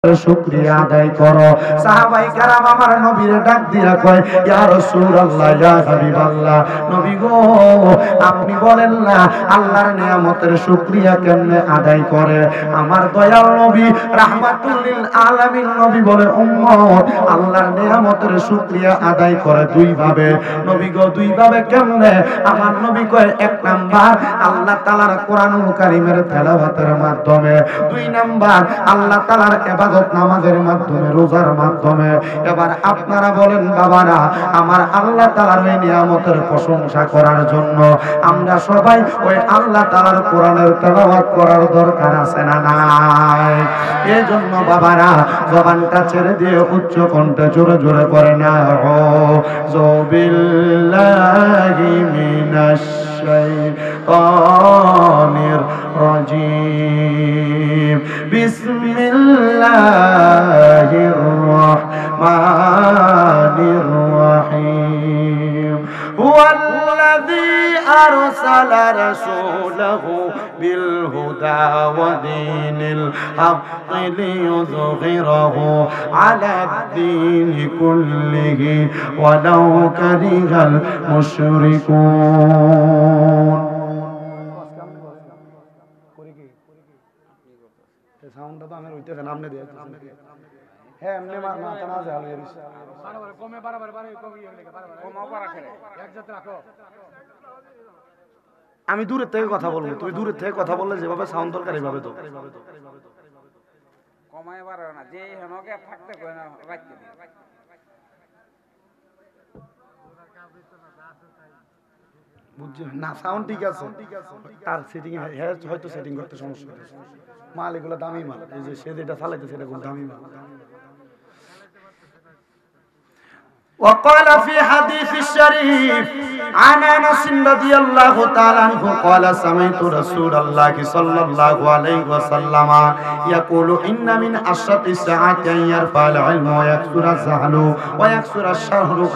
শুকরিয়া আদায় করো। সাহাবায়ে কেরাম আমার নবীর ডাক দিয়া কয়, ইয়া রাসূলুল্লাহ, ইয়া হাবিবাল্লাহ, নবী গো আপনি বলেন না আল্লাহর নিয়ামতের শুকরিয়া কেমনে আদায় করে? আমার দয়াল নবী রাহমাতুল লিল আলামিন নবী বলে, উম্মত আল্লাহর নিয়ামতের শুকরিয়া আদায় করে দুই ভাবে। নবী গো দুই ভাবে কেমনে? আমার নবী কয়, এক নাম্বার আল্লাহ তাআলার কোরআনুল কারীমের তেলাওয়াতের মাধ্যমে, দুই নাম্বার আল্লাহ তাআলার ইবাদত নামাজের মাধ্যমে, রোজার মাধ্যমে। এবার আপনারা বলেন বাবারা, আমার আল্লাহ তাআলার এই নিয়ামতের প্রশংসা করার জন্য আমরা সবাই ওই আল্লাহ তাআলার কোরআনের তেলাওয়াত করার দরকার আছে না নাই? এই জন্য বাবারা জবানটা ছেড়ে দিয়ে উচ্চ কণ্ঠে জোরে জোরে করে না, আউযু বিল্লাহি মিনাশ শাইতানির রাজীম, বিসমিল্লাহির রাহমানির রাহিম। হুয়াল্লাযী আরসালা রাসূলাহু বিল হুদা ওয়া দীনিল হাক্কি লিইয়ুযহিরাহু আলাদ-দীনি কুল্লিহি ওয়ালাউ কারিহাল মুশরিকুন। সাউন্ডটা তো আমি হইতেছে নামনে দিয়ে, হ্যাঁ এমনি মাথা না যায় বারবার কমে বারবার বারে কমই লাগে বারবার কমা পারা করে এক জাত রাখো। আমি দূরের থেকে কথা বলবো, তুমি দূরের থেকে কথা বললে যেভাবে সাউন্ড দরকার এইভাবে তো কমায় পারো না, যে হেনকে থাকতে কই না রাখতে দিই। বুঝছো না? সাউন্ড ঠিক আছে, তার সেটিং হয়তো সেটিং করতে সমস্যা হচ্ছে। মাল এগুলো দামি মাল, এই যে সে যেটা চালাইতেছে এটা খুব দামি মাল। وقال في حديث الشريف عن انس رضي الله تعالى عنه قال سمعت رسول الله صلى الله عليه وسلم يقول ان من اشرط الساعات ان يرفع العلم ويكثر الجهل ويكثر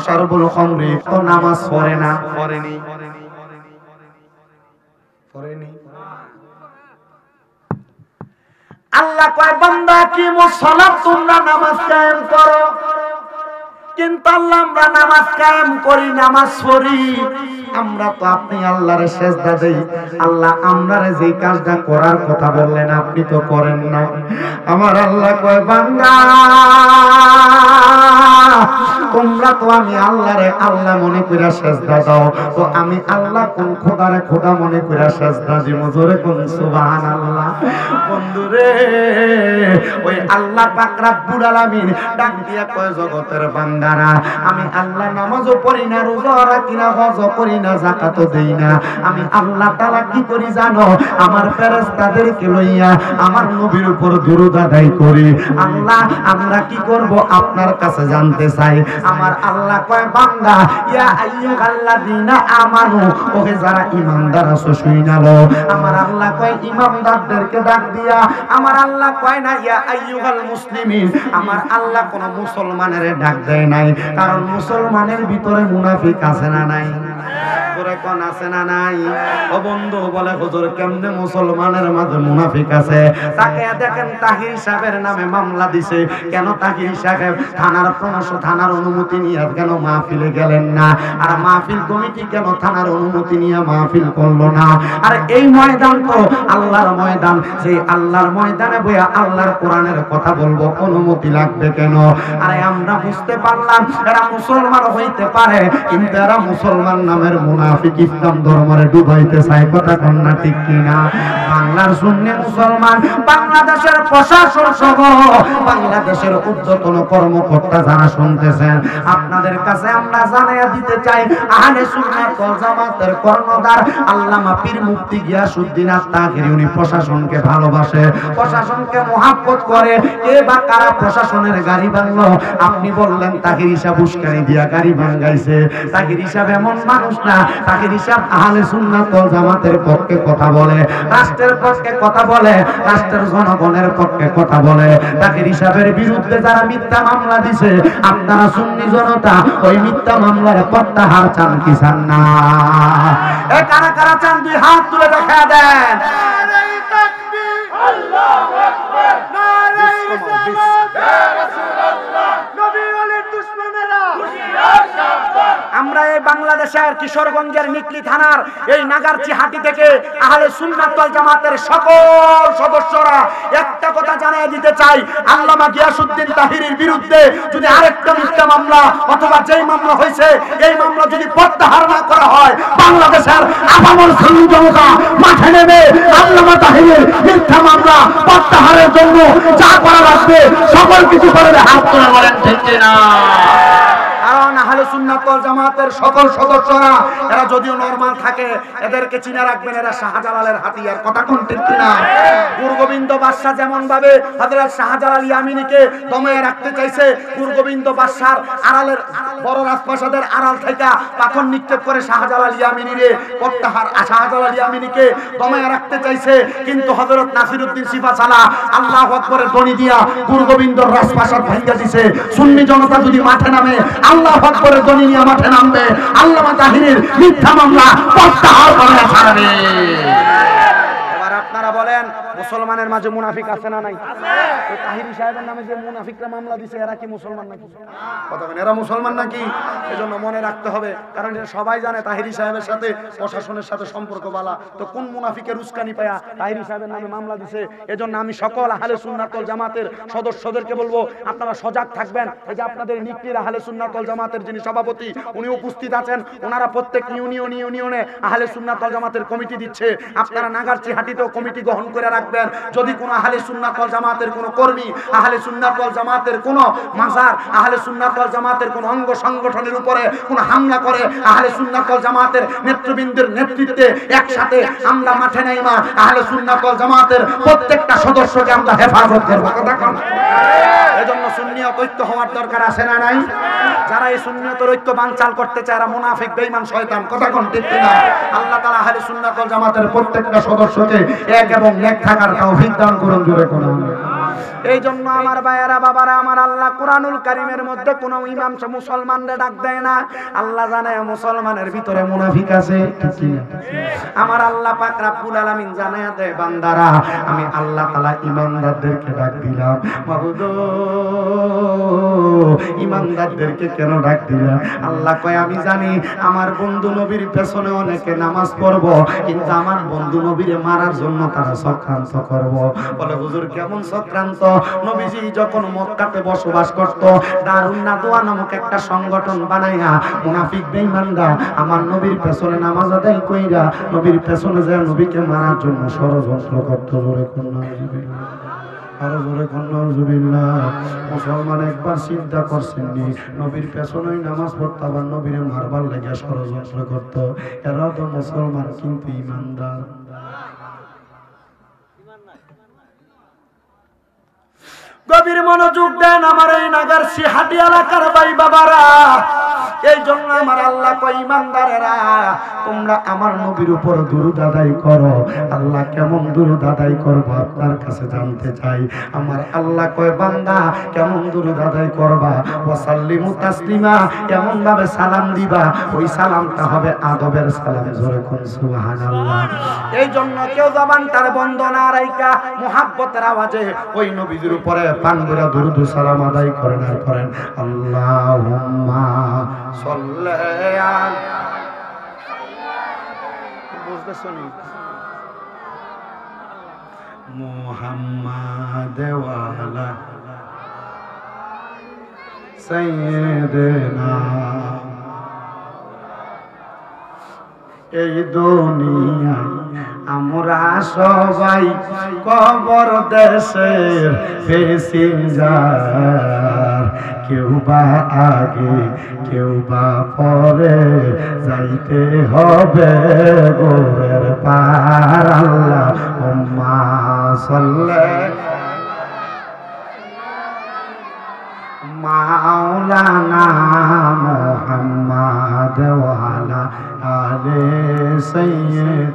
شرب الخمر। তো নামাজ পড়ে না, পড়েনি আল্লাহ কয় বান্দা কি মুসাল্লাত তোমরা নামাজ কায়েম করো, কিন্তু আল্লাহ আমরা নামাজ কায়েম করি, নামাজ পড়ি, আমরা তো আপনি আল্লাহরে সেজদা দেই। আল্লাহ আমরারে যে কাজটা করার কথা বললেন আপনি তো করেন না। আমার আল্লাহ কয় বান্দা তোমরা তো আমি আল্লাহরে আল্লাহ মনে কইরা সেজদা দাও, তো আমি আল্লাহ কোন খোদারে খোদা মনে কইরা সেজদা দিব? জোরে কোন সুবহানাল্লাহ। বন্ধুরে ওই আল্লাহ পাক রব্বুল আলামিন ডাক দিয়া কয়, জগতের বান্দারা আমি আল্লাহ নামাজও পড়ি না, রোজা রাখি না, হজও করি না, যাকাতও দেই না, আমি আল্লাহ তাআলা কি করি জানো? আমার ফেরেশতাদেরকে লইয়া আমার নবীর উপর দুরূদ আদায় করি। আল্লাহ আমরা কি করব আপনার কাছে জানতে চাই। আমার আল্লাহ কয় বান্দা ইয়া আইয়ুহাল্লাযীনা আমানু, ওহে যারা ঈমানদার আছো শুইনা লও। আমার আল্লাহ কয় ঈমানদারদেরকে ডাক দিয়া, আমার আল্লাহ কয় না ইয়া আইয়ুহাল মুসলিমিন। আমার আল্লাহ কোন মুসলমানের ডাক দেয় নাই, কারণ মুসলমানের ভিতরে মুনাফিক আছে না নাই? তোরে কোন আছে না নাই? ও বন্ধু বলে হুজুর কেমনে মুসলমানের মাঝে মুনাফিক আছে? তাকে দেখেন তাহির সাহেবের নামে মামলা দিছে, কেন তাহির সাহেব থানার থানার অনুমতি নিয়ে কেন মাহফিলে গেলেন না? আর মাহফিল কমিটি কেন থানার অনুমতি নিয়ে মাহফিল করলো না? আর এই ময়দান তো আল্লাহর ময়দান, সেই আল্লাহর ময়দানে বইয়া আল্লাহর কোরআনের কথা বলবো, অনুমতি লাগবে কেন? আরে আমরা বুঝতে পারলাম এরা মুসলমান হইতে পারে, কিন্তু এরা মুসলমান নামের মুনাফিক, ইসলাম ধর্মরে ডুবাইতে চায়। কথা কোন না ঠিক কিনা? বাংলার সুন্নি মুসলমান, বাংলাদেশের প্রশাসন সহ বাংলাদেশের ঊর্ধ্বতন কর্মকর্তা যারা শুনতেছেন, আপনাদের কাছে আমরা জানাইয়া দিতে চাই, আহলে সুন্নাত ওয়াল জামাতের কর্ণধার আল্লামা পীর মুফতি গিয়াসউদ্দিন আত-তাহেরী উনি প্রশাসনকে ভালোবাসে, প্রশাসনকে মহব্বত করে। কে বা কারা প্রশাসনের গাড়ি ভাঙলো? আপনি বললেন তাহেরী সাহেব উস্কানি দিয়া গাড়ি ভাঙাইছে। তাহেরী সাহেব এমন মানুষ না, তাহেরী সাহেব আহলে সুন্নাত ওয়াল জামাতের পক্ষে কথা বলে, রাষ্ট্রের পক্ষে কথা বলে, রাষ্ট্রের জনগণের পক্ষে কথা বলে। তাহেরী সাহেবের বিরুদ্ধে যারা মিথ্যা মামলা দিছে, আপনারা সুন্নি জনতা ওই মিথ্যা মামলার প্রত্যাহার চান কি চান না? এ কারা কারা চান দুই হাত তুলে দেখা দেন। নারে তাকবীর, আল্লাহু আকবার, নারে আমরা এই বাংলাদেশের কিশোরগঞ্জের নিকলি থানার এই নাগারচি হাটি থেকে আহলে সুন্নাত ওয়াল জামাতের সকল সদস্যরা একটা কথা জানিয়ে দিতে চাই, আল্লামা গিয়াসউদ্দিন তাহিরির বিরুদ্ধে যদি আরেকটা মিথ্যা মামলা অথবা যেই মামলা হয়েছে এই মামলা যদি প্রত্যাহার না করা হয়, বাংলাদেশের আপামর সুন্নি জনতা মাঠে নেমে আল্লামা তাহিরের মিথ্যা মামলা প্রত্যাহারের জন্য যা করা লাগবে সকল কিছু করে হাত তুলে বলেন ঠিক না। কারণ আহলে সুন্নাত ওয়াল জামাতের সকল সদস্যরা এরা যদিও নরমাল থাকে, এদেরকে চিনে রাখবেন এরা শাহজালালের হাতিয়ার, কথা কোন ঠিক কিনা? গুরুগোবিন্দ বাদশাহ যেমন ভাবে হযরত শাহজালাল ইয়ামিনীকে দমায়ে রাখতে চাইছে, গুরুগোবিন্দ বাদশার আড়ালের বড় রাজপ্রাসাদের আড়াল থেকে পাথর নিক্ষেপ করে শাহজালাল ইয়ামিনীরে প্রত্যাহার শাহজালাল ইয়ামিনীকে দমায়ে রাখতে চাইছে, কিন্তু হযরত নাসিরউদ্দিন সিপাহসালা আল্লাহু আকবারের ধ্বনি দিয়া গুরুগোবিন্দর রাজপ্রাসাদ ভাঙিয়ে দিয়েছে। সুন্নি জনতা যদি মাঠে নামে আল্লাহু আকবারের ধ্বনি নিয়ে মাঠে নামবে, আল্লামা তাহিরের মিথ্যা মামলা প্রত্যাহার করে ছাড়বে। এবার আপনারা বলেন মুসলমানের মাঝে মুনাফিক আছে না নাই? আছে। তাহিরি সাহেবের নামে যে মুনাফিকরা মামলা দিছে এরা কি মুসলমান নাকি? কথা বলেন, এরা মুসলমান নাকি? এজন্য মনে রাখতে হবে, কারণ এটা সবাই জানে তাহিরি সাহেবের সাথে প্রশাসনের সাথে সম্পর্ক বালা। তো কোন মুনাফিকের উস্কানি পায়া তাহিরি সাহেবের নামে মামলা দিছে? এজন্য আমি সকল আহলে সুন্নাত ওয়াল জামাতের সদস্যদেরকে বলবো আপনারা সজাগ থাকবেন। এই যে আপনাদের নিকলির আহলে সুন্নাত ওয়াল জামাতের যিনি সভাপতি উনি উপস্থিত আছেন, ওনারা প্রত্যেক ইউনিয়নে আহলে সুন্নাত ওয়াল জামাতের কমিটি দিচ্ছে। আপনারা নাগারচি হাটিতেও কমিটি গ্রহণ করে রাখবেন। যদি কোনো আহলে সুন্নাত ওয়াল জামাতের কোনো কর্মী, আহলে সুন্নাত ওয়াল জামাতের কোনো মাজার, আহলে সুন্নাত ওয়াল জামাতের কোনো অঙ্গ সংগঠনের উপরে কোনো হামলা করে, আহলে সুন্নাত ওয়াল জামাতের নেতৃবৃন্দের নেতৃত্বে একসাথে আমরা মাঠে নাইমা আহলে সুন্নাত ওয়াল জামাতের প্রত্যেকটা সদস্যকে আমরা হেফাজত করব। কথা কোন? এজন্য সুন্নিয়ত ঐক্য হওয়ার দরকার আছে না নাই? যারা এই সুন্নিয়তের ঐক্য বানচাল করতে চায় এরা মুনাফিক, বেঈমান, শয়তান। কথা কোন ঠিক কিনা? আল্লাহ তাআলা আহলে সুন্নাত ওয়াল জামাতের প্রত্যেকটা সদস্যকে এক এবং এক থাকার তৌফিক দান করুন, জোরে করুন। এই জন্য আমার ভাইয়েরা, বাবারা আমার, আল্লাহ কুরআনুল কারীমের মধ্যে কোনো ইমাম মুসলমানদের ডাক দেয় না। আল্লাহ জানে মুসলমানের ভিতরে মুনাফিক আছে, ঠিক কি না? আমার আল্লাহ পাক রব্বুল আলামিন জানায়া দেয়, বান্দারা আমি আল্লাহ তাআলা ইমানদারদেরকে ডাক দিলাম। মাবুদ ইমানদারদেরকে কেন ডাক দিলাম? আল্লাহ কয় আমি জানি আমার বন্ধু নবীর পেছনে অনেকে নামাজ পড়ব, কিন্তু আমার বন্ধু নবীরে মারার জন্য তারা চক্রান্ত করব। বলে হুজুর কেমন চক্রান্ত? নবীজি যখন মক্কাতে বসবাস করত, দারুন নাদওয়া নামক একটা সংগঠন বানাইয়া মুনাফিক বেঈমানরা আমার নবীর পেছনে নামাজ আদায় কইরা নবীর পেছনে যায় নবীকে মারার জন্য ষড়যন্ত্র করত। জোরে কোন নাউজুবিল্লাহ, আরো জোরে কোন নাউজুবিল্লাহ। মুসলমান একবার চিন্তা করছেন নি নবীর পেছনেই নামাজ পড়তো আবার নবীরে মারবার লেগে ষড়যন্ত্র করত। এরা তো মুসলমান কিন্তু ইমানদার। গভীর মনোযোগ দেন আমার এই নাগারচি হাটি এলাকার ভাই বাবারা। এই জন্য আমার আল্লাহ কয় ইমানদারেরা তোমরা আমার নবীর উপর দুরূদ আদায় করো। আল্লাহ কেমন দুরূদ আদায় করব আপনার কাছে জানতে চাই। আমার আল্লাহ কয় বান্দা কেমন দুরূদ আদায় করবা? ওয়াসাল্লিমু তাসলিমা, কেমন ভাবে সালাম দিবা? ওই সালামটা হবে আদবের সালাম। জোরে কোন সুবহানাল্লাহ। এই জন্য কেউ জবানটার বন্ধ না রাইখা মুহাব্বতের আওয়াজে ওই নবীর উপরে পানগুরা দুরূদ সালাম আদায় করেন আর করেন আল্লাহুম্মা সাল্লি আলা। বুঝতেছেন? মুহাম্মাদ ওয়া আলা সাইয়্যিদিনা। এই দুনিয়ায় আমরা সবাই কবর দেশের প্যাসেঞ্জার, কেউ বা আগে কেউ বা পরে যাইতে হবে গোরের পার। আল্লাহুম্মা সাল্লি মাওলানা মুহাম্মাদ ওয়া আলা আলি সাইয়্যিদ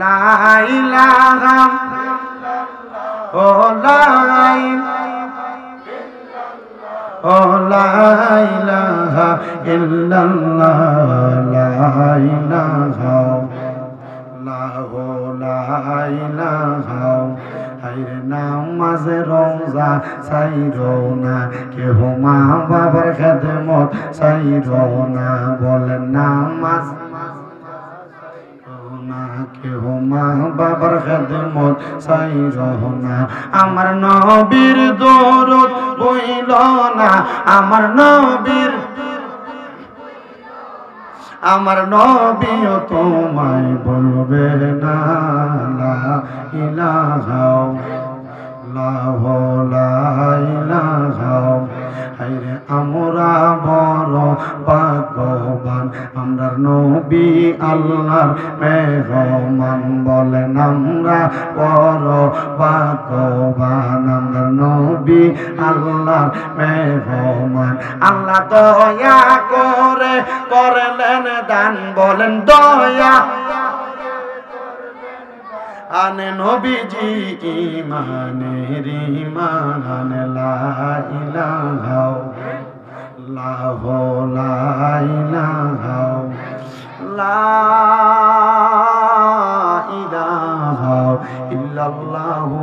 লা ইলাহা ইল্লাল্লাহ ইল্লাল্লাহ লা ইলাহা লা ইলাহা হায়রে নামাজ রোজা ছাইরো না কেহ মা বাবার খেদমত ছাইরো না বলেন নামাজ কেহ মা বাবার খেদমত ছাইরো না আমার নবীর দরুদ বইল না আমার নবীও তোমায় বলবে না লা ইলাহা লা ইলাহা হায়রে আমরা বড় ভাগ্যবান আমরা নবী আল্লাহর মেহমান বলেন আমরা বড় ভাগ্যবান আমরা নবী আল্লাহর মেহমান আল্লাহ দয়া করে করলেন দান বলেন দয়া আনে নবীজি ইমানের ইমান লা ইলাহা ইল্লাল্লাহু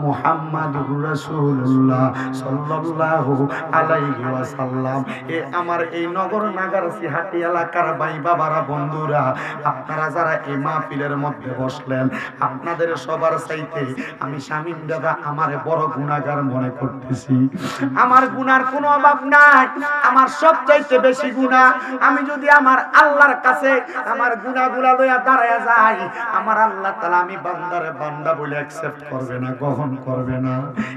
মুহাম্মাদুর রাসূলুল্লাহ সাল্লাল্লাহু আলাইহি ওয়াসাল্লাম। এ আমার এই নগর নাগারসি হাটি এলাকার ভাই বাবারা বন্ধুরা, আপনারা যারা এই মাহফিলের মধ্যে বসলেন, আপনাদের সবার চাইতে আমি শামীম দাদা আমারে বড় গুনাহগার মনে করতেছি। আমার গুনার কোনো অভাব নাই, আমার সবচাইতে বেশি গুনাহ। আমি যদি আমার আল্লাহর কাছে আমার গুনাহগুলা লইয়া দাঁড়ায়া যাই, আমার আল্লাহ তাআলা আমি বান্দারে বান্দা বলে অ্যাকসেপ্ট করবে না, গ্রহণ করবে না।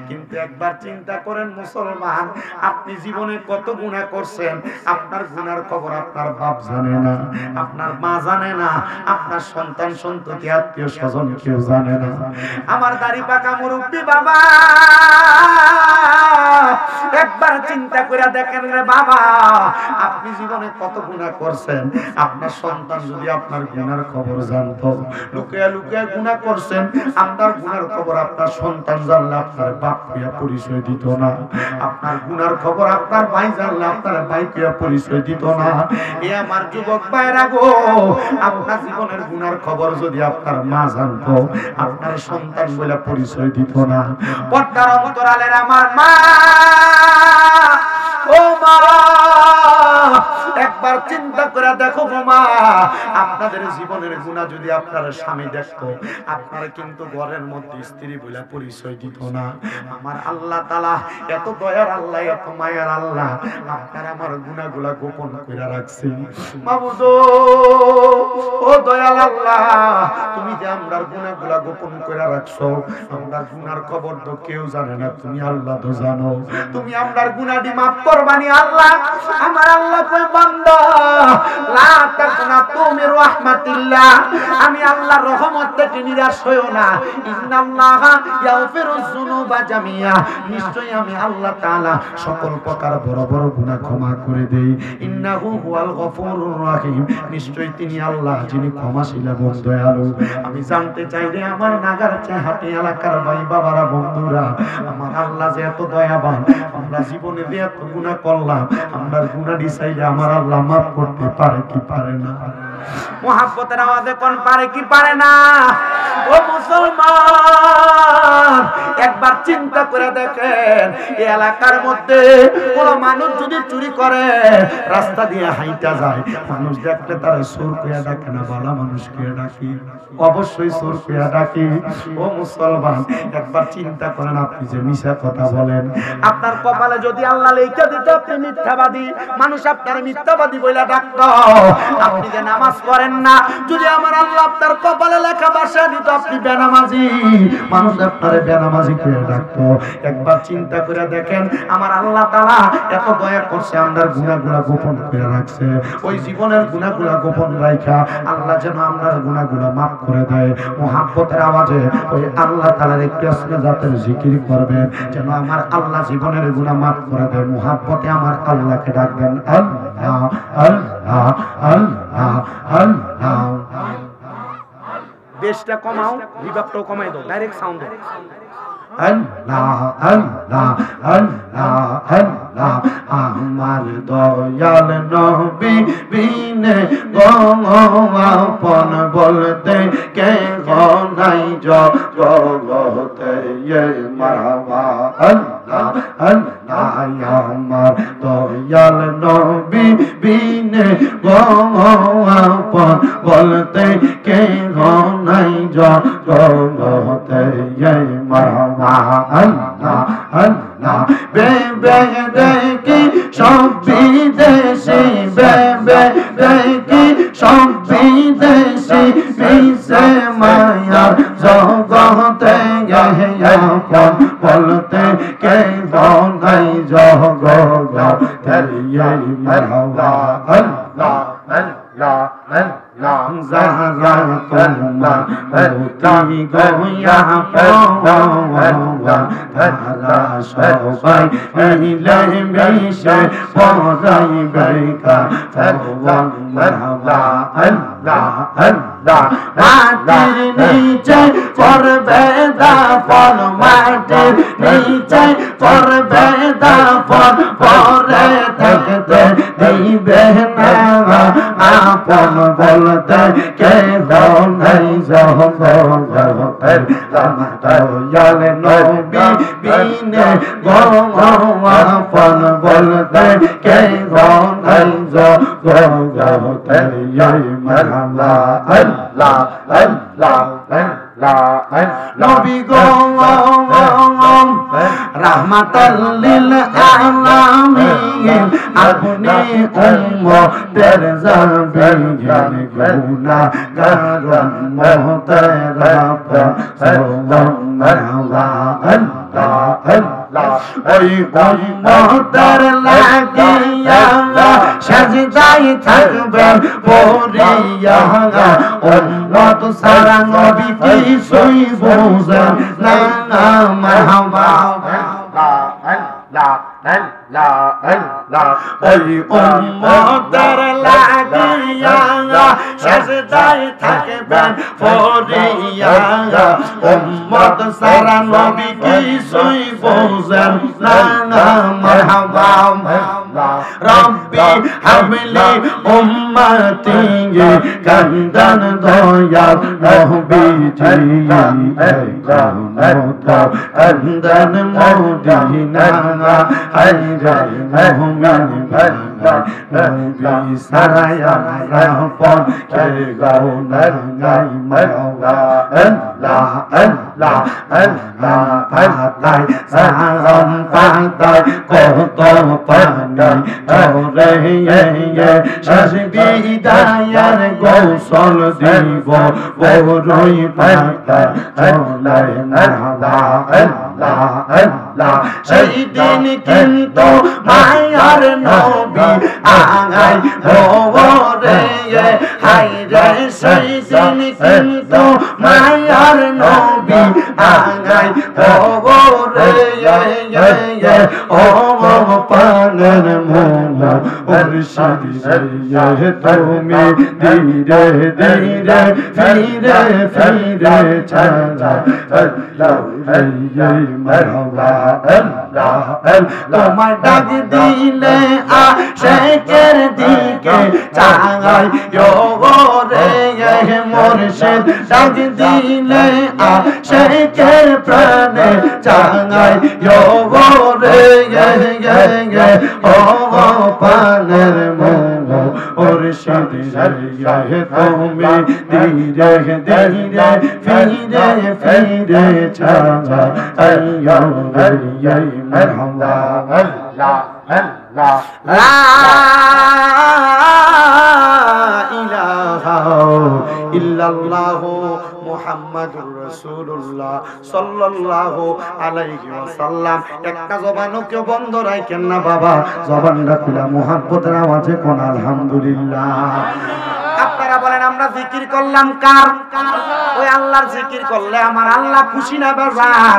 কিন্তু একবার চিন্তা করেন মুসলমান, আপনি জীবনে কত গুনাহ করছেন, আপনার গুনার খবর আপনার বাপ জানে না, আপনার মা জানে না, আপনার সন্তান সন্ততি আত্মীয় স্বজন কেউ জানে না। আমার দাড়ি পাকা মুরব্বি বাবা, একবার চিন্তা করে দেখেন রে বাবা, আপনি জীবনে কত গুনাহ করছেন। আপনার সন্তান যদি আপনার গুনার খবর জানতো, লুকিয়ে লুকিয়ে গুনাহ করছেন, আপনার গুনার খবর আপনার সন্তান জানলে আপনার বাপ হইয়া পরিচয় দিত না। আপনার গুনার খবর আপনার ভাই জানলে আপনার ভাই হইয়া পরিচয় দিত না। এ আমার যুবক ভাইরা গো, আপনার জীবনের গুনার খবর যদি আপনার মা জানতো, আপনার সন্তান বলে পরিচয় দিত না। পর্দার অন্তরালের আমার মা, ও মা, একবার চিন্তা করে দেখো গো মা, আপনাদের জীবনের গুনাহ যদি আপনার স্বামী দেখতো, আপনারা কিন্তু ঘরের মধ্যে স্ত্রী বলে পরিচয় দিত না। আমার আল্লাহ তাআলা এত দয়ার আল্লাহ, এত মায়ার আল্লাহ, আপনার আমার গুনাহগুলা গোপন করে রাখছেন। মাবুদ ও দয়াল আল্লাহ, তুমি যে আমরার গুনাহগুলা গোপন করে রাখছো, আমরার গুনার খবর তো কেউ জানে না, তুমি আল্লাহ তো জানো। তুমি আমরার গুনাহটি মাফ করবানি আল্লাহ। আমার আল্লাহ কই বান্দা, লা তাকনা তুমি রাহমাতিল্লাহ, আমি আল্লাহর রহমত থেকে নিরাশ হইও না। ইন্নাল্লাহা ইয়াগফিরুয যুনুবা জামিয়া, নিশ্চয়ই আমি আল্লাহ তাআলা সকল প্রকার বড় বড় গুনাহ ক্ষমা করে দেই। ইন্নাহু হুয়াল গফুরুর রহিম, নিশ্চয়ই তিনি আল্লাহ যিনি ক্ষমাশীল এবং দয়ালু। আমি জানতে চাই রে আমার নাগারচা হাটি এলাকার ভাই বাবারা বন্ধুরা, আমার আল্লাহ যে এত দয়াবান, আমরা জীবনে যে এত গুনাহ করলাম, আমরা গুনাহটি চাইলে আমার আল্লাহ মাফ করতে পারে কি পারে না? মুহাব্বতের আওয়াজে কোন পারে কি পারে না? ও মুসলমান, একবার চিন্তা করে দেখেন, এই এলাকার মধ্যে কোন মানুষ যদি চুরি করে, রাস্তা দিয়ে হাইটা যায়, মানুষ দেখলে তারা চোর কইয়া ডাকে না, ভালো মানুষ কইয়া ডাকি? অবশ্যই চোর কইয়া ডাকি। ও মুসলমান, একবার চিন্তা করেন, আপনি যে মিছা কথা বলেন, আপনার কপালে যদি আল্লাহ লেখা দিত আপনি মিথ্যাবাদী, মানুষ আপনার মিথ্যাবাদী বইলা ডাকতো। আপনি যে নামাজ পড়েন না, যদি আমার আল্লাহ আপনার কপালে লেখা বাসা দিত আপনি বেনামাজি, মানুষ আপনারে বেনামাজি কইয়া ডাকতো। একবার চিন্তা করে দেখেন, আমার আল্লাহ তাআলা এত দয়া করছে, আমরার গুনাহগুলা গোপন করে রাখছে। ওই জীবনের গুনাহগুলা গোপন রাখা আল্লাহ যেন আমরার গুনাহগুলা মাফ করে দেয়। মুহাব্বতের আওয়াজে ওই আল্লাহ তাআলার একটু আসলে জাতের জিকির করবেন, যেন আমার আল্লাহ জীবনের গুনাহ মাফ করে দেয়। মুহাব্বতে আমার আল্লাহকে ডাকবেন, আল্লাহ আল্লাহ আল্লাহ আল্লাহ। বেশটা কমাও, রিভাবটাও কমাই দাও, ডাইরেক্ট সাউন্ড দাও। আল্লাহ আল্লাহ আল্লাহ আল্লাহ আমার দয়াল নবী বিনে আপন বলতে কে নাই জগতে মারহাবা আল্লাহ আল্লাহ আমার দয়াল নবী বিনে আপন বলতে কে নাই জগতে মারহাবা আল্লাহ আল্লাহ বেবে দেখি সব বিদেশি বেবে দেখি সব বিদেশি মিশে মায়ার জগতে আপন বলতে কে নাই জগতে মারহাবা আল্লাহ আল্লাহ আল্লাহ যারা তোমার মতি গয়া পাওয়া তারা সবাই মিলে মিশে পড়াইবে কাফন মারহাবা আল্লাহ আল্লাহ মাটির নিচে করবে দাফন মাটির নিচে করবে দাফন পরে থাকতে দিবে না আপন বলতে কে নাই জগতে আমার দয়াল নবী বিনে আপন বলতে কে নাই জগতে মারহাবা আল্লাহ আল্লাহ নবী গো রাহমাতাল লিল আলামিন আপনি উম্মতের জাবিন গুনাহগার উম্মতের আপন সাল্লাল্লাহু আল্লাহ ওই উম্মতের লাগিয়া সাজদায় থাকবেন পড়িয়া উম্মত সারা নবী কিছুই বোঝেন না মারহাবা ওই উম্মতের লাগিয়া সাজদায় থাকবেন পড়িয়া উম্মত সারা নবী কিছুই বোঝেন না মারহাবা রব্বি হাবলি উম্মতি কান্দান দয়াল নবীজি কান্দান মদিনা হায়রে মুমিন নবী সারায়া রাহপন কে গাউনার গাই মাওলা আল্লাহ আল্লাহ আল্লাহ পাতায় সারাম পাতায় কত পানি ওরে শেষ বিদায়ের গোসল দিব বড়ই পাতা চলে মারহাবা আল্লাহ আল্লাহ সেই দিন কিন্তু মায়ার নবী আগাই ভোরে হায়রে সেই দিন কিন্তু মায়ার নবী আগাই ভোরে ও পানের মন মুর্শিদ তুমি ধীরে ধীরে ফিরে ফিরে ছাড়া আল্লাহ মারহাবা আল্লাহ তোমার ডাক দিলে আশিকের দিকে চাগাই রে মুর্শিদ ডাক দিলে আশিকের প্রাণে চাগাই রে ও পানের মন মুর্শিদ তুমি ধীরে ধীরে ফিরে ফিরে ছাড়া আল্লাহ মারহাবা আল্লাহ আল্লাহ লা ইলাহা ইল্লাল্লাহু মুহাম্মাদুর রাসূলুল্লাহ সাল্লাল্লাহু আলাইহি ওয়াসাল্লাম একটা জবানও কেউ বন্ধ রাখেন না বাবা জবানটা খুলে মুহাব্বতের আওয়াজে কোন আলহামদুলিল্লাহ আপনারা বলেন আমরা জিকির করলাম কার? ওই আল্লাহর জিকির করলে আমার আল্লাহ খুশি না বাজার?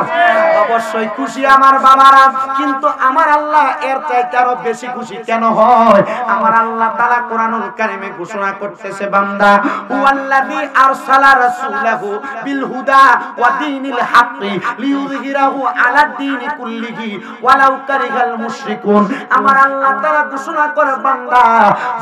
অবশ্যই খুশি আমার বাবারা। কিন্তু আমার আল্লাহ এর চাইতে আরো বেশি খুশি কেন হয়? আমার আল্লাহ তাআলা কোরআনুল কারীমে ঘোষণা করতেছে, বান্দা হুয়াল্লাযী আরসালা রাসূলাহু বিল হুদা ওয়া দীনিল হাক্কি লিইয়ুযহিরাহু আলাদ দীনি কুল্লিহি ওয়ালাউ কারিহাল মুশরিকুন। আমার আল্লাহ তাআলা ঘোষণা করে, বান্দা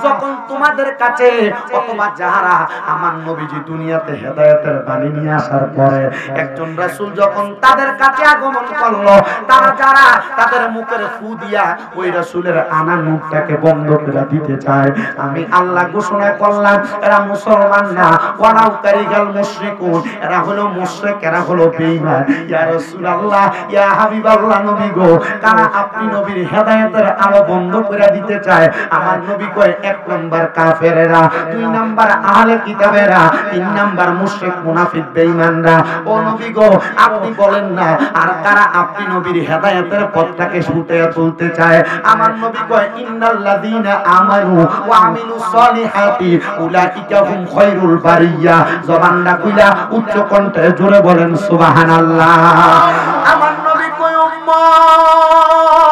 যখন তোমাদের কাছে অথবা যারা আমার নবীজি দুনিয়াতে হেদায়েতের বাণী নিয়ে আসার পরে একজন রাসূল যখন তাদের কাছে আগমন করলো, তারা যারা তাদের মুখের ফু দিয়া ওই রাসূলের আনার মুখটাকে বন্ধ করে দিতে চায়, আমি আল্লাহ ঘোষণা করলাম এরা মুসলমান না, ওয়ালাউ কারিহাল মুশরিকুন, এরা হলো মুশরিক, এরা হলো বেঈমান। ইয়া রাসূলুল্লাহ, ইয়া হাবিবাল্লাহ, নবী গো, কারা আপনি নবীর হেদায়েতের আলো বন্ধ করে দিতে চায়? আমার নবী কয়, এক নাম্বার কাফেরেরা, দুই নাম্বার আহলে কিতাবেরা, তিন নাম্বার মুশরিক মুনাফিক বেঈমানরা। ও নবী গো, আপনি বলেন না আর কারা আপনি নবীর হেদায়েতের পথটাকে ফুটিয়ে তুলতে চায়? আমার নবী কয়, ইন্নাল্লাযীনা আমানু ওয়া আমিলুস সলিহাতি উলাইকা হুম খায়রুল বারিয়া। জবানটা খুইলা উচ্চ কণ্ঠে জোরে বলেন সুবহানাল্লাহ। আমার নবী কয়, উম্মত,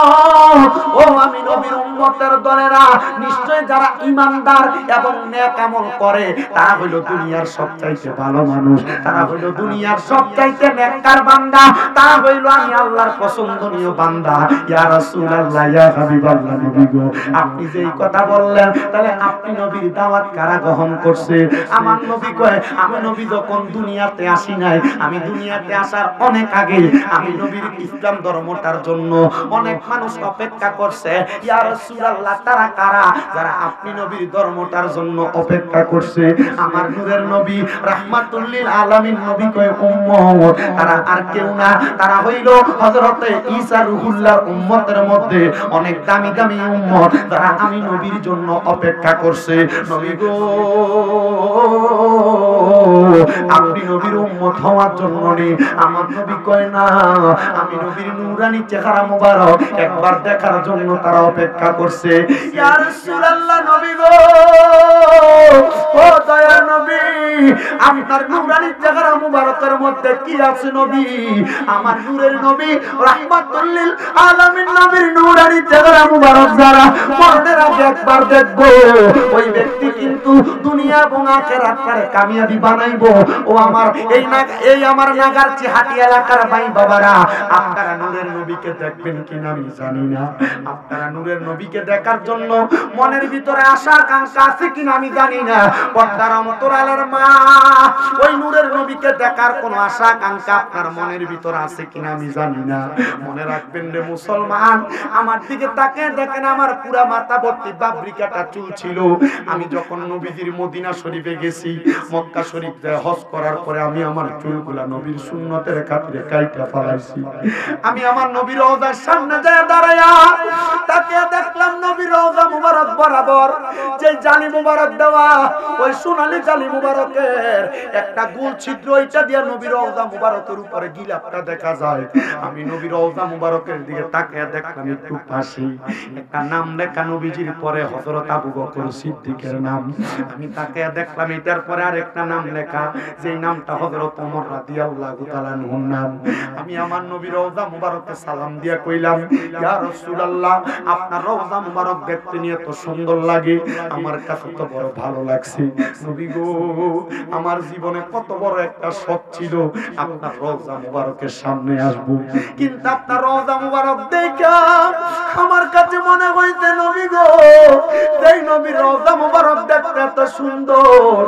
ও আমি নবীর উম্মতের দলেরা, নিশ্চয় যারা ঈমানদার এবং নেক আমল করে তারা হলো দুনিয়ার সবচাইতে ভালো মানুষ, তারা হলো দুনিয়ার সবচাইতে নেককার বান্দা, তারা হইল আমি আল্লাহর পছন্দনীয় বান্দা। ইয়া রাসূলুল্লাহ, ইয়া হাবিবাল্লাহ, নবী গো, আপনি যেই কথা বললেন তাহলে আপনি নবীর দাওয়াত কারা গ্রহণ করছে? আমার নবী কয়, আমি নবী যখন দুনিয়াতে আসি নাই, আমি দুনিয়াতে আসার অনেক আগে আমি নবীর ইসলাম ধর্মটার জন্য অনেক মানুষ অপেক্ষা করছে। ইয়া রাসূলুল্লাহ, তারা কারা? যারা আপনি নবীর ধর্মটার জন্য অপেক্ষা করছে। আমার নূরের নবী রাহমাতুল লিল আলামিন নবী কয়, উম্মত, তারা আর কেউ না, তারা হইল হযরতে ঈসা রূহুল্লাহর উম্মতের মধ্যে অনেক দামি দামি উম্মত, যারা আমি নবীর জন্য অপেক্ষা করছে। নবী গো, আপনি নবীর উম্মত হওয়ার জন্য নে। আমার নবী কয়, না, আমি নবীর নূরানি চেহারা মোবারক একবার দেখার জন্য তারা অপেক্ষা করছে। ইয়া রাসূলুল্লাহ, নবী গো, ও দয়ার নবী, আপনার নূরানি চেহারা মোবারকের মধ্যে কি আছে নবী? আমার নূরের নবী রাহমাতুল লিল আলামিন নবীর নূরানি চেহারা মোবারক যারা মরণের আগে একবার দেখবো, ওই ব্যক্তি কিন্তু দুনিয়া এবং আখিরাতের কামিয়াবি বানাইবো। ও আমার এই আমার নাগারচি হাটি এলাকার ভাই বাবারা, আপনারা নূরের নবীকে দেখবেন কিনা আমি জানি না। আপনারা নূরের নবীকে দেখার জন্য মনের ভিতরে আশা আকাঙ্ক্ষা আছে কিনা আমি জানি না। পর্দার অন্তরালের মা, ওই নূরের নবীকে দেখার কোনো আশা আকাঙ্ক্ষা আপনার মনের ভিতরে আছে কিনা আমি জানি না। মনে রাখবেন রে মুসলমান, আমার দিকে তাকিয়ে দেখেন, আমার পুরা মাথা ভর্তি বাবরি কাটা চুল ছিল। আমি যখন নবীজির মদিনা শরীফে গেছি, মক্কা শরীফ যায় হজ করার পরে আমি আমার চুলগুলা নবীর সুন্নতের খাতিরে কাইটা ফেলাইছি। আমি আমার নবীর রওজার সামনে যায় দাঁড়ায়া তাকে দেখলাম নবীর রওজা মুবারক বরাবর যে জালি মুবারক দেওয়া, ওই সোনালী জালি মুবারকের একটা গোল ছিদ্র, ওইটা দিয়ে নবীর রওজা মুবারকের উপরে গিলাফটা দেখা যায়। আমি নবীর রওজা মুবারকের দিকে তাকিয়ে দেখলাম একটু পাশে একটা নাম লেখা, নবীজির পরে হযরত আবু বকর সিদ্দিকের নাম। আমি তাকিয়ে দেখলাম এটার পরে আরেকটা নাম লেখা, যেই নামটা হযরত ওমর রাদিয়াল্লাহু তাআলা আনহুর নাম। আমি আমার নবীর রওজা মুবারকে সালাম দিয়া কইলাম, ইয়া রাসূলুল্লাহ, আপনার রওজা মুবারক দেখতে নিয়ে তো সুন্দর লাগে, আমার কাছে তো বড় ভালো লাগছে। নবী গো, আমার জীবনে কত বড় একটা শখ ছিল আপনার রওজা মুবারকের সামনে আসব, কিন্তু আপনার রওজা মুবারক দেখা আমার কাছে মনে হইছে নবী গো, এই নবীর রওজা মুবারক দেখতে এত সুন্দর,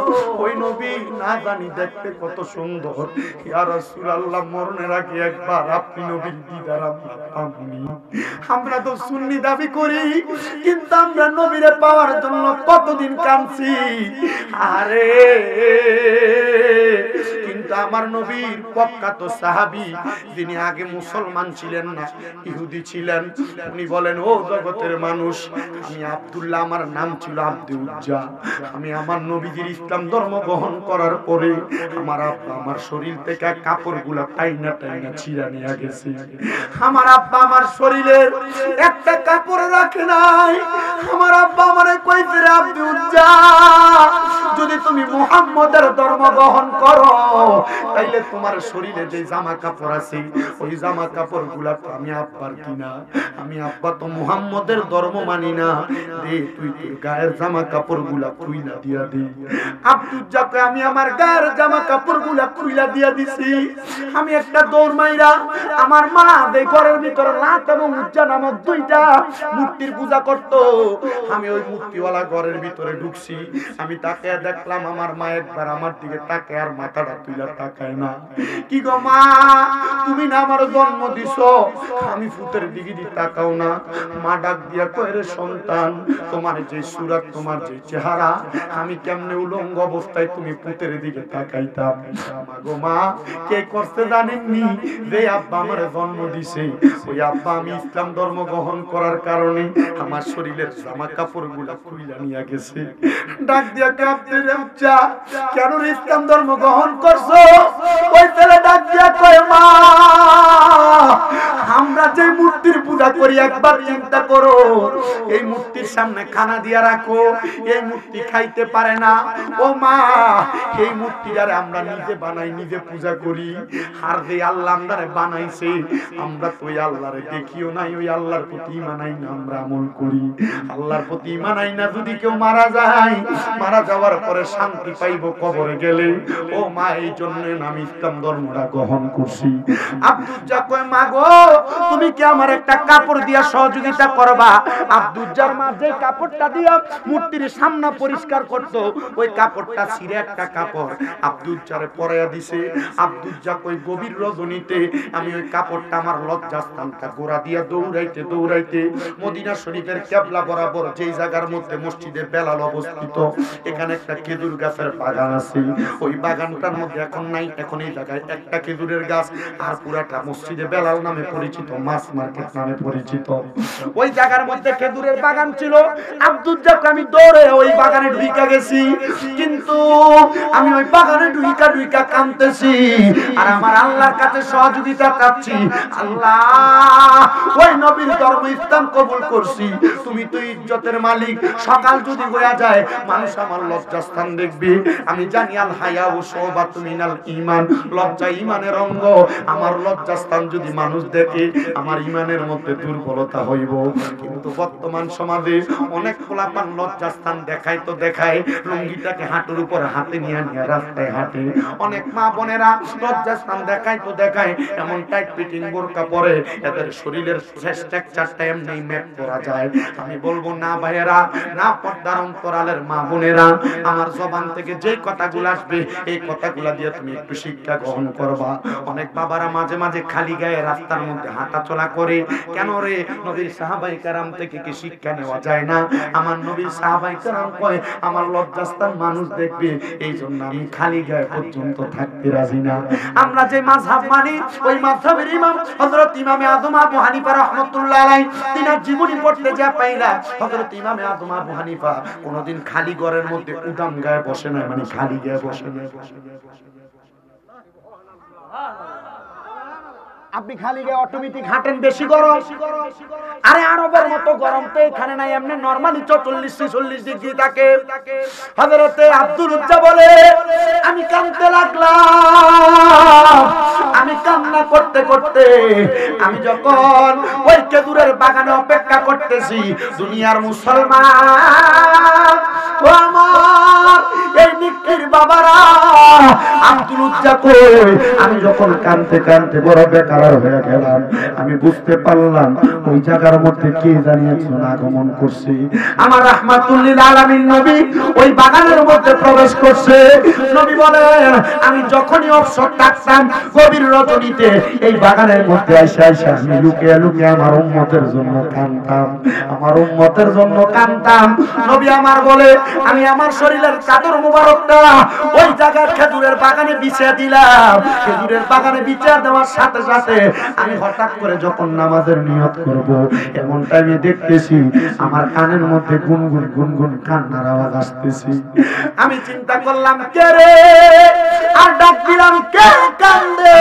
ওই নবী না জানি দেখতে কত সুন্দর। ইয়া রাসূলুল্লাহ, মরণের আগে একবার আপনি নবীর দিদার পাইনি। আমরা তো সুন্নি দাবি করি, কিন্তু আমরা নবীরে পাওয়ার জন্য কতদিন কাঁদছি। আরে কিন্তু আমার নবীর প্রখ্যাত সাহাবী, যিনি আগে মুসলমান ছিলেন না, ইহুদি ছিলেন, উনি বলেন, ও জগতের মানুষ, আমি আব্দুল্লাহ, আমার নাম ছিল আব্দুল উজ্জা। আমি আমার নবীজির ইসলাম ধর্ম গ্রহণ করার পরে আমার আব্বা আমার শরীর থেকে কাপড়গুলা টাইনা টাইনা ছিঁড়া নিয়ে গেছে। আমার আব্বা আমার শরীরের একটা কাপড় রাখে নাই। আমার আব্বা আমারে কইছে, রে আব্দুল উজ্জা, যদি তুমি মুহাম্মদের ধর্ম গ্রহণ করো তাইলে তোমার শরীরে যে জামা কাপড় আছে ওই জামা কাপড়গুলা তো আমি আব্বার কিনা, আমি আব্বা তো মুহাম্মদের ধর্ম মানি না, দে তুই তোর গায়ের জামা কাপড়গুলা খুইলা দিয়া দে। আব্দুজ্জাকে আমি আমার গায়ের জামা কাপড়গুলা খুইলা দিয়া দিছি। আমি একটা দৌড় মাইরা আমার মা যে ঘরের ভিতরে লাত এবং উজ্জা নামক দুইটা মূর্তির পূজা করত, আমি ওই মূর্তিওয়ালা ঘরের ভিতরে ঢুকছি। আমি তাকে দেখলাম আমার মা একবার আমার দিকে তাকায় আর মাথাটা তুইলা তাকায় না। কি গো মা, তুমি না আমার জন্ম দিছো, আমি ফুতের দিকে দি তাকাও না? মা ডাক দিয়া কয়, রে সন্তান, তোমার যে সুরাত, তোমার যে চেহারা, আমি কেমনে উলঙ্গ অবস্থায় তুমি ফুতের দিকে তাকাইতাম? মা গো মা, কে করতে জানেননি? যে আব্বা আমার জন্ম দিছে, ওই আব্বা আমি ইসলাম ধর্ম গ্রহণ করার কারণে আমার শরীরের জামা কাপড় গুলা খুইলা নিয়ে গেছে। ডাক দিয়া কাঁপতে রে উচ্চা, কেন ইসলাম ধর্ম গ্রহণ করছো? ওই ছেলে ডাক দিয়া কয়, মা আমরা যে মূর্তির পূজা করি একবার চিন্তা করো, এই মূর্তির সামনে খানা দিয়া রাখো, এই মূর্তি খাইতে পারে না। ও মা, এই মূর্তিটারে আমরা নিজে বানাই, নিজে পূজা করি। আর যে আল্লাহ আমরারে বানাইছে, আমরা তো ওই আল্লাহরে দেখিও নাই, ওই আল্লাহর প্রতি মানাই না, আমরা আমল করি। আল্লাহর প্রতি মানাই না, যদি কেউ মারা যায়, মারা যাওয়ার পরে শান্তি পাইব কবরে গেলে। ও মা, এই জন্য আমি ইসলাম ধর্মটা গ্রহণ করছি। আব্দুজ্জা কয়, মা গো, তুমি কি আমার একটা কাপড় দিয়া সহযোগিতা করবা? আব্দুজ্জার মা যে কাপড়টা দিয়া মূর্তির সামনে পরিষ্কার করতো, ওই কাপড়টা ছিঁড়ে একটা কাপড় আব্দুজ্জারে পরাইয়া দিছে। আব্দুজ্জা কই, গভীর রজনীতে আমি ওই কাপড়টা আমার লজ্জাস্থানটা গোড়া দিয়া দৌড়াইতে দৌড়াইতে মদিনা শরীফের কিবলা বরাবর যেই জায়গার মধ্যে মসজিদে বেলাল অবস্থিত, এখানে একটা খেজুর গাছের বাগান আছে। ওই বাগানটার মধ্যে এখন নাই, এখন এই জায়গায় একটা খেজুরের গাছ, আর পুরাটা মসজিদে বেলাল নামে পরিচিত, মাছ মার্কেট নামে পরিচিত। ওই জায়গার মধ্যে খেজুরের বাগান ছিল। আব্দুজ্জাকে আমি দৌড়ে ওই বাগানে ঢুইকা গেছি, কিন্তু আমি ওই বাগানে ঢুইকা ঢুইকা কাঁদতেছি আর আমার আল্লাহর কাছে সহযোগিতা চাচ্ছি। আল্লাহ, ওই নবীর ধর্ম ইসলাম কবুল করছি, তুমি তো ইজ্জতের মালিক। সকাল যদি হয়ে যায়, মানুষ আমার লজ্জাস্থান দেখবে। আমি জানি আল হায়া ও শুবাতুম মিনাল ঈমান, লজ্জা ঈমানের অঙ্গ। আমার লজ্জাস্থান যদি মানুষ দেখে, আমার ঈমানের মধ্যে দুর্বলতা হইব। কিন্তু বর্তমান সমাজে অনেক পোলাপান লজ্জাস্থান দেখায় তো দেখায়, লুঙ্গিটাকে হাঁটুর উপর হাতে নিয়ে নিয়ে রাস্তায় হাঁটে। অনেক মা বোনেরা লজ্জাস্থান দেখায় তো দেখায়, এমন টাইট ফিটিং বোরকা পরে এদের শরীরের শেষ স্ট্রাকচারটা এমনি ম্যাপ করা যায়। আমি বলবো না ভাইয়েরা, না পর্দার অন্তরালের মা বোনেরা, আমার জবান থেকে যে কথাগুলো আসবে, এই কথাগুলো দিয়ে তুমি একটু শিক্ষা গ্রহণ করবা। অনেক বাবারা মাঝে মাঝে খালি গায়ে রাস্তার মধ্যে হাঁটা চলা করে, কেন রে? নবীর সাহাবায়ে কেরাম থেকে কি শিক্ষা নেওয়া যায় না? আমার নবীর সাহাবায়ে কেরাম কয়, আমার লজ্জাস্থান মানুষ দেখবে, এই জন্য আমি খালি গায়ে পর্যন্ত থাকতে রাজি না। আমরা যে মাযহাব মানি, ওই মাযহাবের ইমাম হযরত ইমামে আযম আবু হানিফা রাহমাতুল্লাহ আলাইহি, তিনার জীবনী পড়তে যা পাইলা, হযরত ইমামে আযম আবু হানিফা কোনদিন খালি ঘরের মধ্যে উদাম গায়ে বসে না, মানে খালি গায়ে বসে না। আপনি খালি গায়ে অটোমেটিক হাঁটেন, বেশি গরম। আরে আরবের মতো গরম তো এখানে নাই, এমনি নরমালি 44-46 ডিগ্রি থাকে। হযরতে আব্দুল উজ্জা বলে, আমি কাঁদতে লাগলাম। আমি কান্না করতে করতে আমি যখন ওই খেজুরের বাগানে অপেক্ষা করতেছি, দুনিয়ার মুসলমান ও আমার এই নিকির বাবারা, আব্দুল উজ্জা কই, আমি যখন কাঁদতে কাঁদতে বড় বেকার হয়ে গেলাম, আমি বুঝতে পারলাম ওই জায়গার মধ্যে কে জানি একজন আগমন করছে। আমার রাহমাতুল লিল আলামিন নবী ওই বাগানের মধ্যে প্রবেশ করছে। নবী বলেন, আমি যখনই অবসর থাকতাম গভীর রজনীতে এই বাগানের মধ্যে আইসা আইসা আমি লুকিয়ে লুকিয়ে আমার উম্মতের জন্য কাঁদতাম, আমার উম্মতের জন্য কাঁদতাম। নবী আমার বলে, আমি আমার শরীরের চাদর মুবারকটা ওই জায়গার খেজুরের বাগান বাগানে বিছিয়ে দিলাম। খেজুরের বাগানে বিছিয়ে দেওয়ার সাথে সাথে আমি হঠাৎ করে যখন নামাজের নিয়ত করব, এমন টাইমে দেখতেছি আমার কানের মধ্যে গুনগুন গুনগুন কান্নার আওয়াজ আসতেছি। আমি চিন্তা করলাম কে রে, আর ডাক দিলাম কে কান্দে,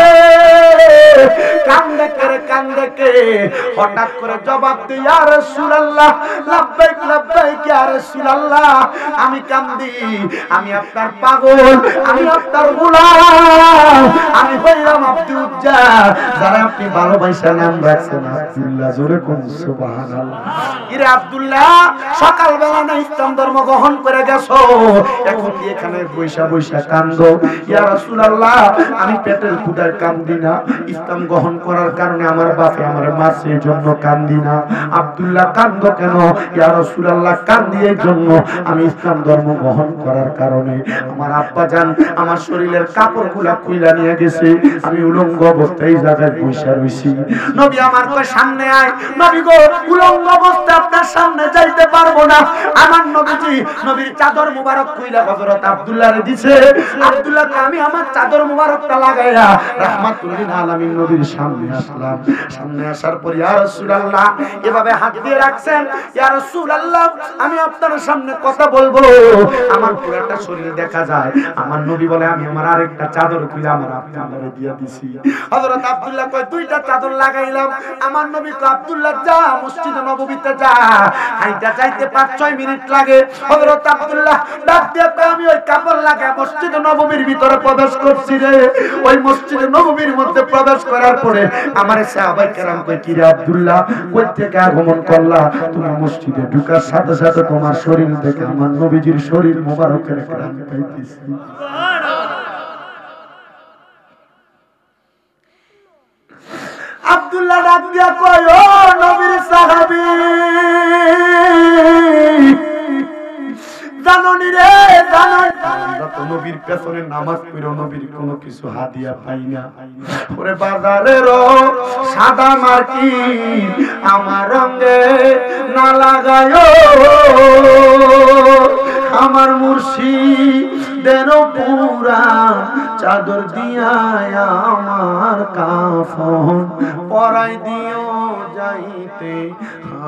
কান্দে কে রে, কান্দে কে? হঠাৎ করে জবাব দিই, ইয়া রাসূলুল্লাহ, লাব্বাইক লাব্বাইক ইয়া রাসূলুল্লাহ, আমি কান্দি, আমি আপনার পাগল, আমি আপনার গোলাম, আমি হইলাম আব্দুজ্জা, যারা আপনি ভালোবাসা নাম রাখছেন আব্দুল্লাহ। জোরে কোন সুবহানাল্লাহ। ইরে আব্দুল্লাহ, সকালবেলা না ইসলাম ধর্ম গ্রহণ করে গেছো, এখন কি এখানে বৈশা বৈশা কান্দো? ইয়া রাসূলুল্লাহ, আমি পেটের ক্ষুধায় কান্দি না, ইসলাম গ্রহণ করার কারণে আমার বাপে আমার মারছে, এই জন্য কান্দি না। আব্দুল্লাহ কান্দো কেন? ইয়া রাসূলুল্লাহ, কান্দি এই জন্য, আমি ইসলাম ধর্ম গ্রহণ করার কারণে আমার আব্বা জান আমার শরীরের কাপড়গুলা খুইলা নিয়ে গেছে, আমি উলঙ্গ অবস্থায় এই জায়গায় বসে রইছি। নবী আমার কয় সামনে আয়। নবী গো, উলঙ্গ অবস্থায় আপনার সামনে যাইতে পারবো না। আমার নবীজি নবীর চাদর মুবারক খুইলা হযরত আব্দুল্লাহরে দিছে। আব্দুল্লাহকে আমি আমার চাদর মুবারকটা লাগাইয়া রাহমাতুল লিল আলামিন নবীর সামনে আসলাম। সামনে আসার পর ইয়া রাসূলুল্লাহ এভাবে হাত দিয়ে রাখছেন। ইয়া রাসূলুল্লাহ, আমি আপনার সামনে কথা বলবো, আমার পুরোটা শরীর দেখা যায়। আমার নবী বলে আমি আমার আরেকটা চাদর খুলে আমার আব্দুল্লাহরে দিয়ে দিছি। হযরত আব্দুল্লাহ কয় দুইটা চাদর লাগাইলাম। আমার নবী কয় আব্দুল্লাহ যা মসজিদে নববীতে যা, হাইটা যাইতে 5-6 মিনিট লাগে। হযরত আব্দুল্লাহ ডাক দিয়ে কয় আমি ওই কাপড় লাগা মসজিদে নববীর ভিতরে প্রবেশ করছি রে। ওই মসজিদে নববীর মধ্যে প্রবেশ করার পরে আমার সাহাবায়ে কেরাম কয় কি রে আব্দুল্লাহ, কই থেকে আগমন করলা? তুমি মসজিদে ঢোকার সাথে সাথে তোমার শরীর থেকে আমার নবীজির শরীর মোবারকের ঘ্রাণ পাইতেছি। আব্দুল্লাহ ডাক দিয়া কয় ও নবীর সাহাবী, জাননি রে জাননি, আমরা তো নবীর পেছনে নামাজ পড়ো, নবীর কোনো কিছু হাদিয়া পাই না। ওরে বাজারের সাদা মার্কি আমার রঙে না লাগায়ো, আমার মুর্শিদের পুরা চাদর দিয়া আমার কাফন পরাই দিও, যাইতে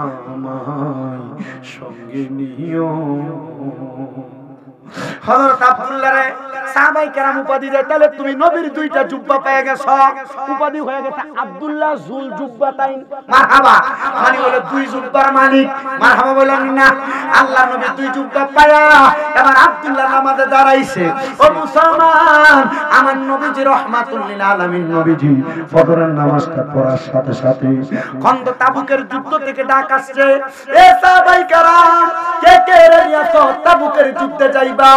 আমায় সঙ্গে নিও। হযরত আব্দুল্লাহ রে সাহাবায়ে কেরাম উপাধি দেয়, তাহলে তুমি নবীর দুইটা জুব্বা পেয়ে গেছো, উপাধি হয়ে গেছে আব্দুল্লাহ জুল জুব্বাতাইন। মারহাবা, মানে হলো দুই জুব্বার মালিক। মারহাবা বলেন না? আল্লাহ নবী দুই জুব্বা পায়া এবার আব্দুল্লাহ নামাজে দাঁড়াইছে। ও মুসলমান, আমার নবীজি রাহমাতুল লিল আলামিন নবীজি ফজরের নামাজটা পড়ার সাথে সাথে খন্দক তাবুকের যুদ্ধ থেকে ডাক আসছে, এ সাহাবায়ে কেরাম কে কে রেডি আছো তাবুকের যুদ্ধে যাইবা?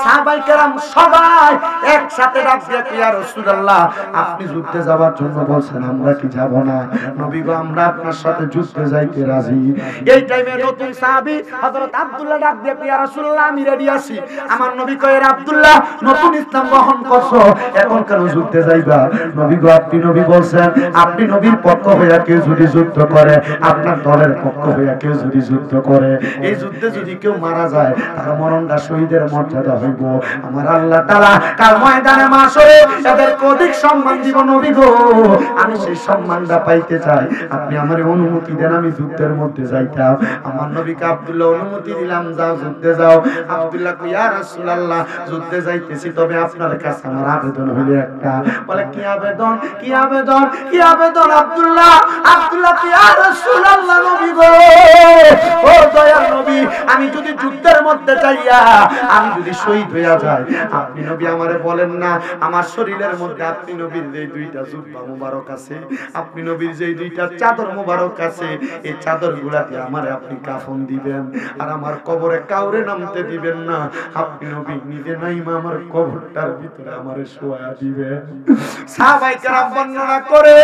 সাহাবায়ে কেরাম সবাই একসাথে ডাক দিয়ে ইয়া রাসূলুল্লাহ, আপনি যুদ্ধে যাওয়ার জন্য বলছেন, আমরা কি যাব না? নবী গো, আমরা আপনার সাথে যুদ্ধে যাইতে রাজি। এই টাইমে নতুন সাহাবী হযরত আব্দুল্লাহ ডাক দিয়ে ইয়া রাসূলুল্লাহ, আমি রেডি আছি। আমার নবী কয় আব্দুল্লাহ, নতুন ইসলাম গ্রহণ করছো, এখন কেন যুদ্ধে যাইবা? নবী গো, আপনি নবী বলছেন, আপনি নবীর পক্ষ হইয়া কেউ যদি যুদ্ধ করে, আপনার দলের পক্ষ হইয়া কেউ যদি যুদ্ধ করে, এই যুদ্ধে যদি কেউ মারা যায়, তার মরণটা শহীদের মর্যাদা হইব। আমার আল্লাহ তাআলা কাল ময়দানে মাশরে এদের অধিক সম্মান দিব। নবী গো, আমি সেই সম্মানটা পাইতে চাই, আপনি আমারে অনুমতি দেন, আমি যুদ্ধের মধ্যে যাইতাম। আমার নবীকে আব্দুল্লাহ অনুমতি দিলাম, যাও যুদ্ধে যাও। আব্দুল্লাহ কই ইয়া রাসূলুল্লাহ, যুদ্ধে যাইতেছি, তবে আপনার কাছে আমার আবেদন হলো একটা। বলে কি আবেদন? কি আবেদন? কি আবেদন? আব্দুল্লাহ কি ইয়া রাসূলুল্লাহ, নবী গো, ও দয়ার নবী, আমি যদি যুদ্ধের মধ্যে যাইয়া আমি যদি শহীদ হইয়া যাই, আপনি নবী আমারে বলেন না আমার শরীরের মধ্যে আপনি নবীর যে দুইটা জুব্বা মুবারক আছে, আপনি নবীর যে দুইটা চাদর মুবারক আছে, এই চাদরগুলা দিয়ে আমারে আপনি কাফন দিবেন, আর আমার কবরে কাউরে নামতে দিবেন না। আপনি নবী নিজে নাইমা আমার কবরটার ভিতরে আমারে শোয়া দিবেন। সাহাবায়ে কেরাম বর্ণনা করে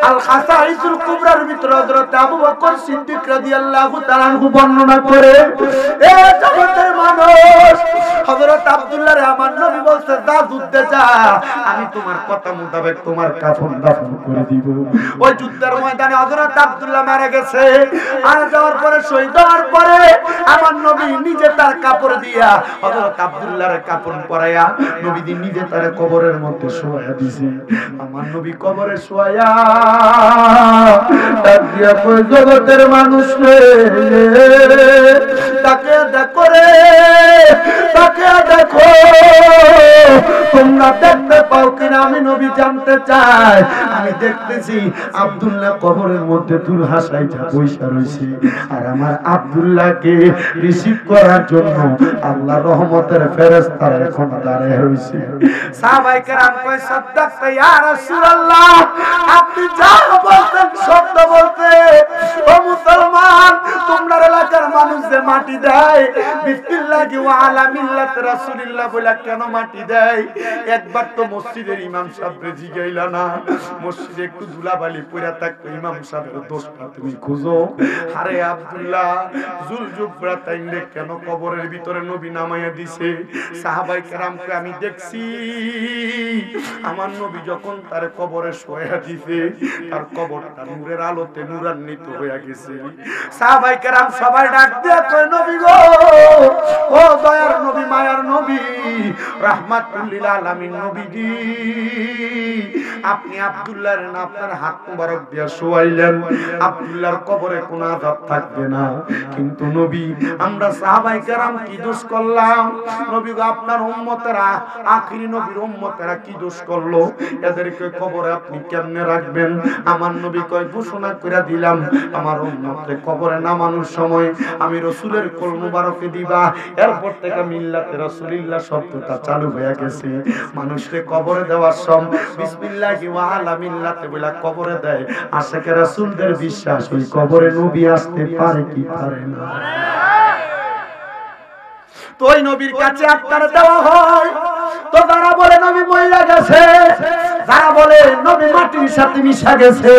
আল খাসাইসুল কুবরার ভিতরে হযরত আবু বকর সিদ্দিক রাদিয়াল্লাহু তাআলা বর্ণনা করে, এ জগতের মানুষ, হযরত আব্দুল্লাহ রে আমার নবী নবী বলছে যা যুদ্ধে যা, আমি তোমার কথা মোতাবেক তোমার কাফন দাফন করে দিব। ওই যুদ্ধের ময়দানে হযরত আব্দুল্লাহ মারা গেছে। আর যাওয়ার পরে শহীদ হওয়ার পরে আমার নবী নিজে তার কাপড় দিয়া হযরত আব্দুল্লাহর কাপন পরাইয়া নবীজি নিজে তার কবরের মধ্যে শোয়া দিয়েছে। আমার নবী কবরে শোয়া ডাক দিয়া কই, জগতের মানুষ রে তাকে দেখো রে, তাকে দেখো, তোমরা দেখতে পাও কিনা আমি নবী জানতে চাই। আমি দেখতেছি আব্দুল্লাহ কবরের মধ্যে তুল হাসাইটা বইসা রইছে, আর আমার আব্দুল্লাহকে রিসিভ করার জন্য আল্লাহর রহমতের ফেরেশতারা এখন দাঁড়ায় রইছে। সাহাবায়ে কেরাম কয়, সাদ্দাকতা ইয়া রাসূলুল্লাহ, আপনি যা বলতেন সত্য বলতে। ও মুসলমান, তোমরা এলাকার মানুষ যে মাটি দেয় বিসমিল্লাহি ওয়া আলা মিল্লাত রাসূলিল্লাহ বলে কেন মাটি দেয়? একবার তো মসজিদের ইমাম সাহেবরে জিগাইলা না? মসজিদে একটু ধুলাবালি পড়া থাকতো, ইমাম সাহেবের দোষটা তুমি খুঁজো। আরে আব্দুল্লাহ জুলজুবরা তাইলে কেন কবরের ভিতরে নবী নামাইয়া দিছে? সাহাবায়ে কেরামকে আমি দেখছি আমার নবী যখন তার কবরে শোয়া দিছে তার কবরটা নূরের আলোতে নূরান্বিত হয়ে গেছে। সাহাবায়ে কেরাম সবাই ডাক দিয়ে কয়, নবী গো, ও দয়ার নবী, মায়ার নবী, রাহমাতুল লিল আলামিন নবীজি, আপনি আব্দুল্লাহর না আপনার হাত মুবারক দিয়া শোয়াইলেন, আব্দুল্লাহর কবরে কোনো আযাব থাকবে না। কিন্তু নবী, আমরা সাহাবায়ে কেরাম কি দোষ করলাম? নবী গো, আপনার উম্মতেরা, আখিরি নবীর উম্মতেরা কি দোষ করলো? এদেরকে কবরে আপনি কেমনে রাখবেন? আমার নবী কয়, ঘোষণা করে দিলাম আমার উম্মতকে কবরে নামানোর সময় আমি রাসূলের কোল মুবারকে দিবা। এরপর থেকে মিল্লাতে রাসূলিল্লাহ শব্দটা চালু হয়ে গেছে। মানুষকে কবরে দেওয়ার সময় বিসমিল্লাহি ওয়া আলা মিল্লাতে বলে কবরে দেয়। আশিকে রাসূলদের বিশ্বাস ওই কবরে নবী আসতে পারে কি পারে না। তো ওই নবীর কাছে আত্মার দেওয়া হয়। তো যারা বলে নবী মইরা গেছে, যারা বলে নবী মাটির সাথে মিশা গেছে,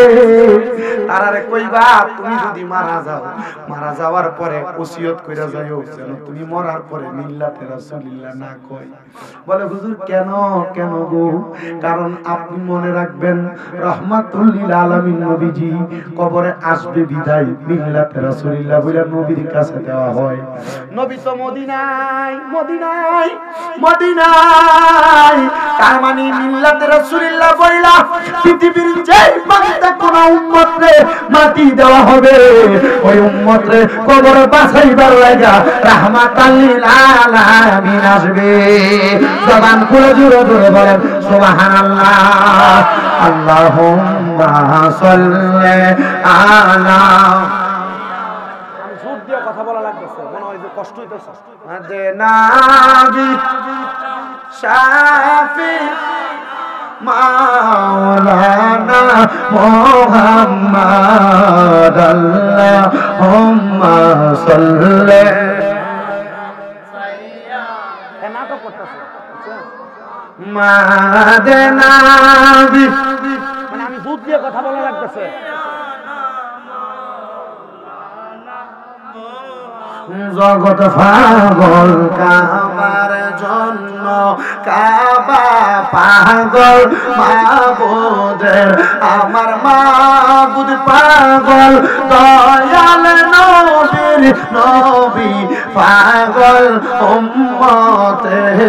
তারারে কইবা তুমি যদি মারা যাও, মারা যাওয়ার পরে ওসিয়ত কইরা যাইও যেন তুমি মরার পরে মিল্লাতে রাসূলুল্লাহ না কই। বলে হুজুর কেন কেন গো? কারণ আপনি মনে রাখবেন রাহমাতুল লিল আলামিন নবীজি কবরে আসবে বিদায় মিল্লাতে রাসূলুল্লাহ বলে নবীর কাছে দেওয়া হয়। নবী তো মদিনায়, মদিনায়, মদিনায়, তার মানে মিল্লাতে রাসূলুল্লাহ বইলা পৃথিবীর যেই বান্দা কোন উম্মতরে মাটি দেওয়া হবে ওই উম্মতরে কবর বাছাইবার লাগা রাহমাতাল লিল আলামিন আসবে। জবান খুলে জোরে জোরে বলেন সুবহানাল্লাহ। আল্লাহুম্মা সাল্লি আলা, সুর দিয়ে কথা বলা লাগতেছে, মনে হয় যে কষ্ট হইতেছে। নবী শাফি মাওলানা মুহাম্মদ আল্লাহুম্মা সাল্লি, নাটক করতেছে মাদেনা নবী, মানে আমি দুধ দিয়ে কথা বলা লাগতেছে। জগৎ পাগল কাবার জন্য, কাবা পাগল মাবুদের, আমার মাবুদ পাগল দয়াল নবীর নবী পাগল উম্মতের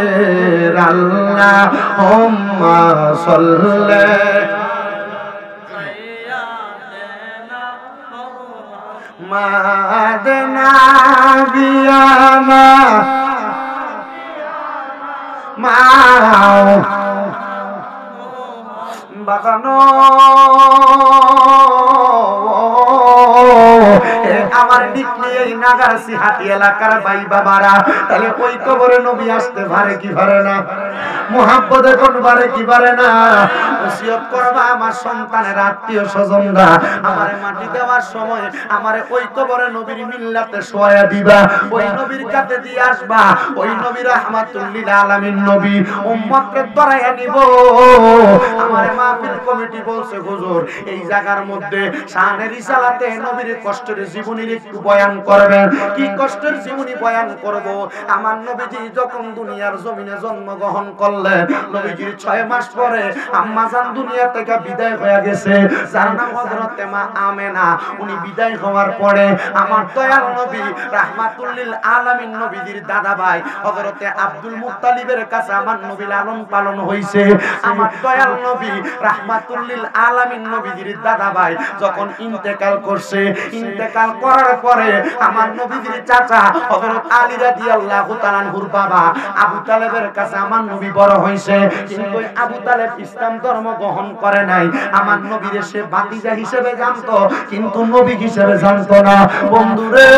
আল্লাহুম্মা সাল্লি মাদনা বিয়ানা মাও বাগানো আমার নিকলি এই নাগারসি হাটি এলাকার ভাই বাবারা, তাহলে ওই কবরে নবী আসতে পারে কি পারে না? মুহাব্বত এখন পারে কি পারে না? ওসিয়ত করবা আমার সন্তানের আত্মীয় স্বজনরা আমারে মাটি দেওয়ার সময় আমারে ওই কবরে নবীর মিল্লাতে শোয়া দিবা, ওই নবীর কাছে দিয়ে আসবা। ওই নবী রাহমাতুল লিল আলামিন নবী উম্মতকে ধরাইয়া নিব। আমারে মাহফিল কমিটি বলছে হুজুর এই জায়গার মধ্যে শানে রিসালাতে নবীর কষ্টের জীবনীর একটু বয়ান করবেন। কি কষ্টের জীবনী বয়ান করব। আমার নবীজি যখন দুনিয়ার জমিনে জন্মগ্রহণ করলেন, নবীজির 6 মাস পরে আম্মা জান দুনিয়া থেকে বিদায় হয়ে গেছে, যার নাম হযরতে মা আমেনা। উনি বিদায় হওয়ার পরে আমার দয়াল নবী রাহমাতুল লিল আলামিন নবীজির দাদা ভাই হযরতে আব্দুল মুত্তালিবের কাছে আমার নবী লালন পালন হইছে। আমার দয়াল নবী রাহমাতুল লিল আলামিন নবীজির দাদা ভাই যখন ইন্তেকাল করছে, ইন্তেকাল করার পরে আমার নবীজির চাচা হযরত আলী রাদিয়াল্লাহু তাআলা আনহুর বাবা আবু তালেবের কাছে আমার নবী বড় হইছে। কিন্তু আবু তালেব ইসলাম ধর্ম গ্রহণ করে নাই। আমার নবীর সে ভাতিজা হিসেবে জানতো, কিন্তু নবী হিসেবে জানতো না। বন্ধুরে,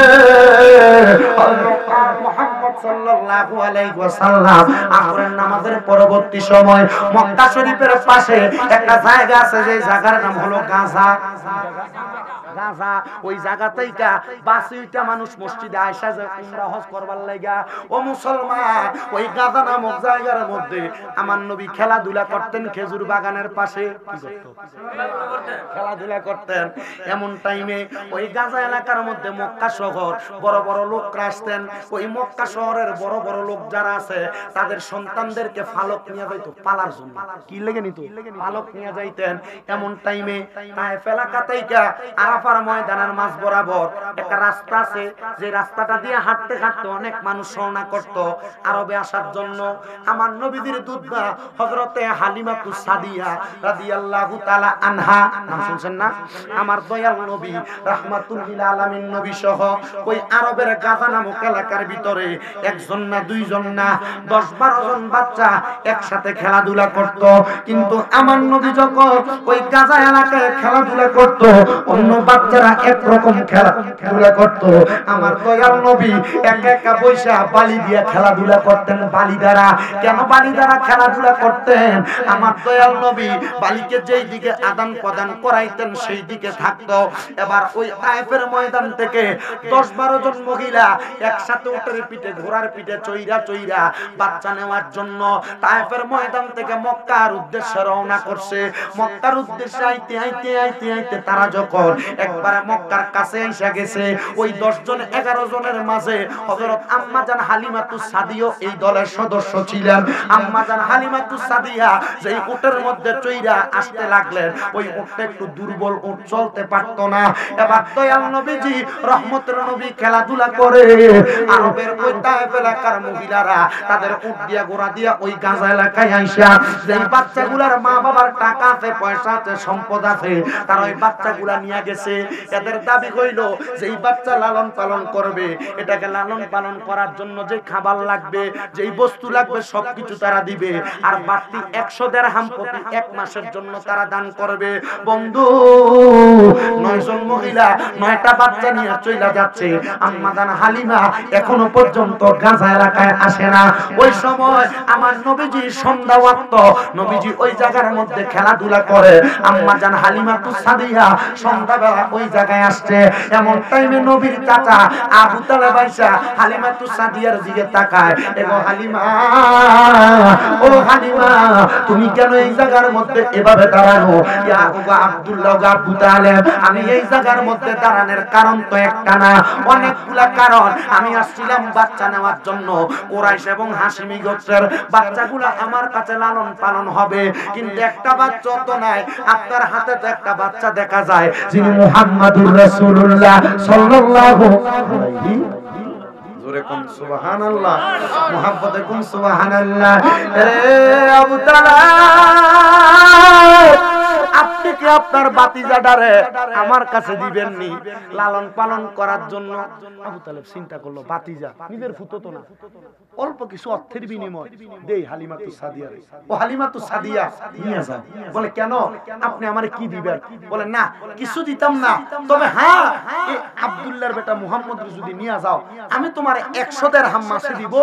হযরত মুহাম্মদ সাল্লাল্লাহু আলাইহি ওয়াসাল্লাম আসরের নামাজের পরবর্তী সময় মক্কা শরীফের পাশে একটা জায়গা আছে, যে জায়গার নাম হলো গাজা। গাজা, ওই জায়গাতেইকা বাসিটা মানুষ মসজিদে আয়েশা যে উমরা হজ করবার লাগা। ও মুসলমান, ওই গাজা নামক জায়গার মধ্যে আমার নবী খেলাধুলা করতেন খেজুর বাগানের পাশে। কি করতেন? খেলাধুলা করতেন। এমন টাইমে ওই গাজা এলাকার মধ্যে মক্কা শহর বড় বড় লোকরা আসতেন। ওই মক্কা শহরের বড় বড় লোক যারা আছে তাদের সন্তানদেরকে ফালক নিয়ে যাইতো পালার জন্য। কি লেগে নিত? ফালক নিয়ে যাইতেন। এমন টাইমে তায়েফ এলাকা থেকে আরাফার ময়দানের মাঝ বরাবর একটা রাস্তা আছে, যে রাস্তাটা দিয়ে হাঁটতে হাঁটতে অনেক মানুষ রওনা করত আরবে আসার জন্য। আমার নবীদের দুধবা হযরতে হালিমাতুস সাদিয়া রাদিয়াল্লাহু তাআলা আনহা, নাম শুনছেন না? আমার দয়াল নবী রাহমাতুল লিল আলামিন নবী সহ ওই আরবের গাজা নামক এলাকার ভিতরে একজন না দুইজন না 10-12 জন বাচ্চা একসাথে খেলাধুলা করত। কিন্তু আমার নবী যখন ওই গাজা এলাকায় খেলাধুলা করত, অন্য বাচ্চারা একরকম খেলাধুলা করত। আমার দয়াল নবী একা একা বৈশা বালি দিয়ে খেলাধুলা করতেন। বালি দ্বারা কেন বালি দ্বারা খেলাধুলা করতেন? আমার দয়াল নবী বালিকে যেই দিকে আদান প্রদান করাইতেন সেই দিকে থাকতো। এবার ওই তায়েফের ময়দান থেকে 10-12 জন মহিলা একসাথে উটের পিঠে ঘোড়ার পিঠে চইরা চইরা বাচ্চা নেওয়ার জন্য তায়েফের ময়দান থেকে মক্কার উদ্দেশ্যে রওনা করছে। মক্কার উদ্দেশ্যে আইতে আইতে আইতে আইতে তারা যখন একবার মক্কার কাছে এসে গেছে, ওই 10 জন 11 জনের মাঝে হযরত আম্মা জান হালিমাতুস সাদিয়া এই দলের সদস্য ছিলেন। আম্মা জান হালিমাতুস সাদিয়া যেই উটের মধ্যে চইরা আসতে লাগলেন, ওই উটটা একটু দুর্বল, উট চলতে পারতো না। এবার দয়াল নবীজি রহমতের নবী খেলাধুলা করে আরবের ওই তায়েফ এলাকার মহিলারা তাদের উট দিয়া ঘোড়া দিয়া ওই গাজা এলাকায় আইসা যেই বাচ্চাগুলার মা বাবার টাকা আছে, পয়সা আছে, সম্পদ আছে, তারা ওই বাচ্চাগুলা নিয়ে গেছে। এদের দাবি হইল যে এই বাচ্চা লালন পালন করবে, এটাকে লালন পালন করার জন্য যে খাবার লাগবে, যেই বস্তু লাগবে সবকিছু তারা দিবে, আর বাড়তি 100 দিরহাম প্রতি 1 মাসের জন্য তারা দান করবে। বন্ধু, 9 জন মহিলা 9টা বাচ্চা নিয়ে চলে যাচ্ছে। আম্মা জান হালিমা এখনো পর্যন্ত গাজা এলাকায় আসে না। ওই সময় আমার নবীজি সন্ধ্যা ওয়াক্ত নবীজি ওই জায়গার মধ্যে খেলাধুলা করে। আম্মা জান হালিমাতুস সাদিয়া সন্ধ্যাবেলা ওই জায়গায় আসছে। এমন টাইমে নবীর চাচা আবু তালেব আইসা হালিমাতুস সাদিয়ার দিকে তাকায়, এগো হালিমা, ও হালিমা, তুমি কেন এই জায়গার মধ্যে এভাবে দাঁড়ানো? ইয়া ওগো আব্দুল্লাহ ওগো আবু তালেব, আমি এই জায়গার মধ্যে দাঁড়ানোর কারণ তো একটা না, অনেকগুলা কারণ। আমি আসছিলাম বাচ্চা নেওয়ার জন্য। কুরাইশ এবং হাশিমি গোত্রের বাচ্চাগুলা আমার কাছে লালন পালন হবে, কিন্তু একটা বাচ্চা তো নাই। আপনার হাতে তো একটা বাচ্চা দেখা যায়, যিনি মুহাম্মাদুর রাসূলুল্লাহ সাল্লাল্লাহু আলাইহি জোরে কোন সুবহানাল্লাহ, মুহাব্বতে কোন সুবহানাল্লাহ। রে আবু তালেব, আপনি কি আপনার বাতিজাটারে আমার কাছে দিবেননি লালন পালন করার জন্য? আবু তালেব চিন্তা করলো, বাতিজা নিজের ফুতো তো না, অল্প কিছু অর্থের বিনিময় দেই হালিমাতুস সাদিয়ারে। ও হালিমাতুস সাদিয়া নিয়ে যাও। বলে কেন, আপনি আমারে কি দিবেন? বলে না, কিছু দিতাম না, তবে হ্যাঁ, এই আব্দুল্লাহর বেটা মুহাম্মদরে যদি নিয়ে যাও, আমি তোমারে 100 দিরহাম মাসে দিব,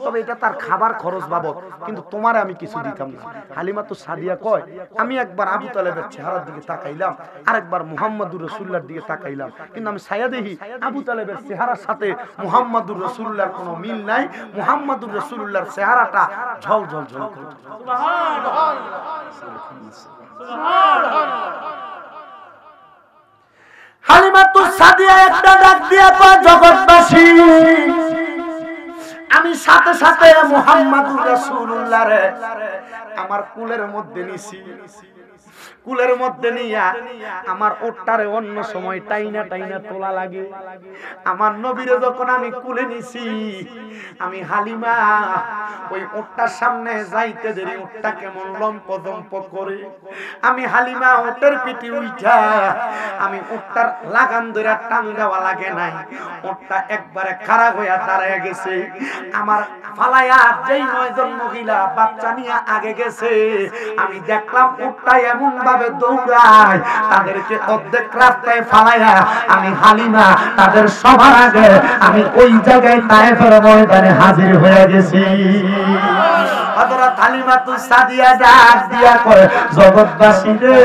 তবে এটা তার খাবার খরচ বাবদ, কিন্তু তোমারে আমি কিছু দিতাম না। হালিমাতুস সাদিয়া কয়, আমি একবার আবু তালেবের চেহারার দিকে তাকাইলাম, আরেকবার মুহাম্মদুর রাসূলুল্লাহর দিকে তাকাইলাম, কিন্তু আমি ছায়া দেখি আবু তালেবের চেহারার সাথে মুহাম্মদুর রাসূলুল্লাহর কোনো মিল নাই। মুহাম্মদুর রাসূলুল্লাহর চেহারাটা ঝল ঝল ঝল করে। সুবহানাল্লাহ, সুবহানাল্লাহ। হালিমাতুস সাদিয়া একটা ডাক দিয়া কয়, জগৎবাসী আমি সাথে সাথে মুহাম্মাদুর রাসূলুল্লাহ রে আমার কুলের মধ্যে নিছি। কুলের মধ্যে নিয়া আমার ওটটারে অন্য সময় টাইনা টাইনা তোলা লাগে। আমার নবীরে যখন আমি কুলে নিছি, আমি হালিমা ওই ওটটার সামনে যাইতে দেরি ওটটা কেমন লম্পজম্প করে, আমি হালিমা ওটের পিঠে উঠা আমি ওটটার লাগাম ধরে টান দেওয়া লাগে নাই, ওটটা একবারে খারাপ হইয়া দাঁড়ায় গেছে। আমার ফালাইয়া যেই 9 জন মহিলা বাচ্চা নিয়ে আগে গেছে, আমি দেখলাম ওটটা এমন ভাবে দৌড়ায়, তাদেরকে অর্ধেক রাস্তায় ফালাইয়া আমি হালিমা তাদের সবার আগে আমি ওই জায়গায় তায়েফের ময়দানে হাজির হয়ে গেছি। হযরত হালিমাতুস সাদিয়া ডাক দিয়া কয়, জগৎবাসী রে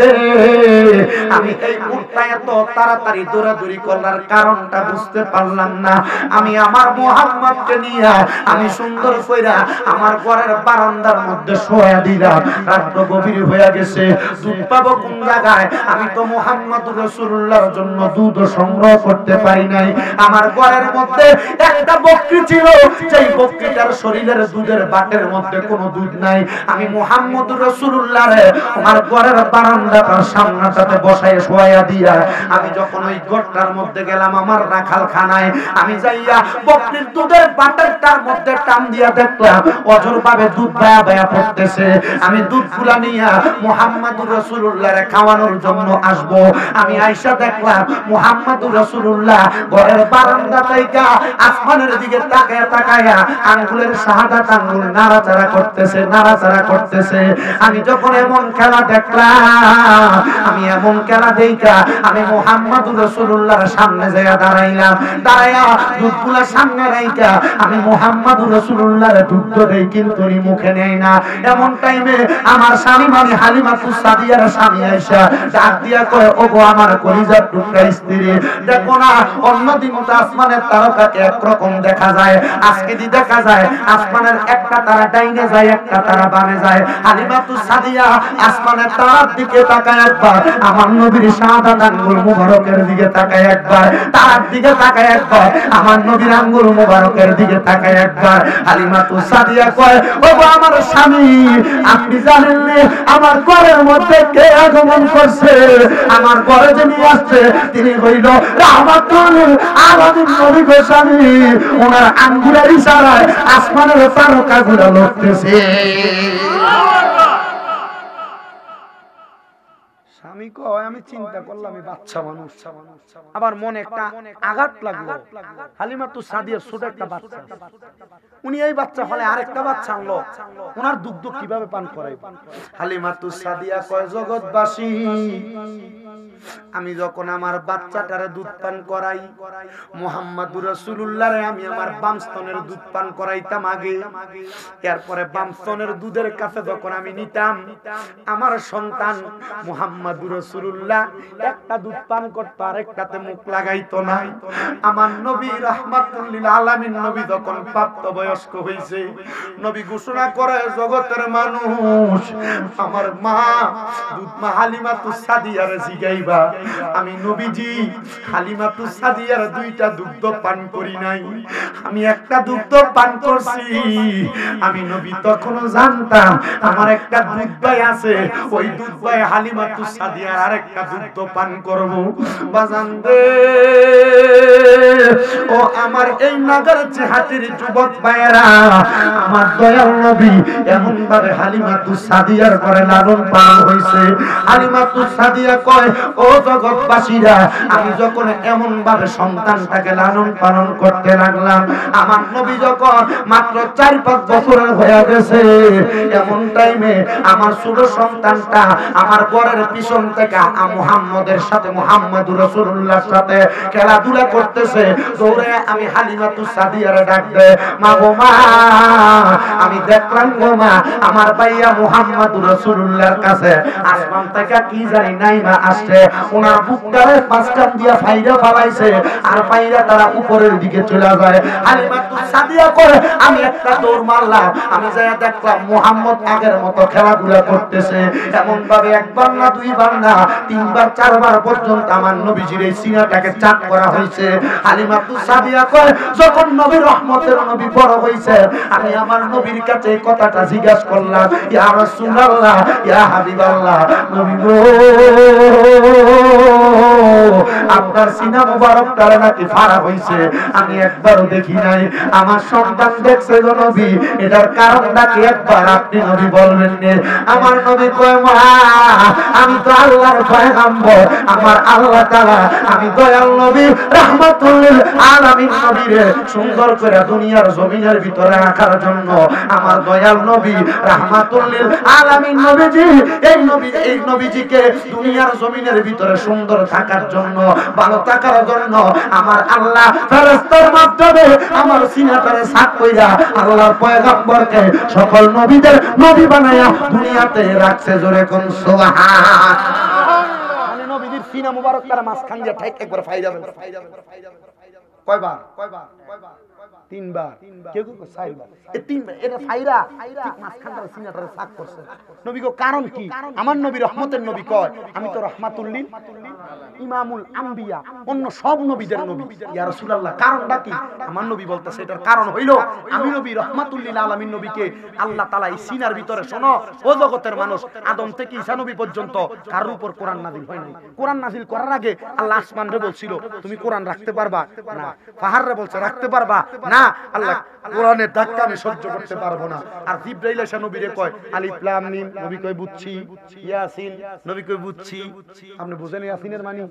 আমি এই উটটা এত তাড়াতাড়ি দৌড়াদৌড়ি করার কারণটা বুঝতে পারলাম না। আমি আমার মুহাম্মদকে নিয়ে আমি সুন্দর কইরা আমার ঘরের বারান্দার মধ্যে শোয়া দিলাম। রাত গভীর হয়ে গেছে, দুধ পাবো কোন জায়গায়? আমি তো মুহাম্মদুর রাসূলুল্লাহর জন্য দুধ সংগ্রহ করতে পারি নাই। আমার ঘরের মধ্যে একটা বকরি ছিল, যেই বকরিটার শরীরের দুধের বাটের মধ্যে কোনো দুধ নাই। আমি মুহাম্মদুর রাসূলুল্লাহ রে আমার ঘরের বারান্দাটার সামনেটাতে বসায় শোয়া দিয়া আমি যখন ওই ঘরটার মধ্যে গেলাম, আমার রাখালখানায় আমি যাইয়া বকরির দুধের বাটেরটার মধ্যে টান দিয়া দেখলাম অজর ভাবে দুধ বায়া বায়া পড়তেছে। আমি দুধগুলা নিয়া মুহাম্মদুর রাসূলুল্লাহ রে খাওয়ানোর জন্য আসব। আমি আয়েশা দেখলাম মুহাম্মদুর রাসূলুল্লাহ ঘরের বারান্দা থেকে আসমানের দিকে তাকায়া তাকায়া আঙ্গুলের শাহাদাত আঙ্গুল নাড়াচাড়া করতেছে, নাড়াচাড়া করতেছে। আমি যখন এমন খেলা দেখলাম, আমি এমন খেলা দেখা আমি মুহাম্মদুর রাসূলুল্লাহর সামনে যাইয়া দাঁড়াইলাম। দাঁড়াইয়া দুধগুলা সামনে রাইখা আমি মুহাম্মদুর রাসূলুল্লাহর দুধ দেই, কিন্তু উনি মুখে নেয় না। এমন টাইমে আমার স্বামী মানে হালিমাতুস সাদিয়ার স্বামী আয়েশা ডাক দিয়া কয়, ওগো আমার কলিজার টুকরা স্ত্রী, দেখো না অন্যদিন তো আসমানের তারকাকে একরকম দেখা যায়, আজকে দি দেখা যায় আসমানের একটা তারা ডাইনে যায়, একটা তারা বামে যায়। হালিমাতুস সাদিয়া আসমানের তারার দিকে তাকায় একবার, আমার নবীর শাহাদাত আঙ্গুল মুবারকের দিকে তাকায় একবার, তারার দিকে তাকায় একবার, আমার নবীর আঙ্গুল মুবারকের দিকে তাকায় একবার। হালিমাতুস সাদিয়া কয়, ওগো আমার স্বামী, আপনি জানেন না আমার ঘরের মধ্যে কে আগমন করছে? আমার ঘরে যিনি আসছে তিনি হইল রাহমাতুল আলামিন নবী গো স্বামী। ওনার আঙ্গুলের ইশারায় আসমানের তারকাগুলো লড়তেছে। স্বামী কয়, আমি চিন্তা করলাম আমি বাচ্চা মানুষ, আবার মনে একটা আঘাত লাগলো। হালিমাতুস সাদিয়ার ছোট একটা বাচ্চা, উনি এই বাচ্চা হলে আরেকটা বাচ্চা আনলো, ওনার দুধ কিভাবে পান করাই? হালিমাতুস সাদিয়া কয়, জগৎবাসী আমি যখন আমার বাচ্চাটারে দুধ পান করাই, মুহাম্মদুর রাসূলুল্লাহরে আমি আমার বাম স্তনের দুধ পান করাইতাম আগে। এরপরে বাম স্তনের দুধের কাছে যখন আমি নিতাম, আমার সন্তান মুহাম্মদুর রাসূলুল্লাহ একটা দুধ পান করতো, আরেকটাতে মুখ লাগাইতো না। আমার নবী রাহমাতুল লিল আলামিন নবী যখন প্রাপ্তবয়স্ক হইছে, নবী ঘোষণা করে, জগতের মানুষ আমার মা দুধ মা হালিমাতুস সাদিয়ার জিগাইবা, আমি নবীজি হালিমাতুস সাদিয়ার দুইটা দুগ্ধ পান করি নাই, আমি একটা দুগ্ধ পান করছি। আমি নবী তখনও জানতাম আমার একটা দুধ ভাই আছে, ওই দুধ ভাই হালিমাতুস সাদিয়ার আরেকটা দুগ্ধ পান করব। বাজান রে, ও আমার এই নগর জিহাতির যুবক ভাইয়েরা, আমার দয়াল নবী এমন ভাবে হালিমাতুস সাদিয়ার করে লালন পালন হইছে। হালিমাতুস সাদিয়া কয়, ও জগৎবাসীরা, আমি যখন এমন ভাবে সন্তানটাকে লালন পালন করতে লাগলাম, আমার নবী যখন মাত্র 4-5 বছরের হয়ে গেছে, এমন টাইমে আমার ছোট সন্তানটা আমার ঘরের পিছন থেকে মুহাম্মদের সাথে মুহাম্মদুর রাসূলুল্লাহর সাথে খেলাধুলা করতেছে। দৌড়ে আমি হালিমাতুস সাদিয়ার ডাক দে, মা গো মা, আমি দেখলাম গো মা আমার ভাইয়া মুহাম্মদুর রাসূলুল্লাহর কাছে আসমান থেকে কি জানি নাই মা আসে আসছে, ওনার বুকটারে পাঁচটান দিয়া ফাইরা ফালাইছে, আর ফাইরা তারা উপরের দিকে চলে যায়। হালিমাতুস সাদিয়া করে আমি একটা দৌড় মারলাম, আমি যাইয়া দেখলাম মুহাম্মদ আগের মতো খেলাধুলা করতেছে। এমন ভাবে একবার না, দুইবার না, তিনবার চারবার পর্যন্ত আমার নবীজির এই সিনাটাকে চাপ করা হয়েছে। হালিমাতুস সাদিয়া কয় যখন নবী রহমতের নবী বড় হইছে, আমি আমার নবীর কাছে এই কথাটা জিজ্ঞাসা করলাম, ইয়া রাসূলুল্লাহ, ইয়া হাবিবাল্লাহ, নবী গো, আপনার সিনা মুবারকটারে নাকি ফাড়া হইছে, আমি একবারও দেখি নাই, আমার সন্তান দেখছে গো নবী, এটার কারণটা কি একবার আপনি নবী বলবেন নে? আমার নবী কয় মা, আমি তো আল্লাহর পয়গম্বর, আমার আল্লাহ তাআলা আমি দয়াল নবী রাহমাতুল লিল আলামিন নবীরে সুন্দর করে দুনিয়ার জমিনের ভিতরে রাখার জন্য আমার দয়াল নবী রাহমাতুল লিল আলামিন নবীজি এই নবীজিকে দুনিয়ার জমিনের ভিতরে সুন্দর থাকার জন্য, ভালো থাকার জন্য আমার আল্লাহ ফেরেশতার মাধ্যমে আমার সিনাটারে সাফ কইরা আল্লাহর পয়গম্বরকে সকল নবীদের নবী বানায়া দুনিয়াতে রাখছে। জোরে কোন সুবহান। মানে নবীদের সিনা মুবারক তারা মাঝখান দিয়ে ঠাইক একবার ফাইরা কয়বার? তিনবার, কেউ কেউ চারবার, এই তিনবার এটা ফাইরা ঠিক মাঝখানটার সিনাটারে সাফ করছে। নবী গো কারণ কি? আমার নবী রহমতের নবী কয় আমি তো রাহমাতুল লিল ইমামুল আম্বিয়া, অন্য সব নবীদের নবী। ইয়া রাসূলুল্লাহ কারণটা কি? আমার নবী বলতেছে এটার কারণ হইল আমি নবী রাহমাতুল লিল আলামিন নবীকে আল্লাহ তাআলা এই সিনার ভিতরে, শোনো ও জগতের মানুষ, আদম থেকে ঈসা নবী পর্যন্ত কারোর উপর কোরআন নাযিল হয় নাই। কোরআন নাযিল করার আগে আল্লাহ আসমানরে বলছিল তুমি কোরআন রাখতে পারবা না, পাহাড়রে বলছে রাখতে পারবা না, আল্লাহ কোরআনের ধাক্কা আমি সহ্য করতে পারবো না। আর জিবরাইল এসে নবীরে কয় আলিফ লাম মিম, নবী কয় বুঝছি, ইয়াসিন, নবী কয় বুঝছি। আপনি বুঝেন ইয়াসিনের মানে?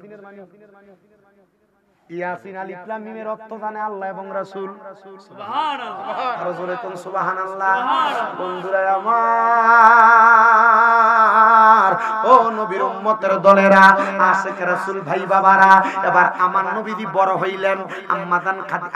ইয়াসিন আলিফ লাম মিমের অর্থ জানে আল্লাহ এবং রাসূল। সুবহানাল্লাহ, আর জোরে কোন সুবহানাল্লাহ। বন্ধুরা আমার, ও নবীর উম্মতের দলেরা, আশিক রাসূল ভাই বাবারা, এবার আমার নবীজি বড় হইলেন।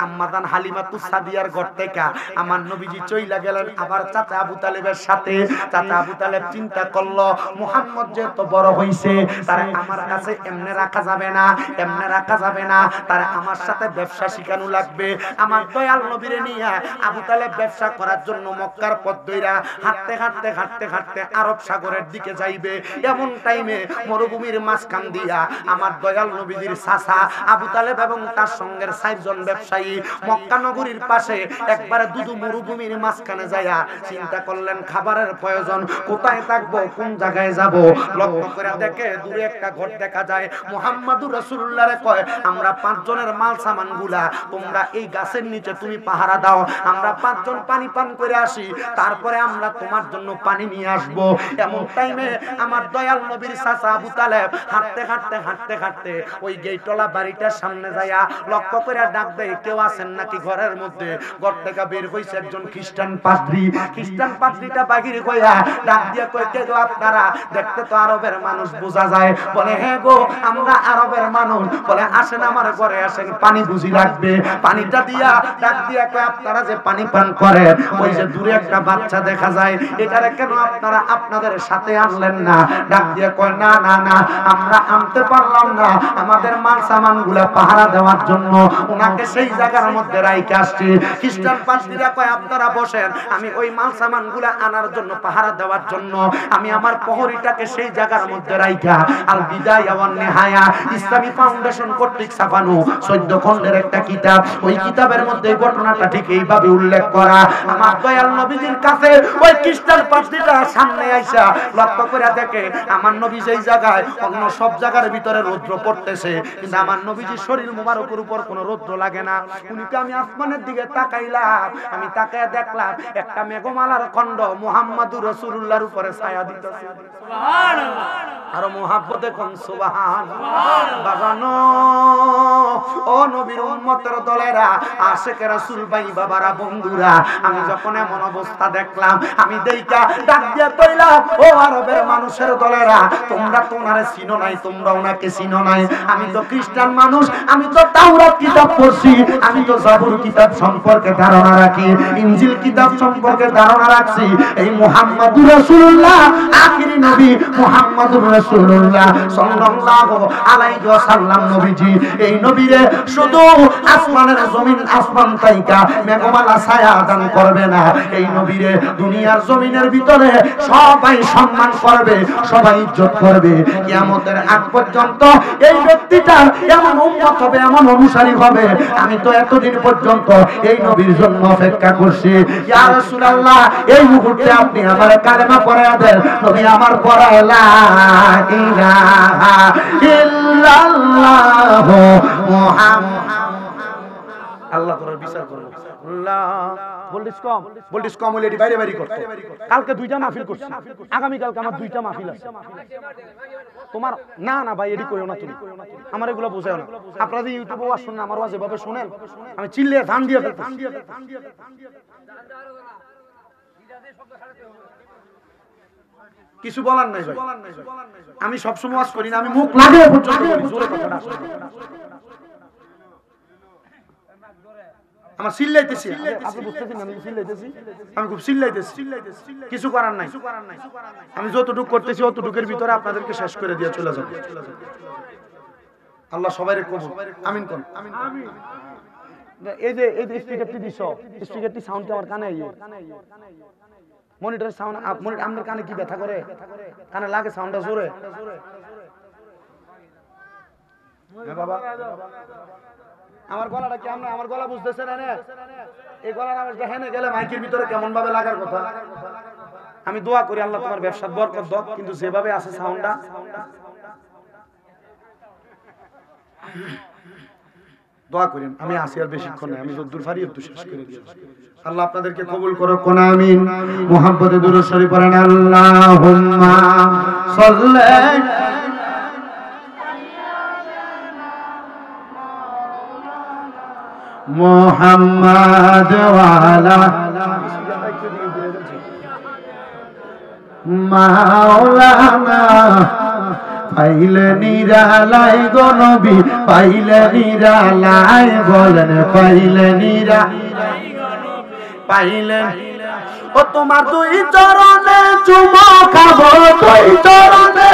আম্মাজান হালিমাতুস সাদিয়ার ঘর থেকে আমার নবীজি চইলা গেলেন আবার চাচা আবু তালেবের সাথে। চাচা আবু তালেব চিন্তা করলো মুহাম্মদ যে তো বড় হইছে, তারে আমার কাছে এমনে রাখা যাবে না, এমনে রাখা যাবে না, তারে আমার সাথে ব্যবসা শিখানো লাগবে। আমার দয়াল নবীরে নিয়ে আবু তালেব ব্যবসা করার জন্য মক্কার পথ ধইরা হাঁটতে হাঁটতে হাঁটতে হাঁটতে আরব সাগরের দিকে যাইবে। এমন টাইমে মরুভূমির মাঝখান দিয়া আমার দয়াল নবীজির চাচা আবু তালেব এবং তার সঙ্গের 4 জন ব্যবসায়ী মক্কা নগরীর পাশে একবারে দুদু মরুভূমির মাঝখানে যাইয়া চিন্তা করলেন খাবারের প্রয়োজন, কোথায় থাকবো, কোন জায়গায় যাব। লক্ষ্য করে দেখে দূরে একটা ঘর দেখা যায়। মুহাম্মাদুর রাসূলুল্লাহরে কয় আমরা 5 জনের মাল সামান গুলা তোমরা এই গাছের নিচে তুমি পাহারা দাও, আমরা 5 জন পানি পান করে আসি, তারপরে আমরা তোমার জন্য পানি নিয়ে আসবো। এমন টাইমে আমার দয়াল নবীর চাচা আবু তালেব হাঁটতে হাঁটতে হাঁটতে হাঁটতে ওই গেটওয়ালা বাড়িটার সামনে যাইয়া লক্ষ্য করে ডাক দেয় কেউ আছেন নাকি ঘরের মধ্যে। ঘর থেকে বের হইছে একজন খ্রিস্টান পাদ্রী। খ্রিস্টান পাদ্রীটা বাহিরে কইয়া ডাক দিয়া কয় কে গো আপনারা? দেখতে তো আরবের মানুষ বোঝা যায়। বলে হ্যাঁ গো আমরা আরবের মানুষ। বলে আসেন আমার ঘরে আসেন, পানি বুঝি লাগবে। পানিটা দিয়া ডাক দিয়া কয় আপনারা যে পানি পান করেন ওই যে দূরে একটা বাচ্চা দেখা যায়, এটারে কেন আপনারা আপনাদের সাথে আনলেন না? ডাক দিয়া কয় না না না আমরা আনতে পারলাম না, আমাদের মাল সামান গুলা পাহারা দেওয়ার জন্য ওনাকে সেই জায়গার মধ্যে রাইখে আসছি। খ্রিস্টান পাদ্রীরা কয় আপনারা বসেন, আমি ওই মাল সামান গুলা আনার জন্য পাহারা দেওয়ার জন্য আমি আমার প্রহরীটাকে সেই জায়গার মধ্যে রাইখা আল বিদায়া ওয়ান নিহায়া ইসলামী ফাউন্ডেশন কর্তৃক ছাপানো 14 খণ্ডের একটা কিতাব, ওই কিতাবের মধ্যে ঘটনাটা ঠিক এইভাবে উল্লেখ করা। আমার দয়াল নবীজির কাছে ওই খ্রিস্টান পাদ্রীটা সামনে আইসা লক্ষ্য করে দেখে আমার নবী সেই জায়গায় অন্য সব জায়গার ভিতরে রৌদ্র পড়তেছে, কিন্তু আমার নবীজির শরীর মুবারকের উপর কোনো রৌদ্র লাগে না। উনিকে আমি আসমানের দিকে তাকাইলাম, আমি তাকায় দেখলাম একটা মেঘমালার খণ্ড মুহাম্মাদুর রাসূলুল্লাহর উপরে ছায়া দিতেছে। সুবহানাল্লাহ, আর মুহাব্বতে কোন সুবহানাল্লাহ। বাজানো ও নবীর উম্মতের দলেরা, আশিক রাসূল ভাই বাবারা, বন্ধুরা, আমি যখন এমন অবস্থা দেখলাম আমি দেইকা ডাক দিয়া কইলাম ও আরবের মানুষের দলেরা, তোমরা তো ওনারে চিনো নাই, তোমরা ওনাকে চিনো নাই। আমি তো খ্রিস্টান মানুষ, আমি তো তাওরাত কিতাব পড়ছি, আমি তো জাবুর কিতাব সম্পর্কে ধারণা রাখি, ইনজিল কিতাব সম্পর্কে ধারণা রাখছি। এই মুহাম্মাদুর রাসূলুল্লাহ আখিরি নবী মুহাম্মাদুর রাসূলুল্লাহ সাল্লাল্লাহু আলাইহি ওয়াসাল্লাম নবীজি এই নবীরে শুধু আসমানের জমিন আসমান তাইকা মেঘমালা ছায়া দান করবে না, এই নবীরে দুনিয়ার জমিনের ভিতরে সবাই সম্মান করবে, সবাই ইজ্জত করবে। কিয়ামতের আগ পর্যন্ত এই ব্যক্তিটার এমন উম্মত হবে, এমন অনুসারী হবে, আমি তো এতদিন পর্যন্ত এই নবীর জন্য অপেক্ষা করছি। ইয়া রাসূলুল্লাহ এই মুহূর্তে আপনি আমার কালেমা পড়ায়া দেন। নবী আমার পড়ায় লা ইলাহা ইল্লাল্লাহ মুহাম্মাদ। আল্লাহ তোর বিচার করবে। ভোল্টেজ কম হলে এটি বাইরে বাইরে করতে। কালকে দুইটা মাহফিল করছি, আগামী কালকে আমার দুইটা মাহফিল আছে। তোমার না না ভাই এটি কইও না, তুমি আমার এগুলো বোঝাও না। আপনারা যে ইউটিউবে ওয়াজ শুনেন, আমার ওয়াজ এভাবে শুনেন, আমি চিল্লে ধান দিয়ে ফেলতেছি। কিছু বলার নাই ভাই, আমি সবসময় ওয়াজ করি না, আমি মুখ লাগিয়ে পর্যন্ত জোরে কথাটা আমার চিল্লাইতেছি, আপনি বুঝতেছেন আমি চিল্লাইতেছি, আমি খুব চিল্লাইতেছি, কিছু করার নাই। আমি যতটুকু করতেছি অতটুকুর ভিতরে আপনাদেরকে শেষ করে দিয়ে চলে যাব। আল্লাহ সবাইরে কবুল আমিন কোন। এই যে স্পিকারটি দিছো, স্পিকারটি সাউন্ড আমার কানে আইয়ে, মনিটরের সাউন্ড আপনার কানে কি ব্যথা করে? কানে লাগে সাউন্ডটা জোরে? হ্যাঁ বাবা, আমার গলাটা কি আমরা আমার গলা বুঝতেছেন না? এই গলার আওয়াজটা হেনে গেলে মাইকের ভিতরে কেমন ভাবে লাগার কথা। আমি দোয়া করি আল্লাহ তোমার ব্যবসার বরকত দাও, কিন্তু যেভাবে আছে সাউন্ডটা, দোয়া করেন। আমি আসি আর বেশিক্ষণ নাই, আমি যদ্দুর ফারি একটু শেষ করে দিয়েছি। আল্লাহ আপনাদেরকে কবুল করো, কোন আমিন। মুহাব্বতে দুরূদ শরীফ পড়েন। আল্লাহুম্মা সাল্লি মুহাম্মাদ ওয়া আলা মাওলানা। পাইলে নিরালাই গো নবী, পাইলে নিরালাই, বলেন পাইলে নিরা, পাইলে ও তোমার দুই চরণে চুমো খাবো, দুই চরণে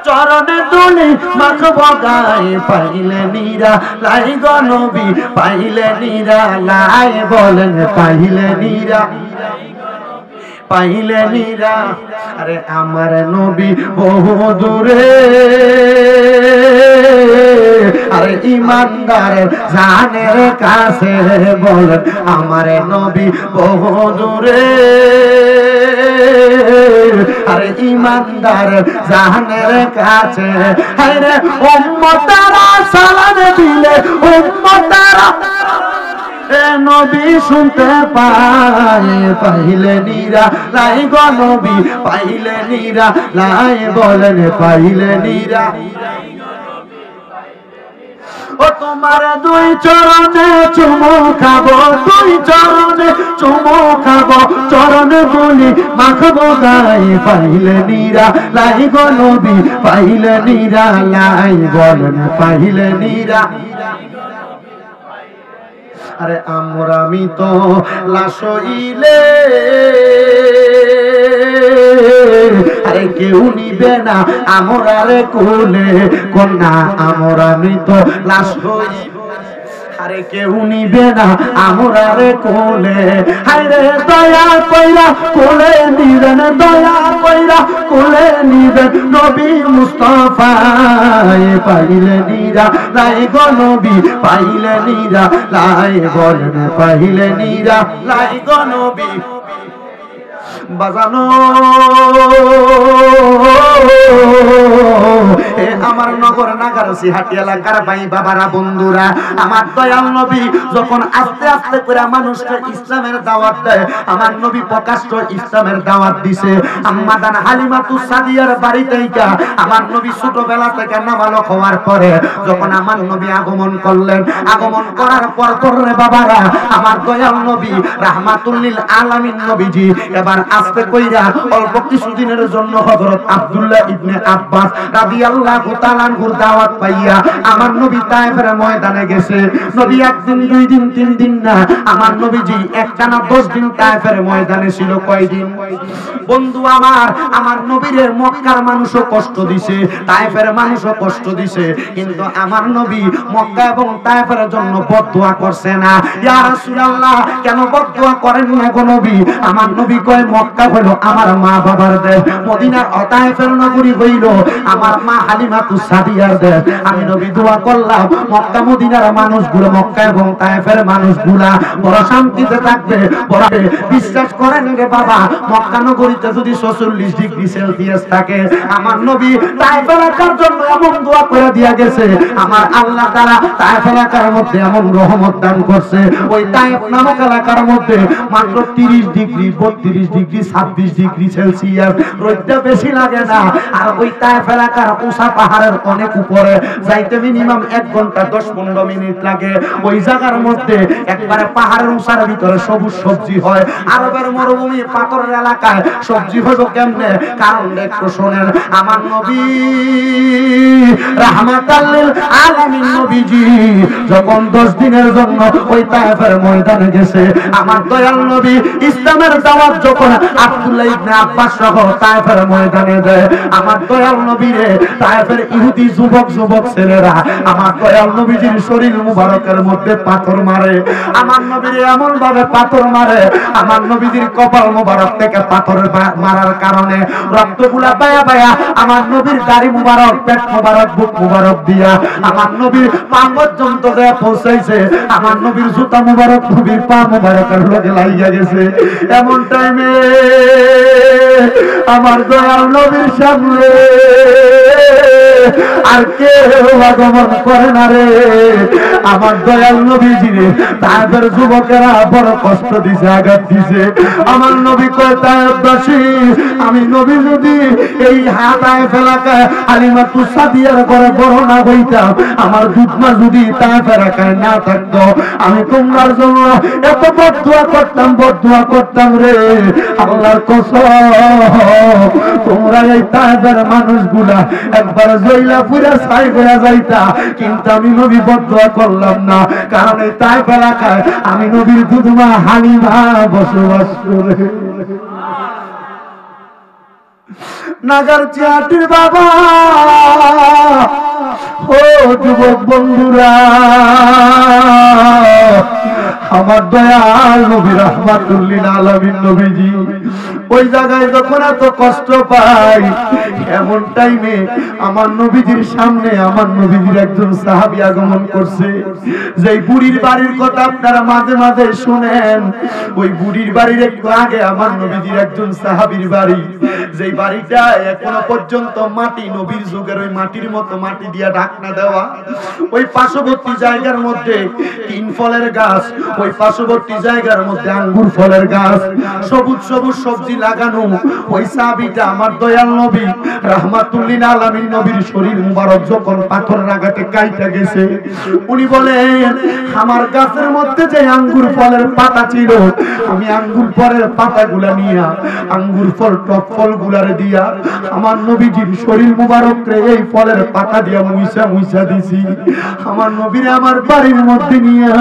চরণে তুলি মাখবো গায়ে, পাইলে নিরালাই গো নবী, পাইলে নিরালাই, বলেন পাইলে নিরা, পাইলে নিরা। আরে আমার নবী বহু দূরে, আরে ইমানদারের জানের কাছে, বলেন আমার নবী বহু দূরে, আরে ইমানদারের জানের কাছে। আরে উম্মতারা সালাম দিলে, উম্মতারা নবী শুনতে পায়, পাইলে নিরা লাই গো নবী, পাইলে নিরা লাই, বলেন পাইলে নিরা। ও তোমার দুই চরণে চুমু খাবো, দুই চরণে চুমু খাবো, চরণে বলি মাখবো গায়ে, পাইলে নিরা লাই গো নবী, পাইলে নিরা লাই, বলেন পাইলে নিরা। আরে আমরা আমি তো লাশইলে, আরে কেউ নিবে না আমরা রে কোলে, কন্যা আমরা আমি তো লাশ হই, আরে কেউ নিবে না আমরা রে কোলে। হায়রে দয়া কইরা কোলে নিবেন, দয়া কইরা কোলে নিবেন নবী মুস্তাফা, পাইলে নিরা লাই গো নবী, পাইলে নিরা লাই, বলেন পাইলে নিরা লাই গো নবী। বাজানো আমার নগর নাগারসি হাটি এলাকার ভাই বাবারা বন্ধুরা, আমার দয়াল নবী যখন আস্তে আস্তে করে মানুষকে ইসলামের দাওয়াত দেয়, আমার নবী প্রকাশ্য ইসলামের দাওয়াত দিছে। আম্মা জান হালিমাতুস সাদিয়ার বাড়ি থেকে আমার নবী ছোটবেলা থেকে নাবালক হওয়ার পরে যখন আমার নবী আগমন করলেন, আগমন করার পর রে বাবারা, আমার দয়াল নবী রাহমাতুল লিল আলামিন নবীজি এবার আস্তে কইরা অল্প কিছুদিনের জন্য হযরত আব্দুল্লাহ ইবনে আব্বাস রাদিয়াল্লাহু তাআলা তাআলা আনহুর দাওয়াত পাইয়া আমার নবী তায়েফের ময়দানে গেছে। নবী একদিন, দুই দিন, তিন দিন না, আমার নবীজি একটানা 10 দিন তায়েফের ময়দানে ছিল। কয়দিন? বন্ধু আমার নবীরে মক্কার মানুষও কষ্ট দিছে, তায়েফের মানুষও কষ্ট দিছে, কিন্তু আমার নবী মক্কা এবং তায়েফের জন্য বদদুয়া করছে না। ইয়া রাসূলুল্লাহ, কেন বদদুয়া করেন না গো নবী? আমার নবী কয়, মক্কা হলো আমার মা বাবার দেশ, মদিনার তায়েফের নগরী হইল আমার মা হালিমাতুস সাদিয়ার দেশ। আমি নবী দোয়া করলাম মক্কা মদিনার মানুষগুলো, মক্কা এবং তায়েফের মানুষগুলা বড় শান্তিতে থাকবে, বড় বিশ্বাস করেন রে বাবা, মক্কা নগরীতে যদি 46 ডিগ্রি সেলসিয়াস থাকে, আমার নবী তায়েফ এলাকার জন্য এমন দোয়া করে দিয়া গেছে, আমার আল্লাহ তাআলা তায়েফ এলাকার মধ্যে এমন রহমত দান করছে, ওই তায়েফ নামক এলাকার মধ্যে মাত্র 30 ডিগ্রি, 32 ডিগ্রি, 26 ডিগ্রি সেলসিয়াস, রোদটা বেশি লাগে না। আর ওই তায়েফ এলাকার উঁচা পাহাড়ের অনেক উপরে যাইতে মিনিমাম 1 ঘন্টা 10-15 মিনিট লাগে। ওই জায়গার মধ্যে একবারে পাহাড়ের উঁচার ভিতরে সবুজ সবজি হয়। আরবের মরুভূমি পাথরের এলাকায় সবজি হলো কেমনে? কারণ একটু শোনেন, আমার নবী রাহমাতাল লিল আলামিন নবীজি যখন 10 দিনের জন্য ওই তায়েফের ময়দানে গেছে, আমার দয়াল নবী ইসলামের দাওয়াত যখন আব্দুল্লাহ ইবনে আব্বাস সহ তায়েফের ময়দানে দেয়, আমার দয়াল নবীরে তায়েফের ইহুদি যুবক ছেলেরা আমার দয়াল নবীজির শরীর মুবারকের মধ্যে পাথর মারে। আমার নবীরে এমন ভাবে পাথর মারে, আমার নবীজির কপাল মুবারক থেকে পাথর মারার কারণে রক্তগুলা বায়া বায়া আমার নবীর দাড়ি মুবারক, পেট মুবারক, বুক মুবারক দিয়া আমার নবীর পা পর্যন্ত দেয়া পৌঁছাইছে। আমার নবীর জুতা মুবারক নবীর পা মুবারকের লগে লাগিয়া গেছে। এমন টাইমে আমার দয়াল নবীর সামনে আর কেউ আগমন করে না রে। আমার দয়াল নবীজিরে তায়েফের যুবকেরা বড় কষ্ট দিছে, আঘাত দিছে। আমার নবী কয়, তায়েফবাসী, আমি নবী যদি এই তায়েফ এলাকায় হালিমাতুস সাদিয়ার ঘরে বড় না হইতাম, আমার দুধমা যদি তায়েফ এলাকায় না থাকতো, আমি তোমার জন্য এত বদদুয়া করতাম রে। আল্লাহর কসম, তোমরা এই তায়েফের মানুষগুলা একবার জইলা পুরা ছাই হয়ে যাইতা, কিন্তু আমি নবী বদদুয়া করলাম না, কারণ এই তায়েফ এলাকায় আমি নবীর দুধমা হালিমা বসবাস করে। নাগারচিহাটির বাবা, ও যুবক বন্ধুরা, আমার দয়াল নবী রাহমাতুল লিল আলামিন নবীজি ওই জায়গায় যখন এত কষ্ট পাই, এমন টাইমে আমার নবীজির সামনে আমার নবীজির একজন সাহাবী আগমন করছে। যেই বুড়ির বাড়ির কথা আপনারা মাঝে মাঝে শুনেন, ওই বুড়ির বাড়ির একটু আগে আমার নবীজির একজন সাহাবীর বাড়ি, যেই বাড়িটা এখনো পর্যন্ত মাটি, নবীর যুগের ওই মাটির মতো মাটি দিয়া ঢাকনা দেওয়া। ওই পার্শ্ববর্তী জায়গার মধ্যে 3 ফলের গাছ, ওই পার্শ্ববর্তী জায়গার মধ্যে আঙ্গুর ফলের গাছ, সবুজ সবুজ সবজি লাগানো। ওই সাহাবীটা আমার দয়াল নবী রাহমাতুল লিল আলামিন নবীর শরীর মুবারক যখন পাথরের আঘাতে কাইটা গেছে, উনি বলেন, আমার গাছের মধ্যে যে আঙ্গুর ফলের পাতা ছিল, আমি আঙ্গুর ফলের পাতাগুলা নিয়া, আঙ্গুর ফল টক ফলগুলারে দিয়া আমার নবীজির শরীর মুবারক রে এই ফলের পাতা দিয়া মুইসা দিছি। আমার নবীরে আমার বাড়ির মধ্যে নিয়া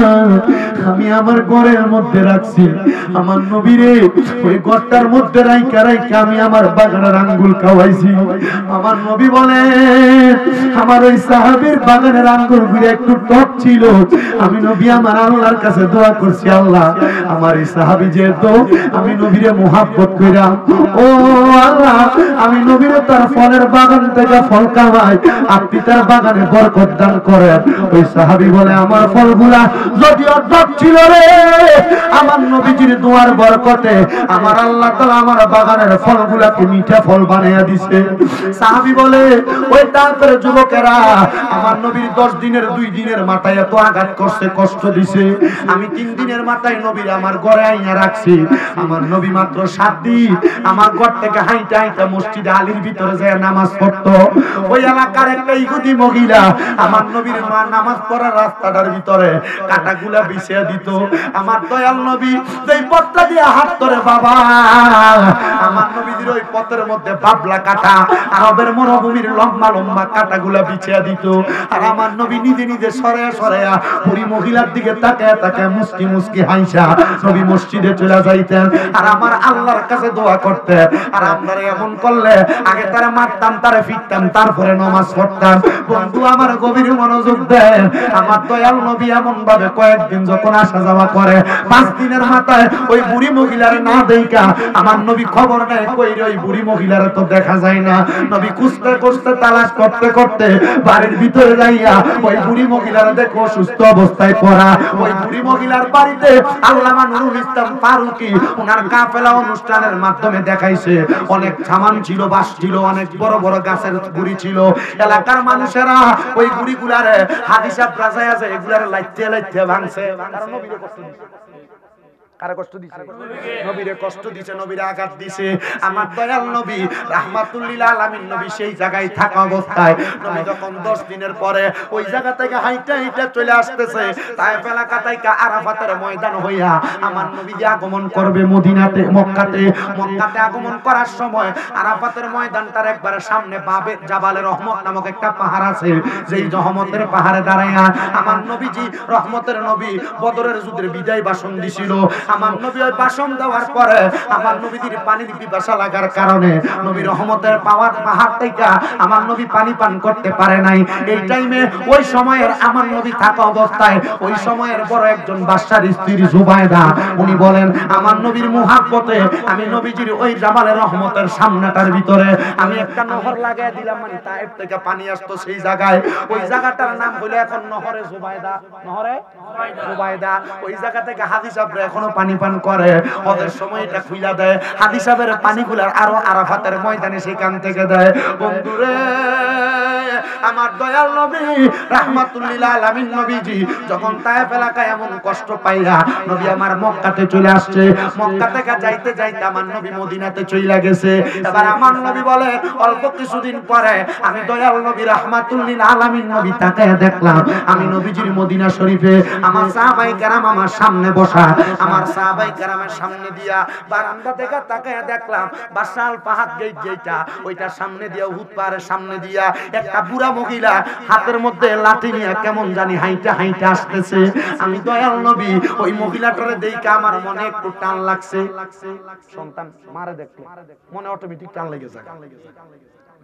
আমি আমার ঘরের মধ্যে রাখছি। আমার নবীরে ওই ঘরটার মধ্যে রাইখা আমি আমার বাগানের আঙ্গুর খাওয়াইছি। আমার নবী বলে, আমার ওই সাহাবীর বাগানের আঙ্গুর গুলো একটু টক ছিল। আমি নবী আমার আল্লাহর কাছে দোয়া করছি, আল্লাহ আমার এই সাহাবী যেহেতু আমি নবীরে মুহাব্বত কইরা, ও আল্লাহ আমি নবীরে তার ফলের বাগান থেকে ফল খাওয়াই, আপনি তার বাগানে বরকত দান করেন। ওই সাহাবী বলে, আমার ফলগুলা যদিও টক ছিল রে, আমার নবীজির দোয়ার বরকতে আমার আল্লাহ তাআলা আমার বাগানের ফলগুলাকে মিঠা ফল বানাইয়া দিছে। সাহাবী বলে, ওই তারপরে যুবকেরা আমার নবীর 10 দিনের 2 দিনের মাথায় এত আঘাত করছে, কষ্ট দিছে। আমি 3 দিনের মাথায় নবীর আমার ঘরে আইনা রাখছি। আমার নবী মাত্র 7 দিন আমার ঘর থেকে হাইটা হাইটা মসজিদে আলীর ভিতরে যায় নামাজ পড়তো। ওই এলাকার একটা ইহুদি মহিলা আমার নবীর মা নামাজ পড়ার রাস্তাটার ভিতরে কাটাগুলা বিছিয়ে দিত। দিত। আমার দয়াল নবী যেই পথটা দিয়ে হাত ধরে বাবা, আমার নবীর ওই পথের মধ্যে বাবলা কাটা, আরবের মরুভূমির লম্বা লম্বা কাটাগুলা বিছিয়ে দিত। আর আমার নবী নিজে নিজে সরে সরে বুড়ি মহিলার দিকে তাকায় তাকায় মুস্কি মুস্কি হাইসা নবী মসজিদে চলে যাইতেন। আর আমার আল্লাহর কাছে দোয়া করতেন। আর আমরা এমন করলে আগে তারা মারতাম, তারা ফিরতাম, তারপরে নামাজ পড়তাম। বন্ধু আমার গভীর মনোযোগ দেন। আমার দয়াল নবী এমন ভাবে কয়েকদিন যখন আসা যাওয়া করে, 5 দিনের মাথায় ওই বুড়ি মহিলার না দেখা আমার নবী খবর নেয় কই ওই বুড়ি মহিলার তো দেখা যায় না। নবী খুঁজতে খুঁজতে তালাশ করতে করতে বাড়ির ভিতরে যাইয়া ওই বুড়ি মহিলার দেখো সুস্থ অবস্থায় পড়া। ওই বুড়ি মহিলার বাড়িতে আল্লামা নুরুল ইসলাম ফারুকী ওনার কাফেলা অনুষ্ঠানের মাধ্যমে দেখাইছে। অনেক সামান ছিল, বাস ছিল, অনেক বড় বড় গাছের গুড়ি ছিল। এলাকার মানুষেরা ওই গুড়িগুলারে হাদিসা প্রাসায় আছে এগুলারে লাইতে লাইতে ভাঙছে। কারণ নবীরে কষ্ট দিছে। কারে কষ্ট দিছে? নবীরে কষ্ট দিছে, নবীরে আঘাত দিছে। আমার দয়াল নবী রাহমাতুল লিল আলামিন নবী সেই জায়গায় থাকা অবস্থায় নবী যখন 10 দিনের পরে ওই জায়গা থেকে হাইটা হাইটা চলে আসতেছে তায়েফ এলাকা থেকে আরাফাতের ময়দান হইয়া আমার নবী যে আগমন করবে মদিনাতে, মক্কাতে আগমন করার সময় আরাফাতের ময়দানটার একবারে সামনে বাবে জাবালে রহমত নামক একটা পাহাড় আছে। যেই রহমতের পাহাড়ে দাঁড়াইয়া আমার নবীজি রহমতের নবী বদরের যুদ্ধের বিদায় ভাষণ দিছিল। আমার নবী ওই ভাষণ দেওয়ার পরে আমার নবীর পানির পিপাসা লাগার কারণে নবী রহমতের পাহাড় থেকে আমার নবী পানি পান করতে পারে নাই। এই টাইমে ওই সময়ের আমার নবী থাকা অবস্থায় ওই সময়ের বড় একজন বাদশার স্ত্রী জুবাইদা উনি বলেন আমার নবীর মুহাব্বতে আমি নবীজির ওই জাবালের রহমতের সামনেটার ভিতরে আমি একটা নহর লাগাই দিলাম, মানে তায়েফ থেকে পানি আসতো সেই জায়গায়। ওই জায়গাটার নাম হলো এখন নহরে জুবাইদা। নহরে জুবাইদা। ওই জায়গা থেকে হাদি সাহেবরা এখনো পানি পান করে। ওদের সময় এটা খুইলা দেয়, হাদি সাহেবের পানিগুলার আরো আরাফাতের ময়দানে সেখান থেকে দেয়। বন্ধুরে আমার দয়াল নবী রাহমাতুল লিল আলামিন নবীজি যখন তায়েফ এলাকায় এমন কষ্ট পাইয়া নবী আমার মক্কাতে চলে আসছে। মক্কা থেকে যাইতে যাইতে আমার নবী মদিনাতে চলে গেছে। এবার আমার নবী বলে অল্প কিছুদিন পরে আমি দয়াল নবী রাহমাতুল লিল আলামিন নবী তাকায়া দেখলাম আমি নবীজির মদিনা শরীফে আমার সাহাবায়ে কেরাম আমার সামনে বসা। আমার সাহাবায়ে কেরামের সামনে দিয়া বারান্দা থেকে তাকায়া দেখলাম বাসাল পাহাড় গেট যেটা ওইটা সামনে দিয়া উহুদ পাহাড়ের সামনে দিয়া একটা বুড়া মহিলা হাতের মধ্যে লাঠি নিয়ে কেমন জানি হাইটা হাইটা আসতেছে। আমি দয়াল নবী ওই মহিলাটারে দেখে আমার মনে একটু টান লাগছে। সন্তান মারে দেখলে মনে অটোমেটিক টান লেগে যায়।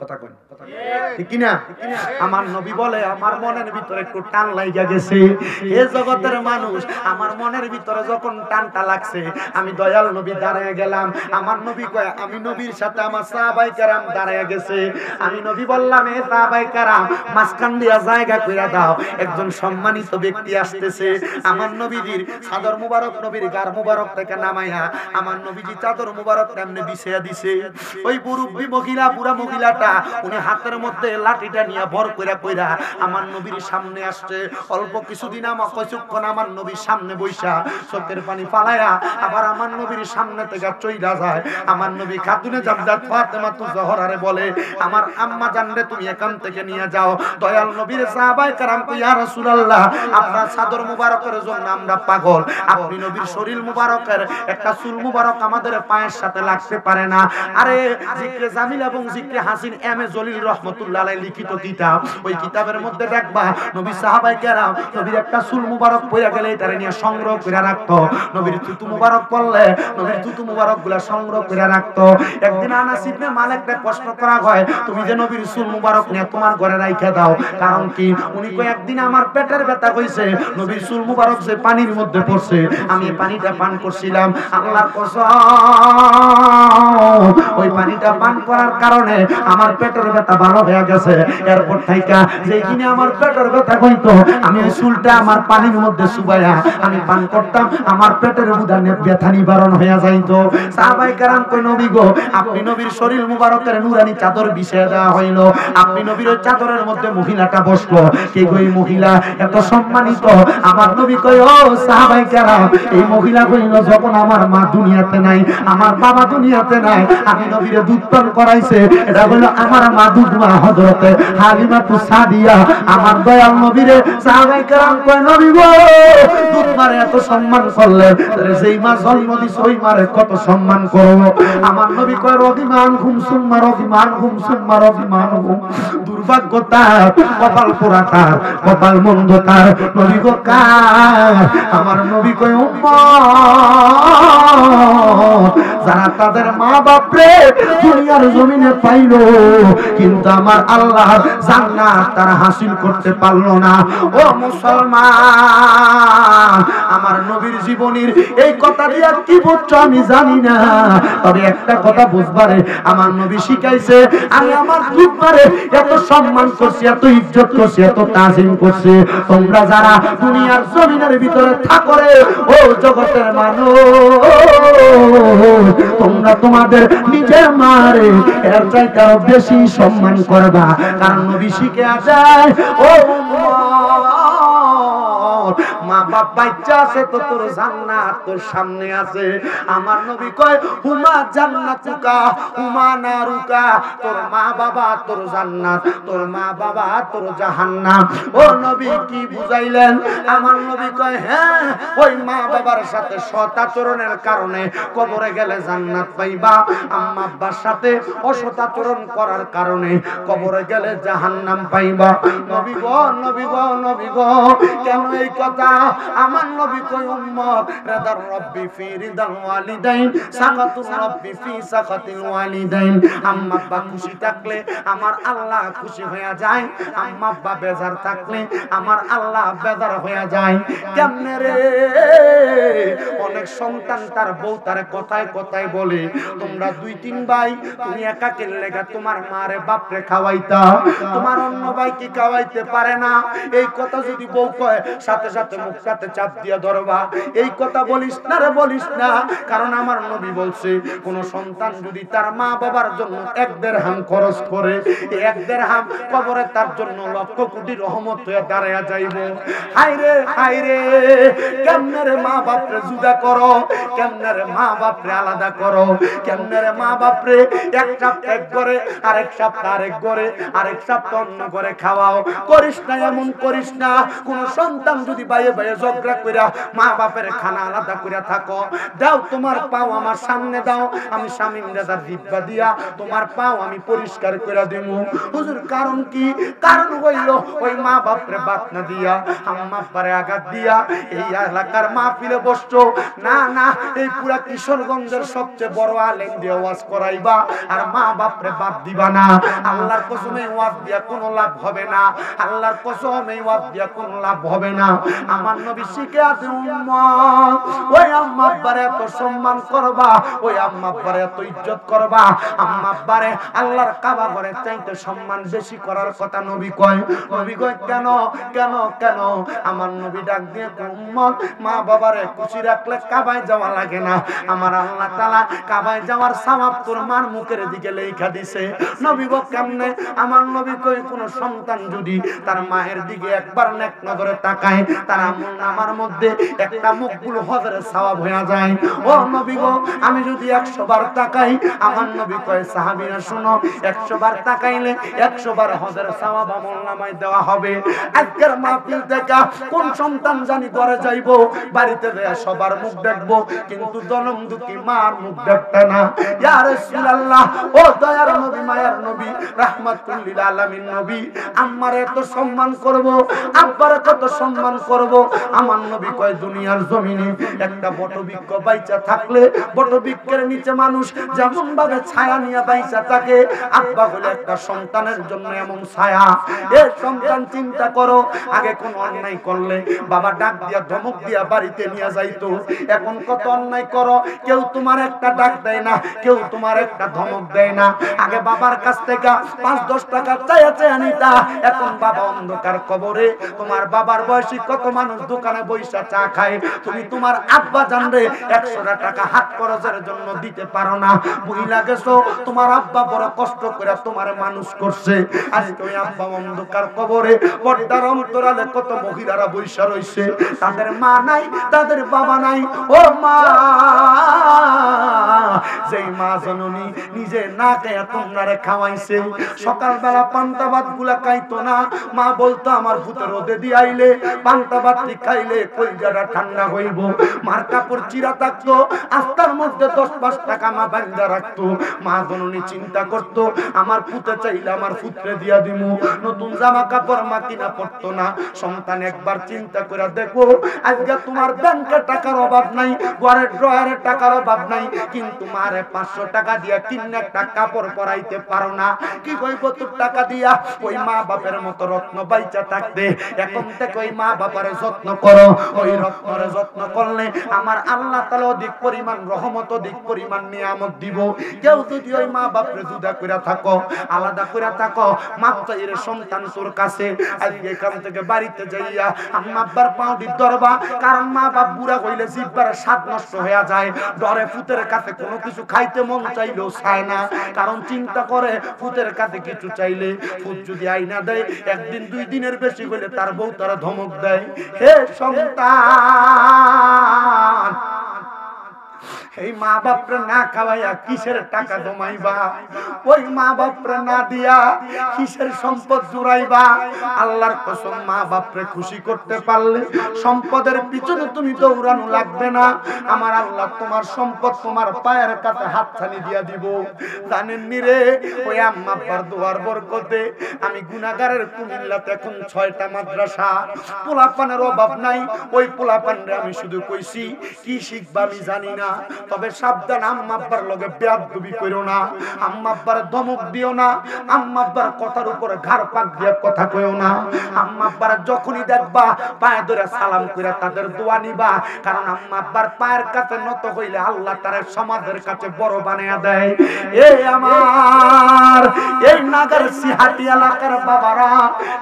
কথা কন ঠিক কি না? আমার নবী বলে আমার মনের ভিতরে একটু টান লাগা গেছে। এই জগতের মানুষ আমার মনের ভিতরে যখন টানটা লাগছে আমি দয়াল নবী দাঁড়ায় গেলাম। আমার নবী কয় আমি নবীর সাথে আমার সাহাবায়ে কেরাম দাঁড়ায় গেছে। আমি নবী বললাম এ সাহাবায়ে কেরাম মাঝখান দিয়া জায়গা কইরা দাও, একজন সম্মানিত ব্যক্তি আসতেছে। আমার নবীজির চাদর মুবারক নবীর গার মুবারক থেকে নামাইয়া আমার নবীজি চাদর মুবারক এমনি বিছিয়ে দিছে। ওই বুড়ি মহিলা বুড়া মহিলাটা উনি হাতের মধ্যে লাঠিটা নিয়ে ভর কইরা কইরা আমার নবীর সামনে আসছে। অল্প কিছুদিন আমার কয়ক্ষণ আমার নবীর সামনে বইসা চোখের পানি ফালায়া আবার আমার নবীর সামনে থেকে চইলা যায়। আমার নবী খাতুনে জান্নাত ফাতেমা তু জহরারে বলে আমার আম্মা জানরে তুমি এখান থেকে নিয়ে যাও। দয়াল নবীর সাহাবায়ে কেরাম কই ইয়া রাসূলুল্লাহ আপনার চাদর মুবারকের জন্য আমরা পাগল, আপনি নবীর শরীর মুবারকের একটা চুল মুবারক আমাদের পায়ের সাথে লাগতে পারে না। আরে জিকরে জামিল এবং জিকরে হাসিন এম এ জলিল রহমাতুল্লাহ আলাইহি লিখিত কিতাব, ওই কিতাবের মধ্যে দেখবা নবী সাহাবায়ে কেরাম নবীর একটা চুল মুবারক পইরা গেলে এটারে নিয়ে সংগ্রহ করে রাখতো। নবীর থুতু মুবারক পড়লে নবীর থুতু মুবারকগুলা সংগ্রহ করে রাখতো। একদিন আনাস ইবনে মালিককে প্রশ্ন করা হয় তুমি যে নবীর চুল মুবারক নিয়ে তোমার ঘরে রাইখা দাও কারণ কি? উনি কয় একদিন আমার পেটের ব্যথা হইছে, নবীর চুল মুবারক যে পানির মধ্যে পড়ছে আমি পানিটা পান করছিলাম। আল্লাহর কসম ওই পানিটা পান করার কারণে আমার পেটের ব্যথা ভালো হয়ে গেছে। এরপর থেকে যেই দিনে আমার পেটের ব্যথা হইতো আমি ওই চুলটা আমার পানির মধ্যে চুবাইয়া আমি পান করতাম, আমার পেটের ব্যথা নিবারণ হয়ে যাইতো। সাহাবায়ে কেরাম কই নবী গো আপনি নবীর শরীর মুবারকের নূরানি চাদর বিছিয়ে দেওয়া হইল, আপনি নবীর ওই চাদরের মধ্যে মহিলাটা বসলো, কে গো এই মহিলা এত সম্মানিত? আমার নবী কই ও সাহাবায়ে কেরাম এই মহিলা কইল যখন আমার মা দুনিয়াতে নাই, আমার বাবা দুনিয়াতে নাই, আমি নবী নবীরে দুধ পান করাইছে, এটা হলো আমার মাদুদ মা হযরতে হালিমাতু সাদিয়া আমার দয়াল নবীরে সাহাবায়ে কেরাম কয় নবী গো দুধ মারে এত সম্মান করলেন, যেই মা জন্ম দিছে ওই মারে কত সম্মান করব। আমার নবী কয় রদিমান ঘুম সুম্মা রদিমান ঘুম সুম্মা রদিমান ঘুম। দুর্ভাগ্য তার, কপাল পোড়া তার, কপাল মন্দ তার। নবী গো কার? আমার নবী কয় উম্মত যারা তাদের মা বাপরে দুনিয়ার জমিনে পাইলো কিন্তু আমার আল্লাহর জান্নাত তারা হাসিল করতে পারলো না। ও মুসলমান, আমার নবীর জীবনীর এই কথা দিয়া কি বুঝছো আমি জানি না, তবে একটা কথা বুঝবারে আমার নবী শিখাইছে, আমি আমার দুধমারে এত সম্মান করছি, এত ইজ্জত করছি, এত তাজিম করছি, তোমরা যারা দুনিয়ার জমিনের ভিতরে থাকো রে ও জগতের মানুষ, তোমরা তোমাদের নিজের মারে এর চাইতে আরো বেশি সম্মান করবা, কারণ নবী শিখে যায় ও মা বাপ বাচ্চা আছে তো তোর জান্নাত তোর সামনে আছে। আমার নবী কয় হুমা জান্নাতুকা হুমা নারুকা, তোর মা বাবা তোর জান্নাত, তোর মা বাবা তোর জাহান্নাম। ও নবী কি বুঝাইলেন? আমার নবী কয় হ্যাঁ, ওই মা বাবার সাথে সৎ আচরণের কারণে কবরে গেলে জান্নাত পাইবা, আম্মা আব্বার সাথে অসৎ আচরণ করার কারণে কবরে গেলে জাহান্নাম পাইবা। নবী গো নবী গো নবী গো কেন এই কথা? আমার নবী কই উম্মত রাদার রব্বি ফি রিদাল ওয়ালিদাইন সাকাতুর রব্বি ফি সাকাতিল ওয়ালিদাইন। আম্মা আব্বা খুশি থাকলে আমার আল্লাহ খুশি হয়ে যায়, আম্মা আব্বা বেজার থাকলে আমার আল্লাহ বেজার হয়ে যায়। কেমনে রে? অনেক সন্তান তার বউ তার কথায় কথায় বলে তোমরা দুই তিন ভাই, তুমি একাকের লেগা তোমার মারে বাপরে খাওয়াইতা, তোমার অন্য ভাই কি খাওয়াইতে পারে না? এই কথা যদি বউ কয় সাথে সাথে মুখটাতে চাপ দিয়া ধরবা, এই কথা বলিস না রে, বলিস না। কারণ আমার নবী বলছে কোন সন্তান যদি তার মা বাবার জন্য 1 দিরহাম খরচ করে, 1 দিরহাম কবরে তার জন্য লক্ষ কোটি রহমত হয়ে দাঁড়ায়া যাইব। হায়রে হায়রে, কেমনে রে মা বাপরে জুদা করো, কেমনে রে মা বাপরে আলাদা করো, কেমনে রে মা বাপরে এক সপ্তাহ এক ঘরে, আরেক সপ্তাহ আরেক ঘরে, আরেক সপ্তাহ অন্য ঘরে খাওয়াও। করিস না, এমন করিস না। কোন সন্তান যদি বাইরে বাইরে ঝগড়া কইরা মা বাপের খানা আলাদা কইরা থাকো, দাও তোমার পাও আমার সামনে দাও, আমি স্বামী রাজার জিব্বা দিয়া তোমার পাও আমি পরিষ্কার কইরা দেবো। হুজুর কারণ কি? কারণ হইল ওই মা বাপরে বাত না দিয়া, আম্মা আব্বারে আঘাত দিয়া এই এলাকার মাহফিলে বসছো না, না এই পুরা কিশোরগঞ্জের সবচেয়ে বড় আলেম দিয়ে ওয়াজ করাইবা আর মা বাপরে বাদ দিবা না। আল্লাহর কসম এই ওয়াজ দিয়া কোনো লাভ হবে না, আল্লাহর কসম এই ওয়াজ দিয়া কোনো লাভ হবে না। আমার নবী শিখে আছে উম্মত ওই আম্মা আব্বারে এত সম্মান করবা, ওই আম্মা আব্বারে এত ইজ্জত করবা, আম্মা আব্বারে আল্লাহর কাবা ঘরে চাইতে সম্মান বেশি করার কথা নবী কয়। নবী কয় কেন কেন কেন? আমার নবী ডাক দিয়ে উম্মত মা বাবারে খুশি রাখলে কাবায় যাওয়া লাগে না, আমার আল্লাহ তাআলা কাবায় যাওয়ার সওয়াব তোর মার মুখের দিকে লেখা দিছে। নবী গো কেমনে? আমার নবী কয় কোন সন্তান যদি তার মায়ের দিকে একবার নেক নজরে তাকায় তার আমলনামার মধ্যে একটা মকবুল হজের সওয়াব হয়ে যায়। ও নবী গো আমি যদি 100 বার তাকাই, আমার নবী কয় সাহাবীরা শুনো 100 বার তাকাইলে 100 বার হজের সওয়াব আমলনামায় দেওয়া হবে। আজকের মাহফিল দেখা কোন সন্তান জানি ঘরে যাইবো, বাড়িতে যায় সবার মুখ দেখবো কিন্তু জনম দুঃখী মার মুখ দেখতে না। ইয়া রাসূলুল্লাহ, ও দয়ার নবী মায়ার নবী রাহমাতুল লিল আলামিন নবী, আম্মার এত সম্মান করব, আব্বার কত সম্মান করব। আমার নবী কয় দুনিয়ার জমিনে একটা বটবৃক্ষ বাইচা থাকলে বটবৃক্ষের নিচে মানুষ যেমন ভাবে ছায়া নিয়ে বাইচা থাকে, আব্বা হলো একটা সন্তানের জন্য এমন ছায়া। এই সন্তান চিন্তা করো, আগে কোন অন্যায় করলে বাবা ডাক দিয়া ধমক দিয়া বাড়িতে নিয়ে যাইতো, এখন কত অন্যায় করো কেউ তোমার একটা ডাক দেয় না, কেউ তোমার একটা ধমক দেয় না। আগে বাবার কাছ থেকে 5-10 টাকা চাইয়া চাইয়া নিতা, এখন বাবা অন্ধকার কবরে, তোমার বাবার বয়সী কত মানুষ দোকানে বইসা চা খায়, তুমি তোমার আব্বা জানবে 100 টাকা হাত খরচের জন্য দিতে পারো না। বুঝলা গেছো তোমার আব্বা বড় কষ্ট করে তোমার মানুষ করছে, আজকে ওই আব্বা অন্ধকার কবরে পর্দার অন্তরালে কত মহিলারা বইসা রইছে, তাদের মা নাই, তাদের বাবা নাই। ও মা, যেই মা জননী নিজে না খেয়ে তোমরা খাওয়াইছে, সকালবেলা পান্তা ভাত গুলা খাইতো না, মা বলতো আমার ভূতে রোদে দিয়ে আইলে পান্তা ভাতটি খাইলে কলিজাটা ঠান্ডা হইব। মার কাপড় চিরা থাকতো, আস্তার মধ্যে 10-5 টাকা মা বান্ধা রাখতো। মা জননী চিন্তা করতো আমার পুতে চাইলে আমার পুত্রে দিয়া দিমু, নতুন জামা কাপড় মা কিনা পড়তো না। সন্তান একবার চিন্তা করে দেখো, আজকে তোমার ব্যাংকে টাকার অভাব নাই, ঘরের ড্রয়ারে টাকার অভাব নাই, কিন্তু মারে 500 টাকা দিয়া কিনে একটা কাপড় পরাইতে পারো না। কি কইব তোর টাকা দিয়া? ওই মা বাপের মতো রত্ন বাইচা থাকতে এখন থেকে ওই মা বাবার যত্ন করো। ওই রত্নরে যত্ন করলে আমার আল্লাহ তাআলা অধিক পরিমাণ রহমত, অধিক পরিমাণ নিয়ামত দিব। কেউ যদি ওই মা বাপরে জুদা কইরা থাকো, আলাদা কইরা থাকো, মাত্রাইরে সন্তান তোর কাছে আজকে এখান থেকে বাড়িতে যাইয়া আম্মা আব্বার পাউডি ধরবা, কারণ মা বাপ বুড়া হইলে জিহ্বার স্বাদ নষ্ট হয়ে যায়। ডরে ফুতের কাছে কোনো কিছু খাইতে মন চাইলেও চায় না, কারণ চিন্তা করে ফুতের কাছে কিছু চাইলে ফুত যদি আইনা দেয়, একদিন 2 দিনের বেশি হইলে তার বউ তারা ধমক দেয়। হে সন্তান, এই মা বাপরে না খাওয়াইয়া কিসের টাকা জমাইবা? ওই মা বাপরে না দিয়া কিসের সম্পদ জুড়াইবা? আল্লাহর কসম, মা বাপরে খুশি করতে পারলে সম্পদের পিছনে তুমি দৌড়ানো লাগবে না। আমার আল্লাহ তোমার সম্পদ তোমার পায়ের কাছে হাতছানি দিয়া দিব। জানেন নি রে, ওই আম্মা আব্বার দোয়ার বরকতে আমি গুনাহগারের কুমিল্লাতে এখন 6টা মাদ্রাসা, পোলাপানের অভাব নাই। ওই পোলাপানরে আমি শুধু কইছি কি শিখবা আমি জানি না, তবে সাবধান, আম্মা আব্বার লগে বেয়াদবি কইরো না, আম্মা আব্বার ধমক দিও না, আম্মা আব্বার কথার উপরে ঘাড় পাক দিয়া কথা কইও না। আম্মা আব্বার যখনই দেখবা পায়ে ধরে সালাম কইরা তাদের দোয়া নিবা, কারণ আম্মা আব্বার পায়ের কাছে নত হইলে আল্লাহ তারে সমাজের কাছে বড় বানায়া দেয়। এই আমার এই নাগার সিহাটি এলাকার বাবারা,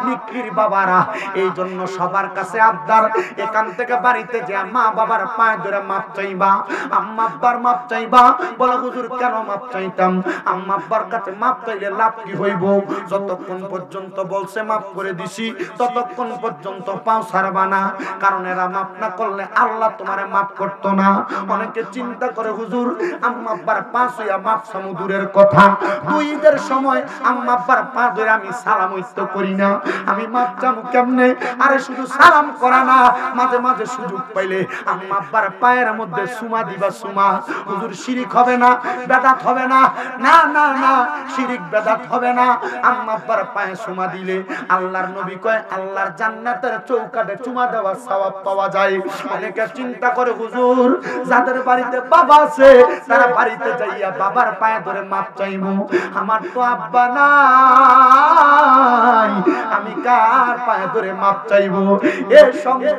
নিকলির বাবারা, এই জন্য সবার কাছে আবদার, এখান থেকে বাড়িতে যে মা বাবার পায়ে ধরে মাপ চাইবা, আম্মা আব্বার মাপ চাইবা। বলো হুজুর কেন মাপ চাইতাম? আম্মা আব্বার কাছে মাপ চাইলে লাভ কি হইব? যতক্ষণ পর্যন্ত বলছে মাপ করে দিছি ততক্ষণ পর্যন্ত পাও ছাড়বা না, কারণ এরা মাপ না করলে আল্লাহ তোমারে মাপ করতো না। অনেকে চিন্তা করে হুজুর আম্মা আব্বার পা ছুঁয়া মাপ সমুদূরের কথা, 2 ঈদের সময় আম্মা আব্বার পা ধরে আমি সালাম হইতে করি না, আমি মাপ চামু কেমনে? আরে শুধু সালাম করা না, মাঝে মাঝে সুযোগ পাইলে আম্মা আব্বার পায়ের মধ্যে সুমা দিবা। সুমা হুজুর শিরিক হবে না, বেদাত হবে না? না না না, শিরিক বেদাত হবে না। আম্মা আব্বার পায়ে সুমা দিলে আল্লাহর নবী কয় আল্লাহর জান্নাতের চৌকাঠে চুমা দেওয়ার সওয়াব পাওয়া যায়। অনেকে চিন্তা করে হুজুর যাদের বাড়িতে বাবা আছে তারা বাড়িতে যাইয়া বাবার পায়ে ধরে মাপ চাইবো, আমার তো আব্বা নাই, আমি কার পায়ে ধরে মাপ চাইবো? এ সন্তান,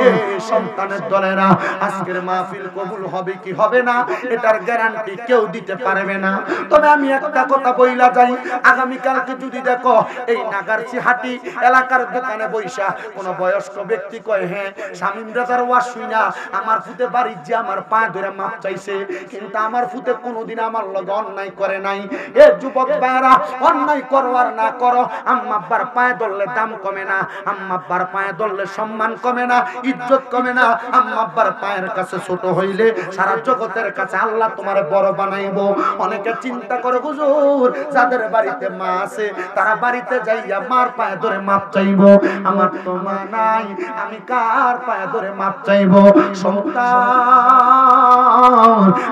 এ সন্তানের দলেরা, আজকের মাহফিল কবুল হবে কি হবে না এটার গ্যারান্টি কেউ দিতে পারবে না। তবে আমি একটা কথা বইলা যাই, আগামী কালকে যদি দেখো এই নাগারচিহাটি এলাকার দোকানে বইসা কোন বয়স্ক ব্যক্তি কয় হ্যাঁ শামীম রাজার ওয়াজ শুইনা আমার ফুতে বাড়ির যে আমার পায়ে ধরে মাপ চাইছে, কিন্তু আমার ফুতে কোনোদিন আমার লগে অন্যায় করে নাই। এ যুবক ভাইরা, অন্যায় করো আর না করো, আম্মা আব্বার পায়ে ধরলে দাম কমে না, আম্মা আব্বার পায়ে ধরলে সম্মান কমে না, ইজ্জত কমে না। আম্মা আব্বার পায়ের কাছে ছোট হইলে সারা জগতের কাছে আল্লাহ তোমারে বড় বানাইবো। অনেকে চিন্তা করে হুজুর যাদের বাড়িতে মা আছে তারা বাড়িতে যাইয়া মার পায়ে ধরে মাপ চাইবো, আমার তো মা নাই, আমি কার পায়ে ধরে মাপ চাইবো? সন্তান,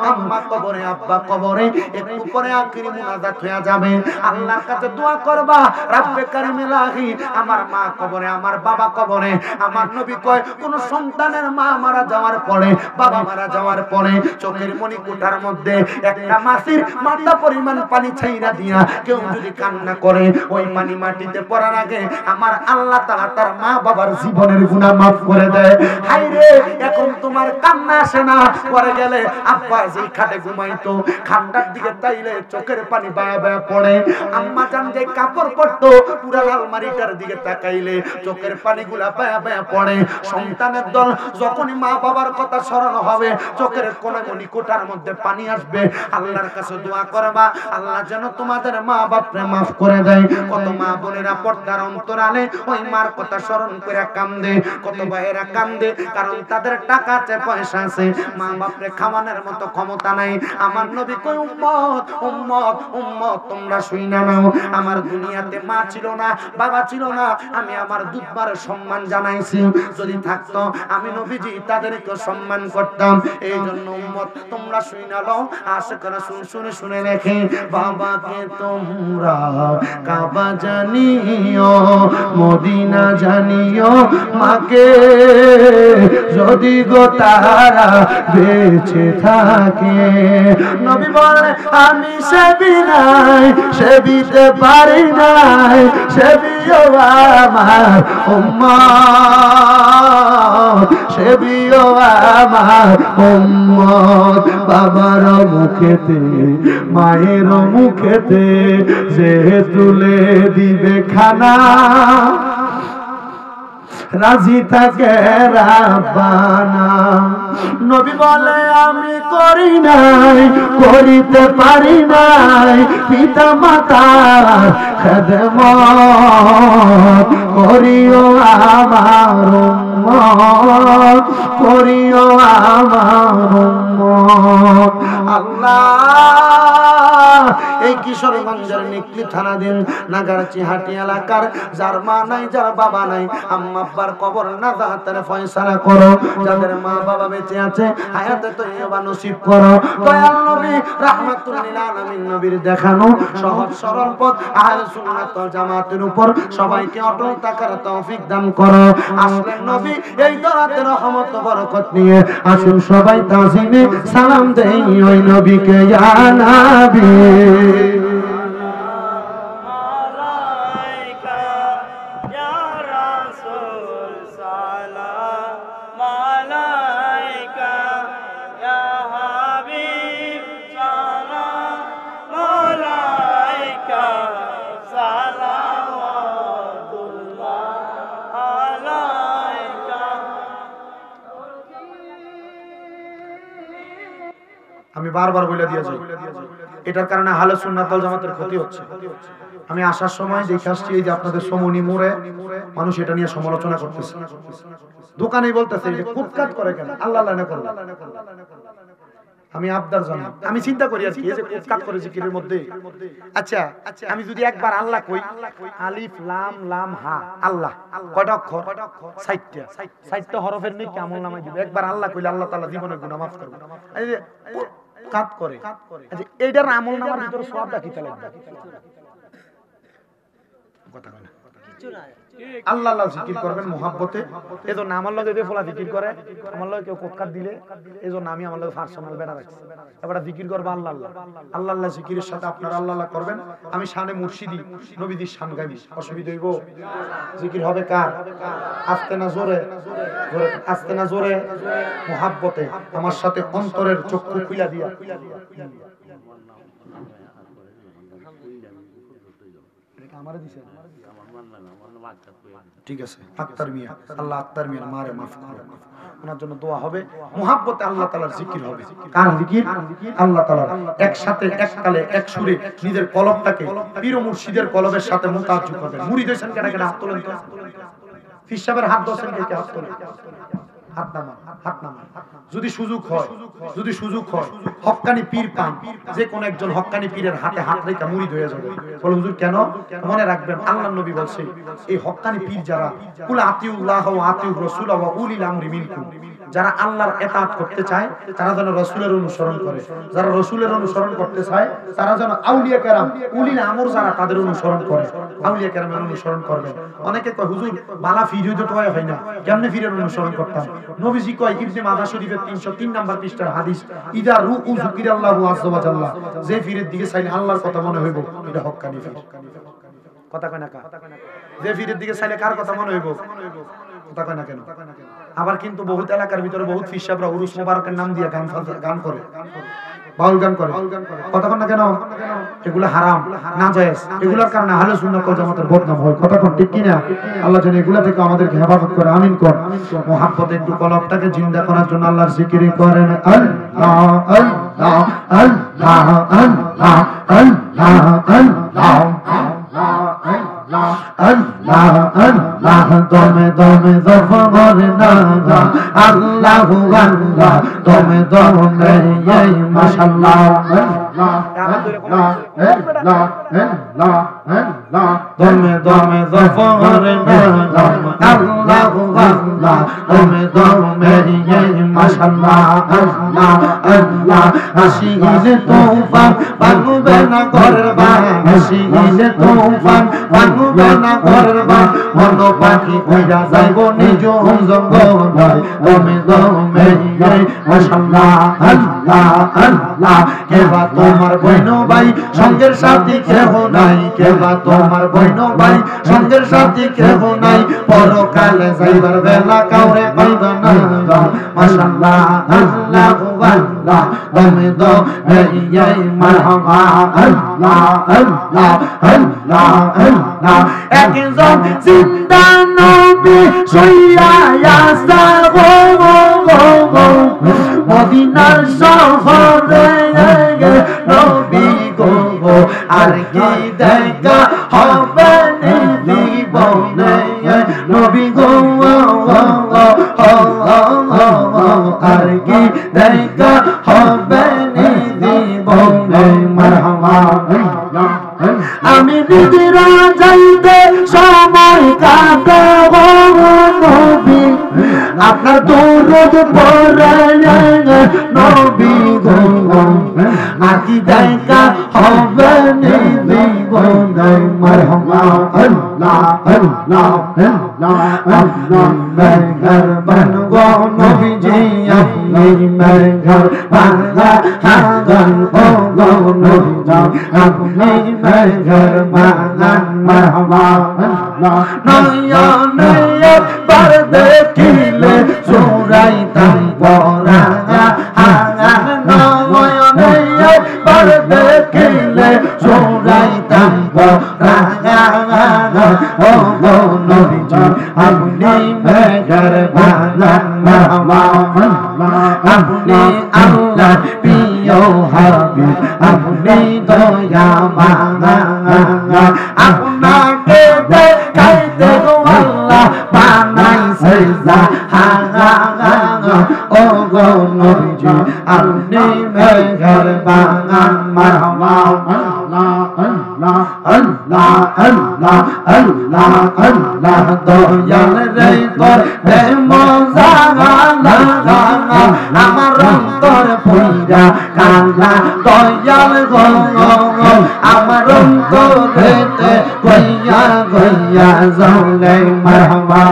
আম্মা কবরে আব্বা কবরে, একটু পরে আখিরি মুনাজাত হয়ে যাবে, আল্লাহর কাছে দোয়া করবা, রাব্বে কারিম ইলাহি আমার মা কবরে, আমার বাবা কবরে। আমার নবী কয় কোন সন্তানের মা মারা যাওয়ার পরে, বাবা মারা যাওয়ার পরে চোখের মনি কোঠার মধ্যে একটা মাছির মাথা পরিমাণ পানি ছাইরা দিয়া কেউ যদি কান্না করে, ওই পানি মাটিতে পড়ার আগে আমার আল্লাহ তাআলা তার মা বাবার জীবনের গুনাহ মাফ করে দেয়। হাই রে, এখন তোমার কান্না আসে না, পরে গেলে আব্বা যেই খাটে ঘুমাইতো, খাটটা খামটার দিকে তাইলে চোখের পানি বায়া বায়া পড়ে। আম্মা জান যে কাপড় পরতো পুরা আলমারিটার দিকে তাকাইলে চোখের পানিগুলা বায়া বায়া পড়ে। সন্তানের দল যখনই মা বাবার কথা স্মরণ হবে চোখের কোণে মনি কোটার মধ্যে পানি আসবে। আল্লাহর কাছে দোয়া করবা, আল্লাহ যেন তোমাদের মা বাপরে মাফ করে দেয়। কত মা বোনেরা পর্দার অন্তরালে ওই মার কথা স্মরণ করে কান্দে, কত ভাইয়েরা কান্দে, কারণ তাদের টাকা আছে, পয়সা আছে, মা বাপরে খাওয়ানোর মতো ক্ষমতা নাই। আমার নবী কই উম্মত উম্মত উম্মত তোমরা শুইনা নাও, আমার দুনিয়াতে মা ছিল না, বাবা ছিল না, আমি আমার দুধবার সম্মান জানাইছি। যদি থাকতো আমি নবীজি তাদেরকে সম্মান করতাম। এই জন্য উম্মত তোমরা শুইনা নাও, আশিক রাসূল শুনে শুনে রেখে বাবাকে তোমরা কাবা জানিও, মদিনা জানিও, মাকে যদি গো তারা বেঁচে থাকে। নবী বলে আমি সেবি নাই, সেবিতে পারি নাই, সেবিও আমার উম্মত, সেবিও আমার উম্মত। বাবার মুখেতে মায়ের মুখেতে যে তুলে দিবে খানা, রাজি থাকে রাব্বানা। নবী বলে আমি করি নাই, করিতে পারি নাই, পিতা মাতার খেদমত, করিও আমার উম্মত, করিও আমার উম্মত। আল্লাহ এই কিশোরগঞ্জের নিকলি থানাধীন নাগারচিহাটি এলাকার যার মা নাই, যার বাবা নাই, আম্মা আব্বার কবর নাজাতের ফয়সালা করো। যাদের মা বাবা বেঁচে আছে হায়াতে তৈয়বা নসিব করো। দয়াল নবী রাহমাতুল লিল আলামিন নবীর দেখানো সহজ সরল পথ আহলে সুন্নাত ওয়াল জামাতের উপর সবাইকে অটল থাকার তৌফিক দান করো। আসলেন নবী এই দরাতে রহমত বরকত নিয়ে, আসুন সবাই তাজিমে সালাম দেই ওই নবীকে, ইয়া নবী আমি বারবার বলে দিয়ে যাই, এটার কারণে আহলে সুন্নাত ওয়াল জামাতের ক্ষতি হচ্ছে। আমি আসার সময় দেখে আসছি এই যে আপনাদের সমনি মোড়ে মানুষ এটা নিয়ে সমালোচনা করতেছে, দোকানেই বলতেছে যে কুটকাট করে কেন, আল্লাহ আল্লাহ না করে। আমি আবদার জানাই, আমি চিন্তা করি আর কি, এই যে কুটকাট করে জিকিরের মধ্যে, আচ্ছা আমি যদি একবার আল্লাহ কই, আলিফ লাম লাম হা আল্লাহ কয়টা অক্ষর? 60টা। 60টা হরফের নেকি আমল নামায় দিবে। একবার আল্লাহ কইলে আল্লাহ তাআলা জীবনের গুনাহ maaf করবে। এই যে কাট করে, আচ্ছা এইটার আমল নামার ভিতরে সওয়াবটা কি লাগবে? কথা কয় না, কিছু না। আল্লাহ আল্লাহ জিকির করবেন মুহাব্বতে। এজন্য আমার লগে যে ফলা জিকির করে, আমার লগে কেউ কোটকাট দিলে এজন্য আমি আমার লগে পার্সোনাল বেড়া রাখছি, এবারে জিকির করব আল্লাহ আল্লাহ আল্লাহ আল্লাহ জিকিরের সাথে আপনারা আল্লাহ আল্লাহ করবেন। আমি শানে মুর্শিদি নবীদের শান গাইবি, অসুবিধা হইব? জিকির হবে কার? আস্তে না জোরে? জোরে আস্তে না জোরে? মুহাব্বতে আমার সাথে অন্তরের চক্ষু খুলে দিয়া। আমারে দিছেন ঠিক আছে। আক্তার মিয়া, আল্লাহ আক্তার মিয়া মারে মাফ করে, ওনার জন্য দোয়া হবে। মুহাব্বতে আল্লাহ তাআলার জিকির হবে। কার জিকির? আল্লাহ তাআলার। একসাথে এককালে এক সুরে নিজের কলবটাকে পীর ও মুর্শিদের কলবের সাথে মুতাজ্জু করবেন। মুরিদ হইছেন কেন কেন? হাত তোলেন তো। পীর সাহেবের হাত ধরছেন কে? হাত তোলেন। হাত নামান, হাত নামান। যদি সুযোগ হয়, যদি সুযোগ হয় হক্কানি পীর পান, যে কোন একজন হক্কানি পীরের হাতে হাত রেখে মুরিদ হয়ে যাবে। বলে হুজুর কেন? মনে রাখবেন আল্লাহর নবী বলছে এই হক্কানি পীর যারা, কুল আতিউল্লাহ ওয়া আতিউর রাসূল ওয়া উলিল আমরি মিনকুম, যারা আল্লাহর ইতাআত করতে চায় তারা যেন রাসূলের অনুসরণ করে, যারা রাসূলের অনুসরণ করতে চায় তারা যেন আউলিয়া কেরাম উলিল আমর যারা তাদের অনুসরণ করে, আউলিয়া কেরামের অনুসরণ করবে। অনেকে কয় হুজুর বালা ফির হইতে তো হয় না, কেমনে ফিরের অনুসরণ করতাম? নবীজি কয় ইবনে মাজাহ শরীফের 303 নাম্বার পৃষ্ঠার হাদিস, ইদা রুউ যিকিরাল্লাহু আযজা ওয়া জাল্লা, যে ফিরের দিকে চাইলে আল্লাহর কথা মনে হইব এটা হক্কানি ফির। কথা কয় না কা? যে ফিরের দিকে চাইলে কার কথা মনে হইব? কথা কয় না কেন? আবার কিন্তু বহুত এলাকার ভিতরে বহুত পীর সাহেবরা উরুস মোবারকের নাম দিয়ে গান করে। বাউল গান করে কতক্ষণ না কেন এগুলো হারাম নাজায়েজ এগুলোর কারণে আহলে সুন্নাত ওয়াল জামাতের বদনাম হয় কতক্ষণ ঠিক কি না আল্লাহ যেন এগুলা থেকে আমাদেরকে হেফাজত করে আমিন কর মুহাব্বতে একটু কলবটাকে জিন্দা করার জন্য আল্লাহর জিকির করেন আল্লাহ আল্লাহ আল্লাহ আল্লাহ আল্লাহ আল্লাহ আল্লাহ আল্লাহ দমে দমে জফর নাগা আল্লাহু আল্লাহ দমে দমে এই মাশাআল্লাহ দমে দমে জফর নাগা আল্লাহু আল্লাহ দমে দমে এই মাশাআল্লাহ আল্লাহ আল্লাহ হাসিলে তুফান বানবে না করবা হাসিলে তুফান বানবে না করবা মন পাখি কইরা যাইব নিজ জঙ্গল দমে দমে এই মাশাআল্লাহ আল্লাহ আল্লাহ কেবা তোমার বইন ভাই সঙ্গের সাথী কেহ নাই কেবা তোমার বইন ভাই সঙ্গের সাথী কেহ নাই পরকালে যাইবার বেলা কাউরে পাইবা না মাশাআল্লাহ আল্লাহু আল্লাহ দমে দমে এই মারহাবা আল্লাহ আল্লাহ আল্লাহ আল্লাহ একজন জিন্দা নবী সইয়া আসা গো গো গো মদিনার শহরে নবী গো গো আর কি দেখা হবে জীবনে নবী গো আর কি দেখা হবে জীবনে মারহাবা আমি নিদিরা যাইতে সময় কাটে গো নবী আপনার দরুদ পড়ে নবী গো আর কি দেখা হবে জীবনে মারহাবা আল্লাহ আল্লাহ আল্লাহ আল্লাহ মেহেরবান গো নবীজি আপনি মেহেরবান হাজান ও গো নবীজি আপনি মেহেরবান মারহাবা আল্লাহ নয়নে একবার দেখিলে জোড়াইতাম পরা নয়নে একবার দেখিলে জোড়াইতাম পরা ও গো নবীজি আপনি মেহেরবান মারহাবা আপনি আল্লাহ প্রিয় হাবিব আপনি দয়াবান আপনাকে দেখাইতে গো আল্লাহ বানাইছে জাহান ও গো নবীজি আপনি মেহেরবান মারহাবা আল্লাহ আল্লাহ আল্লাহ আল্লাহ আল্লাহ আল্লাহ দয়াল রে তোর মজা লাগা আমার অন্তর পুইরা কালা দয়াল গো আমার অন্তরেতে কইয়া কইয়া যাওলে মারহাবা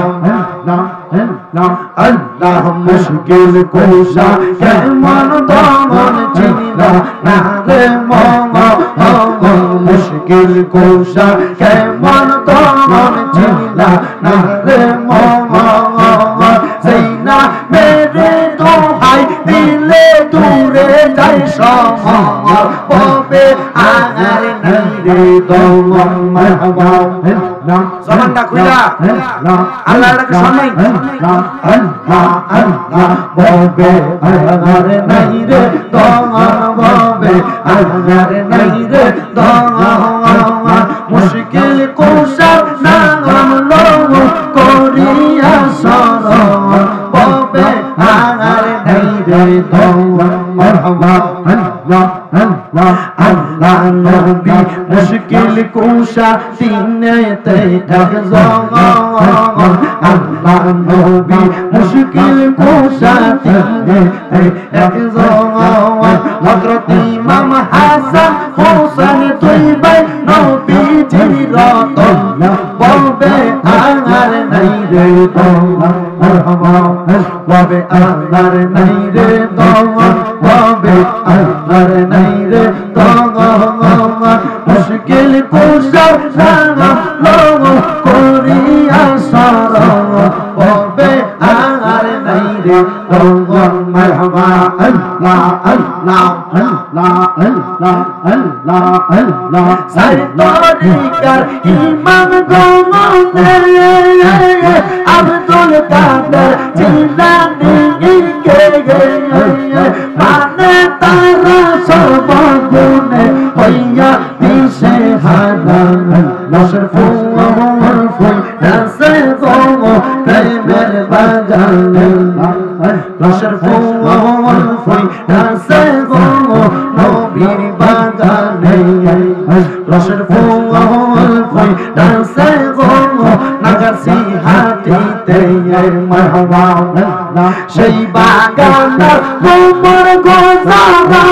আল্লাহ মুশকিল কুশা কেমন দমন চিনা না রে মামা মুশকিল কুশা কেমন দমন চিনা না রে মামা সেইনা মেরে দোহাই দিলে দূরে যাই সমা ববে আগার নিরে দমন মারহাবা জবানটা খুইলা আল্লাহর কাছে সম্মান আল্লাহ আল্লাহ ববে আগার নিরে দমন ববে আগার নিরে দমন মুশকিল কুশা নাম লও করিয়া সরণ ববে আগার নিরে দমন মারহাবা আল্লাহ আল্লাহ আল্লাহ নবী মুশকিল কুশা দিনেতে একজন আল্লাহ নবী মুশকিল কুশা দিনেতে একজন হযরত ইমাম হাসান হোসেন দুই ভাই নবীজির রতন বলবে আগার নাই রে দমন মারহাবা ববে আগার নাই রে দমন ববে আগার নাই রে দমন মুশকিল কুশা নাম লও করিয়া সরণ ববে আগার নাই রে গো মারহাবা আল্লাহ আল্লাহ আল্লাহ আল্লাহ আল্লাহ আল্লাহ সাই তরিকার ইমাম গো আব্দুল কাদের জিলানী কে মানে তারা সর্বগুণে হইয়া দিশে হারা নশরফু ফুল দাসে গো প্রেমের বাগানে নশরফু ফুল দাসে গো নবীর বাগানে নশরফু ফুল দাসে গো নাগাসি হাটিতে মারহাবা সেই বাগানের গোমর গোজারা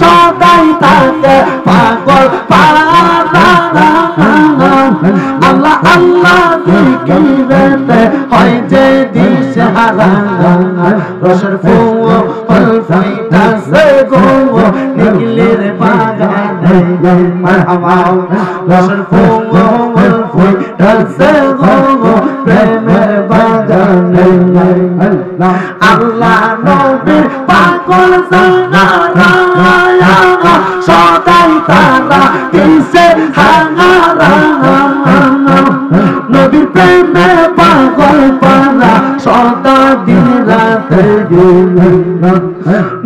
সদাই থাকে পাগল পারা আল্লাহ আল্লাহ জিকিরেতে হয় যে দিশহারা রসের ফুল ফুইতাছে গো নিগলির বাগানে মারহাবা রসের ফুল ফুইতাছে গো প্রেমের বাগানে আল্লাহ নবীর পাগল জানারা সদাই তারা দিশে হারা নবীর প্রেমে পাগল পারা সদা দিন রাতে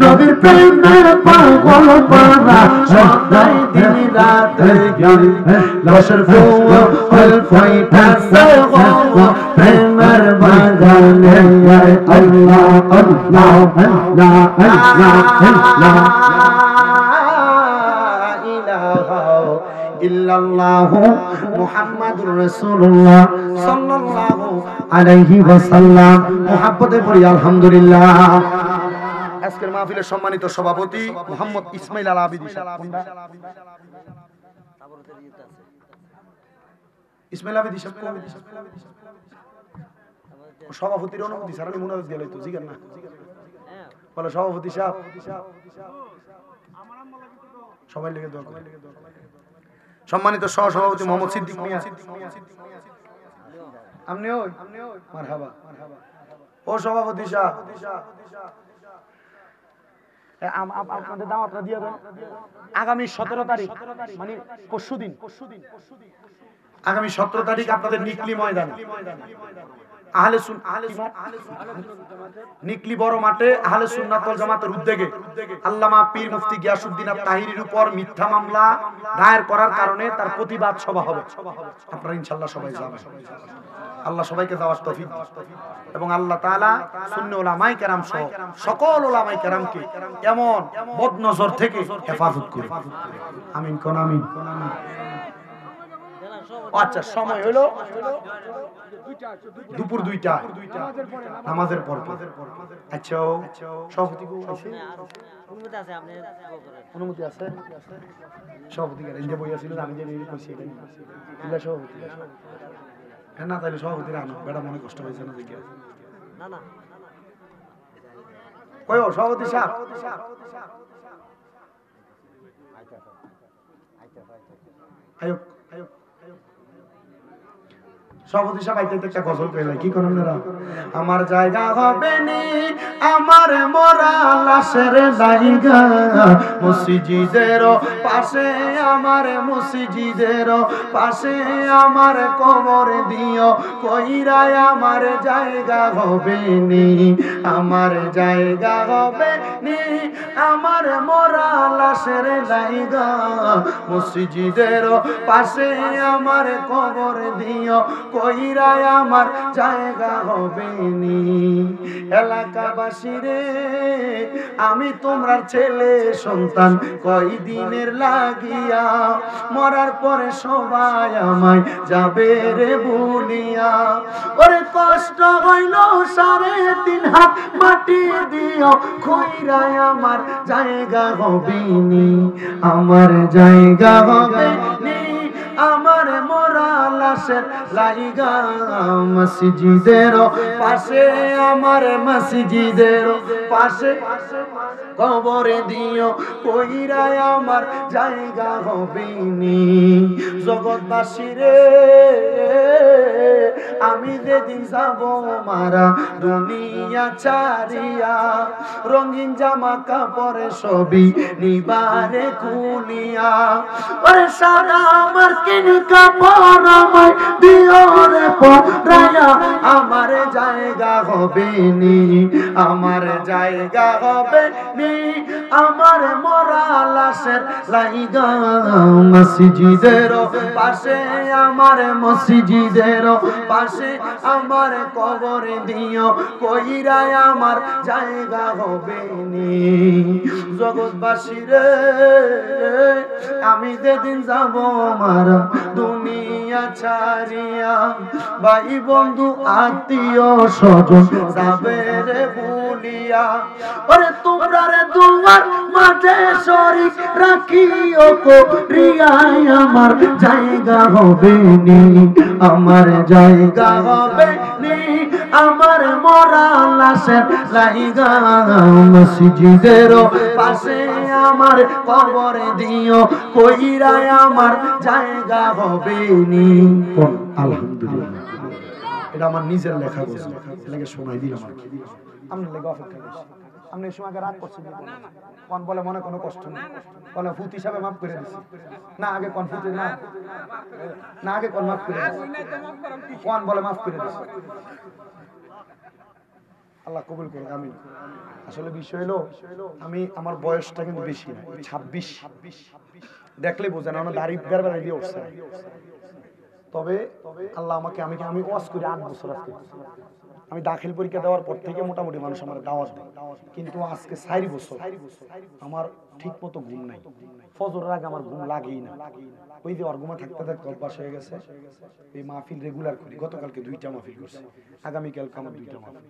নবীর প্রেমে পাগল পারা সদাই দিন রাতে লশর ফুল ফুইতাছে গো প্রেমের বাগানে আল্লাহ আল্লাহ আল্লাহ আল্লাহ ইল্লাল্লাহু মুহাম্মাদুর রাসূলুল্লাহ সাল্লাল্লাহু আলাইহি ওয়াসাল্লাম মুহাব্বতে পড়ি আলহামদুলিল্লাহ। আজকের মাহফিলের সম্মানিত সভাপতি মোহাম্মদ ইসমাইল আল আবিদি ইসমাইল আবিদি সভাপতির অনুমতি সারানি মুনাজাত গেলে তো জিগান না বলে সভাপতি সাহেব সবাই লেগে দোয়া করে। সম্মানিত সহসভাপতি মোহাম্মদ সিদ্দিক মিয়া আপনি ওই মারহাবা ও সভাপতি সাহেব আপনাদের দাওয়াতটা দিয়ে দেন আগামী 17 তারিখ মানে পরশুদিন আগামী 17 তারিখ আপনাদের নিকলি ময়দানে নিকলি বড় মাঠে আহলে সুন্নাত ওয়াল জামাতের উদ্যোগে আল্লামা পীর মুফতি গিয়াসউদ্দিন আত-তাহিরির উপর মিথ্যা মামলা দায়ের করার কারণে তার প্রতিবাদ সভা হবে। আপনারা ইনশাআল্লাহ সবাই যাবেন। আল্লাহ সবাইকে যাওয়ার তৌফিক এবং আল্লাহ তাআলা সুন্নি উলামায়ে কেরাম সহ সকল উলামায়ে কেরামকে এমন বদনজর থেকে হেফাজত করুন। আমিন কোন আমিন। আচ্ছা সময় হলো দুপুর 2টা নামাজের পর। আচ্ছা সভাপতি অনুমতি আছে আপনি অনুমতি আছে সভাপতি গেলে বই আছিল আমি যে কইছি এটা সভাপতি না তাইলে সভাপতি রানো বেটা মনে কষ্ট হয়েছে না দেখি না না কয়ো সভাপতি সাহেব আয়ো আয়ো সভাপতি সাহেব আইতে একটা গজল কইলা কি করেন না আমার জায়গা হবে নি আমার মরা লাশের জায়গা মসজিদের পাশে আমার মসজিদের পাশে আমার কবর দিও কইরা আমার জায়গা হবে নি আমার জায়গা হবে নি আমার মরা লাশের জায়গা মসজিদের পাশে আমার কবর দিও কইরা আমার জায়গা হবে নি এলাকাবাসী রে আমি তোমার ছেলে সন্তান কয় দিনের লাগিয়া মরার পরে সবাই আমায় যাবে রে বলিয়া ওরে কষ্ট হইল 3.5 হাত মাটি দিও কইরা আমার জায়গা হবে নি আমার জায়গা হবে নি আমার মরা লাশের লাইগা মসজিদের পাশে আমার মসজিদের পাশে কবরে দিও কইরা আমার জায়গা হবে নি জগৎবাসী রে আমি যেদিন যাব মারা দুনিয়া ছাড়িয়া রঙিন জামা কাপড়ে সবই নিবারে খুলিয়া ওরে সাদা আমার কিনি কাপড় আমায় দিও রে পরায়া আমার জায়গা হবে নি আমার জায়গা হবে নি আমার মরা লাশের লাইগা মসজিদের পাশে আমার মসজিদের পাশে আমার কবর দিও কইরা আমার জায়গা হবে নি জগৎবাসী রে আমি যেদিন যাব মারা দুনিয়া ছাড়িয়া ভাই বন্ধু আত্মীয় স্বজন যাবে রে ভুলিয়া ওরে তোমরা রে দুয়ার মাঝে শরীক রাখিও করিয়ায় আমার জায়গা হবে নি আমার জায়গা হবে নি আমার মরা লাশের লাইগা মসজিদের পাশে আমার কবর দিও কইরা আমার জায়গা হবে নি আলহামদুলিল্লাহ এটা আমার নিজের লেখা বলছি এলাকে শোনাই দিলাম আর কি আমি লেখা অপেক্ষা করছি আপনি এই সময় রাগ করছেন কোন বলে মনে কোনো কষ্ট নেই বলে ফুত হিসাবে মাফ করে দিছি না আগে কোন ফুত না না আগে কোন মাফ করে দিছি কোন বলে মাফ করে দিছি আল্লাহ কবুল করুক আমিন আসলে বিষয় হলো আমি আমার বয়সটা কিন্তু বেশি না 26 দেখলে বোঝেন আমার দাড়ি বেরবেলা দিয়ে উঠছে তবে আল্লাহ আমাকে আমি ওয়াজ করি 8 বছর আজকে আমি দাখিল পরীক্ষা দেওয়ার পর থেকে মোটামুটি মানুষ আমার দাওয়াত দেয় কিন্তু আজকে 4 বছর আমার ঠিক মতো ঘুম নাই ফজরের আগে আমার ঘুম লাগেই না ওই যে অর্গুমা থাকতে থাকতে অভ্যাস হয়ে গেছে এই মাহফিল রেগুলার করি গতকালকে 2টা মাহফিল করছি আগামীকালকে আমার 2টা মাহফিল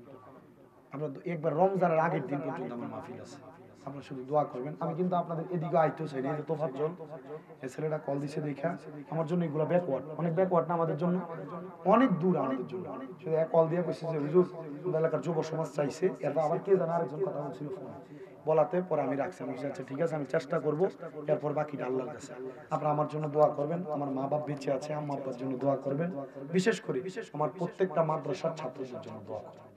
আমরা একবার রমজানের আগের দিন পর্যন্ত আমার মাহফিল আছে আপনারা শুধু দোয়া করবেন আমি কিন্তু আপনাদের এদিকে আইতেও চাই না তোফাজ্জল এই ছেলেটা কল দিছে দেখা আমার জন্য এগুলো ব্যাকওয়ার্ড অনেক ব্যাকওয়ার্ড না আমাদের জন্য অনেক দূর আমাদের জন্য শুধু এক কল দিয়ে কইছে যে হুজুর এলাকার যুব সমাজ চাইছে এরপর আবার কে জানা আরেকজন কথা বলছিল ফোন বলাতে পরে আমি রাখছি আমি আচ্ছা ঠিক আছে আমি চেষ্টা করব এরপর বাকিটা আল্লাহর কাছে আপনারা আমার জন্য দোয়া করবেন আমার মা বাপ বেঁচে আছে আম্মা আব্বার জন্য দোয়া করবেন বিশেষ করে আমার প্রত্যেকটা মাদ্রাসার ছাত্রদের জন্য দোয়া করবেন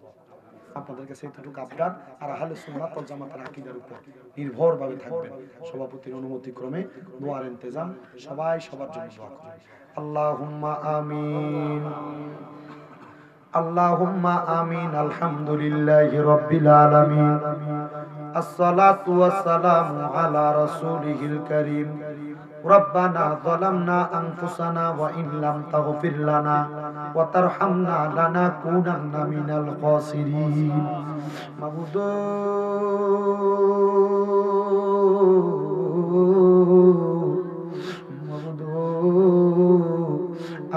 আপনাদের কাছে এতটুকু আবদার আর আহলে সুন্নাত ওয়াল জামাতের আকীদার উপর নির্ভরভাবে থাকবেন সভাপতির অনুমতি ক্রমে দোয়ার ইন্তজাম সবাই সবার জন্য দোয়া করবেন আল্লাহুম্মা আমিন আল্লাহুম্মা আমিন আলহামদুলিল্লাহি রাব্বিল আলামিন আসসালাতু ওয়াসসালামু আলা রাসূলিহিল কারীম ربنا ظلمنا أنفسنا وإن لم تغفر لنا وترحمنا لنكونن من الخاسرين معبود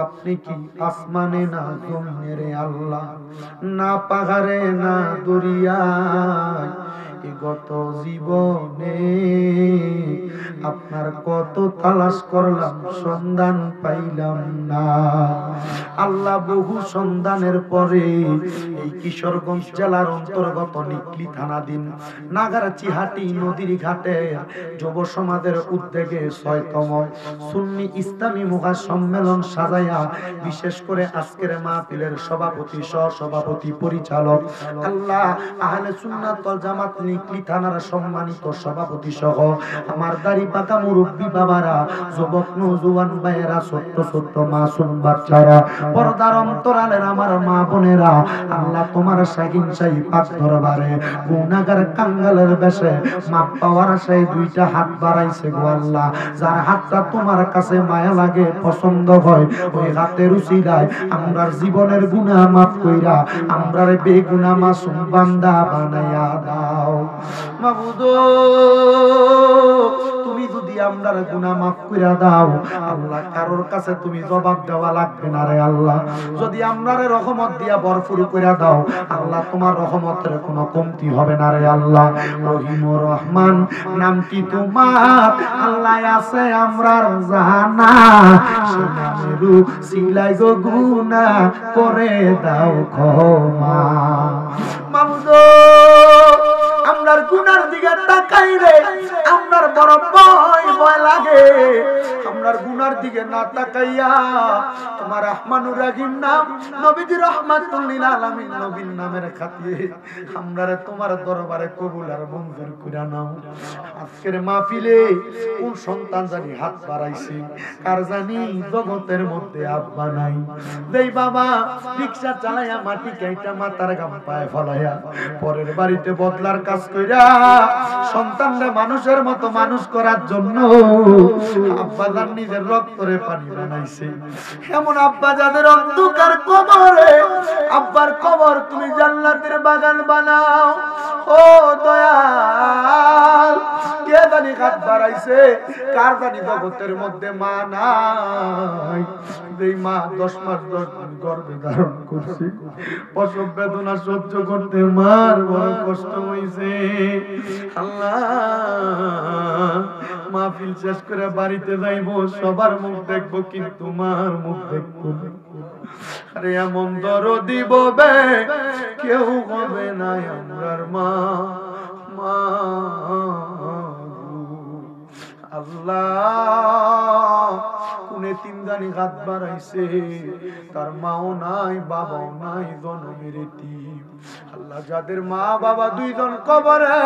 আপনি কি আসমানে না জমিনে রে আল্লাহ না পাহাড়ে না দরিয়ায় গত জীবনে আপনার কত তালাশ করলাম সন্ধান পাইলাম না আল্লাহ বহু সন্ধানের পরে এই কিশোরগঞ্জ জেলার অন্তর্গত নিকলি থানাধীন নাগারচিহাটি নদীর ঘাটে যুব সমাজের উদ্যোগে 6তম সুন্নি ইসলামী মহা সম্মেলন সাজাইয়া বিশেষ করে আজকের মাহফিলের সভাপতি সহসভাপতি পরিচালক আল্লাহ আহলে সুন্নাত ওয়াল জামাত নিকলি থানার সম্মানিত সভাপতি সহ আমার দাড়ি পাকা মুরব্বী বাবারা যুবক নওজোয়ান ভাইয়েরা ছোট্ট ছোট্ট মাসুম বাচ্চারা পর্দার অন্তরালের আমার মা বোনেরা আল্লাহ তোমার শাহিন শাহী পাক দরবারে গুনাহগার কাঙ্গালের বেশে মাপ পাওয়ার আশায় 2টা হাত বাড়াইছে গো আল্লাহ যার হাতটা তোমার কাছে মায়া লাগে পছন্দ হয় ওই হাতের উসিলায় আমরার জীবনের গুনাহ মাফ কইরা আমরার বেগুনাহ মাসুম বান্দা বানায়া দাও মাবুদ তুমি যদি আমরার গুনাহ মাফ কইরা দাও আল্লাহ কারোর কাছে তুমি জবাব দেওয়া লাগবে না রে আল্লাহ যদি আমরার রহমত দিয়া ভরপুর কইরা দাও আল্লাহ তোমার রহমতের কোনো কমতি হবে না রে আল্লাহ রহিম ও রহমান নামটি তোমার আল্লাহ আছে আমরার জানা সে নামের সিলাই গো গুনাহ করে দাও ক্ষমা মাবুদ আমরার গুনার দিকে তাকাইলে আপনার বড় ভয় ভয় লাগে। আপনার গুনার দিকে না তাকাইয়া তোমার রহমানুর রহিম নাম, নবীজি রাহমাতুল লিল আলামিন নবীর নামের খাতিরে আমরারে তোমার দরবারে কবুল আর মঞ্জুর কইরা নাও। আজকের মাহফিলে কোন সন্তান জানি হাত বাড়াইছে, কার জানি জগতের মধ্যে আব্বা নাই, যেই বাবা রিকশা চালাইয়া মাটি কাইটা মাথার গাম পায়ে ফলাইয়া পরের বাড়িতে বদলার কাজ কইরা সন্তানরা মানুষের মতো মানুষ করার জন্য আব্বা জান নিজের রক্তরে পানি বানাইছে, এমন আব্বা যাদের অন্ধকার কবরে আব্বার কবর তুমি জান্নাতের বাগান বানাও। ও দয়াল, কে জানি হাত বাড়াইছে, কার জানি জগতের মধ্যে মা নাই, যেই মা 10 মাস 10 দিন গর্ভে ধারণ করছে, প্রসব বেদনা সহ্য করতে মার বড় কষ্ট হইছে। আল্লাহ, মাহফিল শেষ করে বাড়িতে যাইবো, সবার মুখ দেখবো কিন্তু মার মুখ দেখবো না। আরে এমন দরদি ববে কেউ হবে না আমরার মা। মা আল্লাহ, কোনে তিন জানি হাত বাড়াইছে, তার মাও নাই বাবাও নাই, জনমের এতিম। আল্লাহ, যাদের মা বাবা দুইজন কবরে,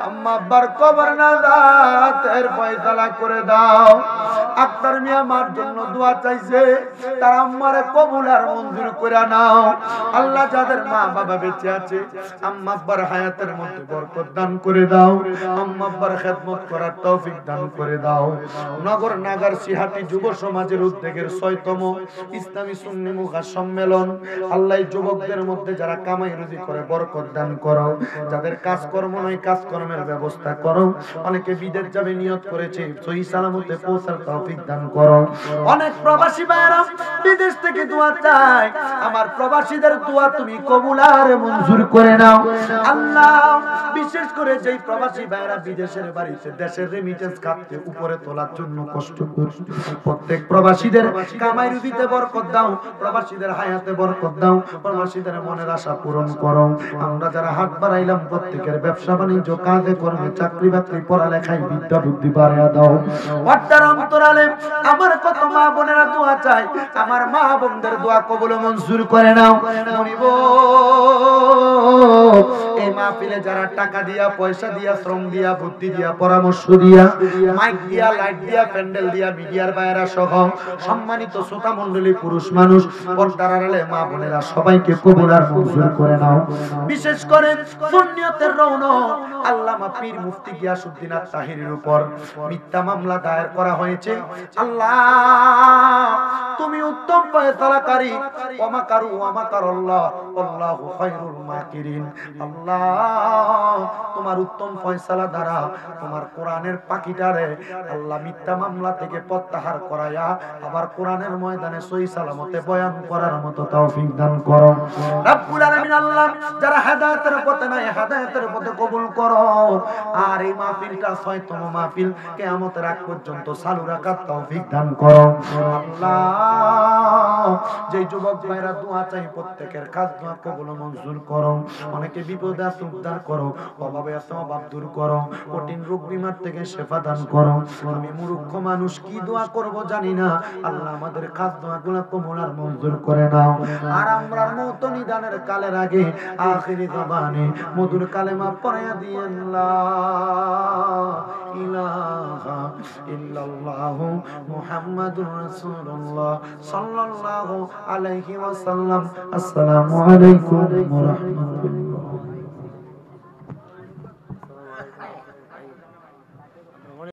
আম্মা আব্বার কবর না জাতের ফয়সালা করে দাও। আক্তার মিয়া মার জন্য দোয়া চাইছে, তার আম্মারে কবুল আর মঞ্জুর করে নাও। আল্লাহ, যাদের মা বাবা বেঁচে আছে, আম্মা আব্বার হায়াতের মধ্যে বরকত দান করে দাও, আম্মা আব্বার খেদমত করার তৌফিক দান করে দাও। নগর নাগার সিহাটি যুব সমাজের উদ্যোগের 6তম ইসলামী সুন্নি মুখা সম্মেলন, আল্লাহ যুবকদের মধ্যে যারা কামাই রুজি করে বরকত দান করো, যাদের কাজকর্ম নাই কাজকর্মের ব্যবস্থা করো, অনেকে বিদেশ যাবে নিয়ত করেছে, সহি সালামতে পৌঁছার তৌফিক দান করো। অনেক প্রবাসী ভাইরা বিদেশ থেকে দোয়া চায়, আমার প্রবাসীদের দোয়া তুমি কবুল আর মঞ্জুর করে নাও। আল্লাহ, বিশেষ করে যেই প্রবাসী ভাইরা বিদেশের বাড়িতে দেশের রেমিটেন্স খাতে উপরে তোলার জন্য কষ্ট করছে, প্রত্যেক প্রবাসীদের কামাই রুজিতে বরকত দাও, প্রবাসীদের হায়াতে বরকত দাও, প্রবাসীদের মনের আশা পূরণ করো। আমরা যারা হাত বাড়াইলাম প্রত্যেকের ব্যবসা বাণিজ্য কাজে কর্মে চাকরি বাকরি পড়ালেখায় বিদ্যা বুদ্ধি বাড়াইয়া দাও। পর্দার অন্তরালে আমার কত মা বোনেরা দোয়া চায়, আমার মা বোনদের দোয়া কবুল মঞ্জুর করে নাও। মনিব, এই মাহফিলে যারা টাকা দিয়া, পয়সা দিয়া, শ্রম দিয়া, বুদ্ধি দিয়া, পরামর্শ দিয়া, মাইক দিয়া, লাইট দিয়া, প্যান্ডেল দিয়া, মিডিয়ার বাইরা সহ সম্মানিত শ্রোতা মণ্ডলী, পুরুষ মানুষ, পর্দার আড়ালে মা বোনেরা সবাইকে কবুল আর মঞ্জুর করে নাও। বিশেষ করে সুন্নিয়তের রৌনক আল্লামা পীর মুফতি গিয়াসউদ্দিন আত-তাহিরির উপর মিথ্যা মামলা দায়ের করা হয়েছে। আল্লাহ, তুমি উত্তম ফয়সালাকারী, ওমা কারু ওমা কারাল্লাহ আল্লাহু খায়রুল মাকিরিন। আল্লাহ, তোমার উত্তম ফয়সালা দ্বারা তোমার কোরআনের পাখিটারে আল্লাহ মিথ্যা মামলা থেকে প্রত্যাহার করায়া আবার কোরআনের ময়দানে সহি সালামতে বয়ান করার মতো তৌফিক দান করো রব্বুল আলামিন। আল্লাহ, যারা হেদায়েতের পথে নাই হেদায়েতের পথে কবুল করো। আর এই মাহফিলটা 6তম মাহফিল, কিয়ামতের আগ পর্যন্ত চালু রাখার তৌফিক দান করো। আল্লাহ, যে যুবক ভাইরা দোয়া চাই প্রত্যেকের কাজ দোয়া কবুল মঞ্জুর করো। অনেকে বিপদে আছে উদ্ধার করো, অভাবে আছে অভাব দূর করো, কঠিন রোগ বিমার থেকে শেফা দান করো। আমি মূর্খ মানুষ, কি দোয়া করব জানি না। আল্লাহ, আমাদের কাজ দোয়াগুলো কবুল আর মঞ্জুর করে নাও। আর আমরা মওত নিদানের কালের আগে আখিরি জবানে মধুর কালেমা পড়াইয়া দিয়েন, লা ইলাহা ইল্লাল্লাহু মুহাম্মাদুর রাসূলুল্লাহ সাল্লাল্লাহু আলাইহি ওয়াসাল্লাম। আসসালামু আলাইকুম ওয়া রাহমাতুল্লাহ।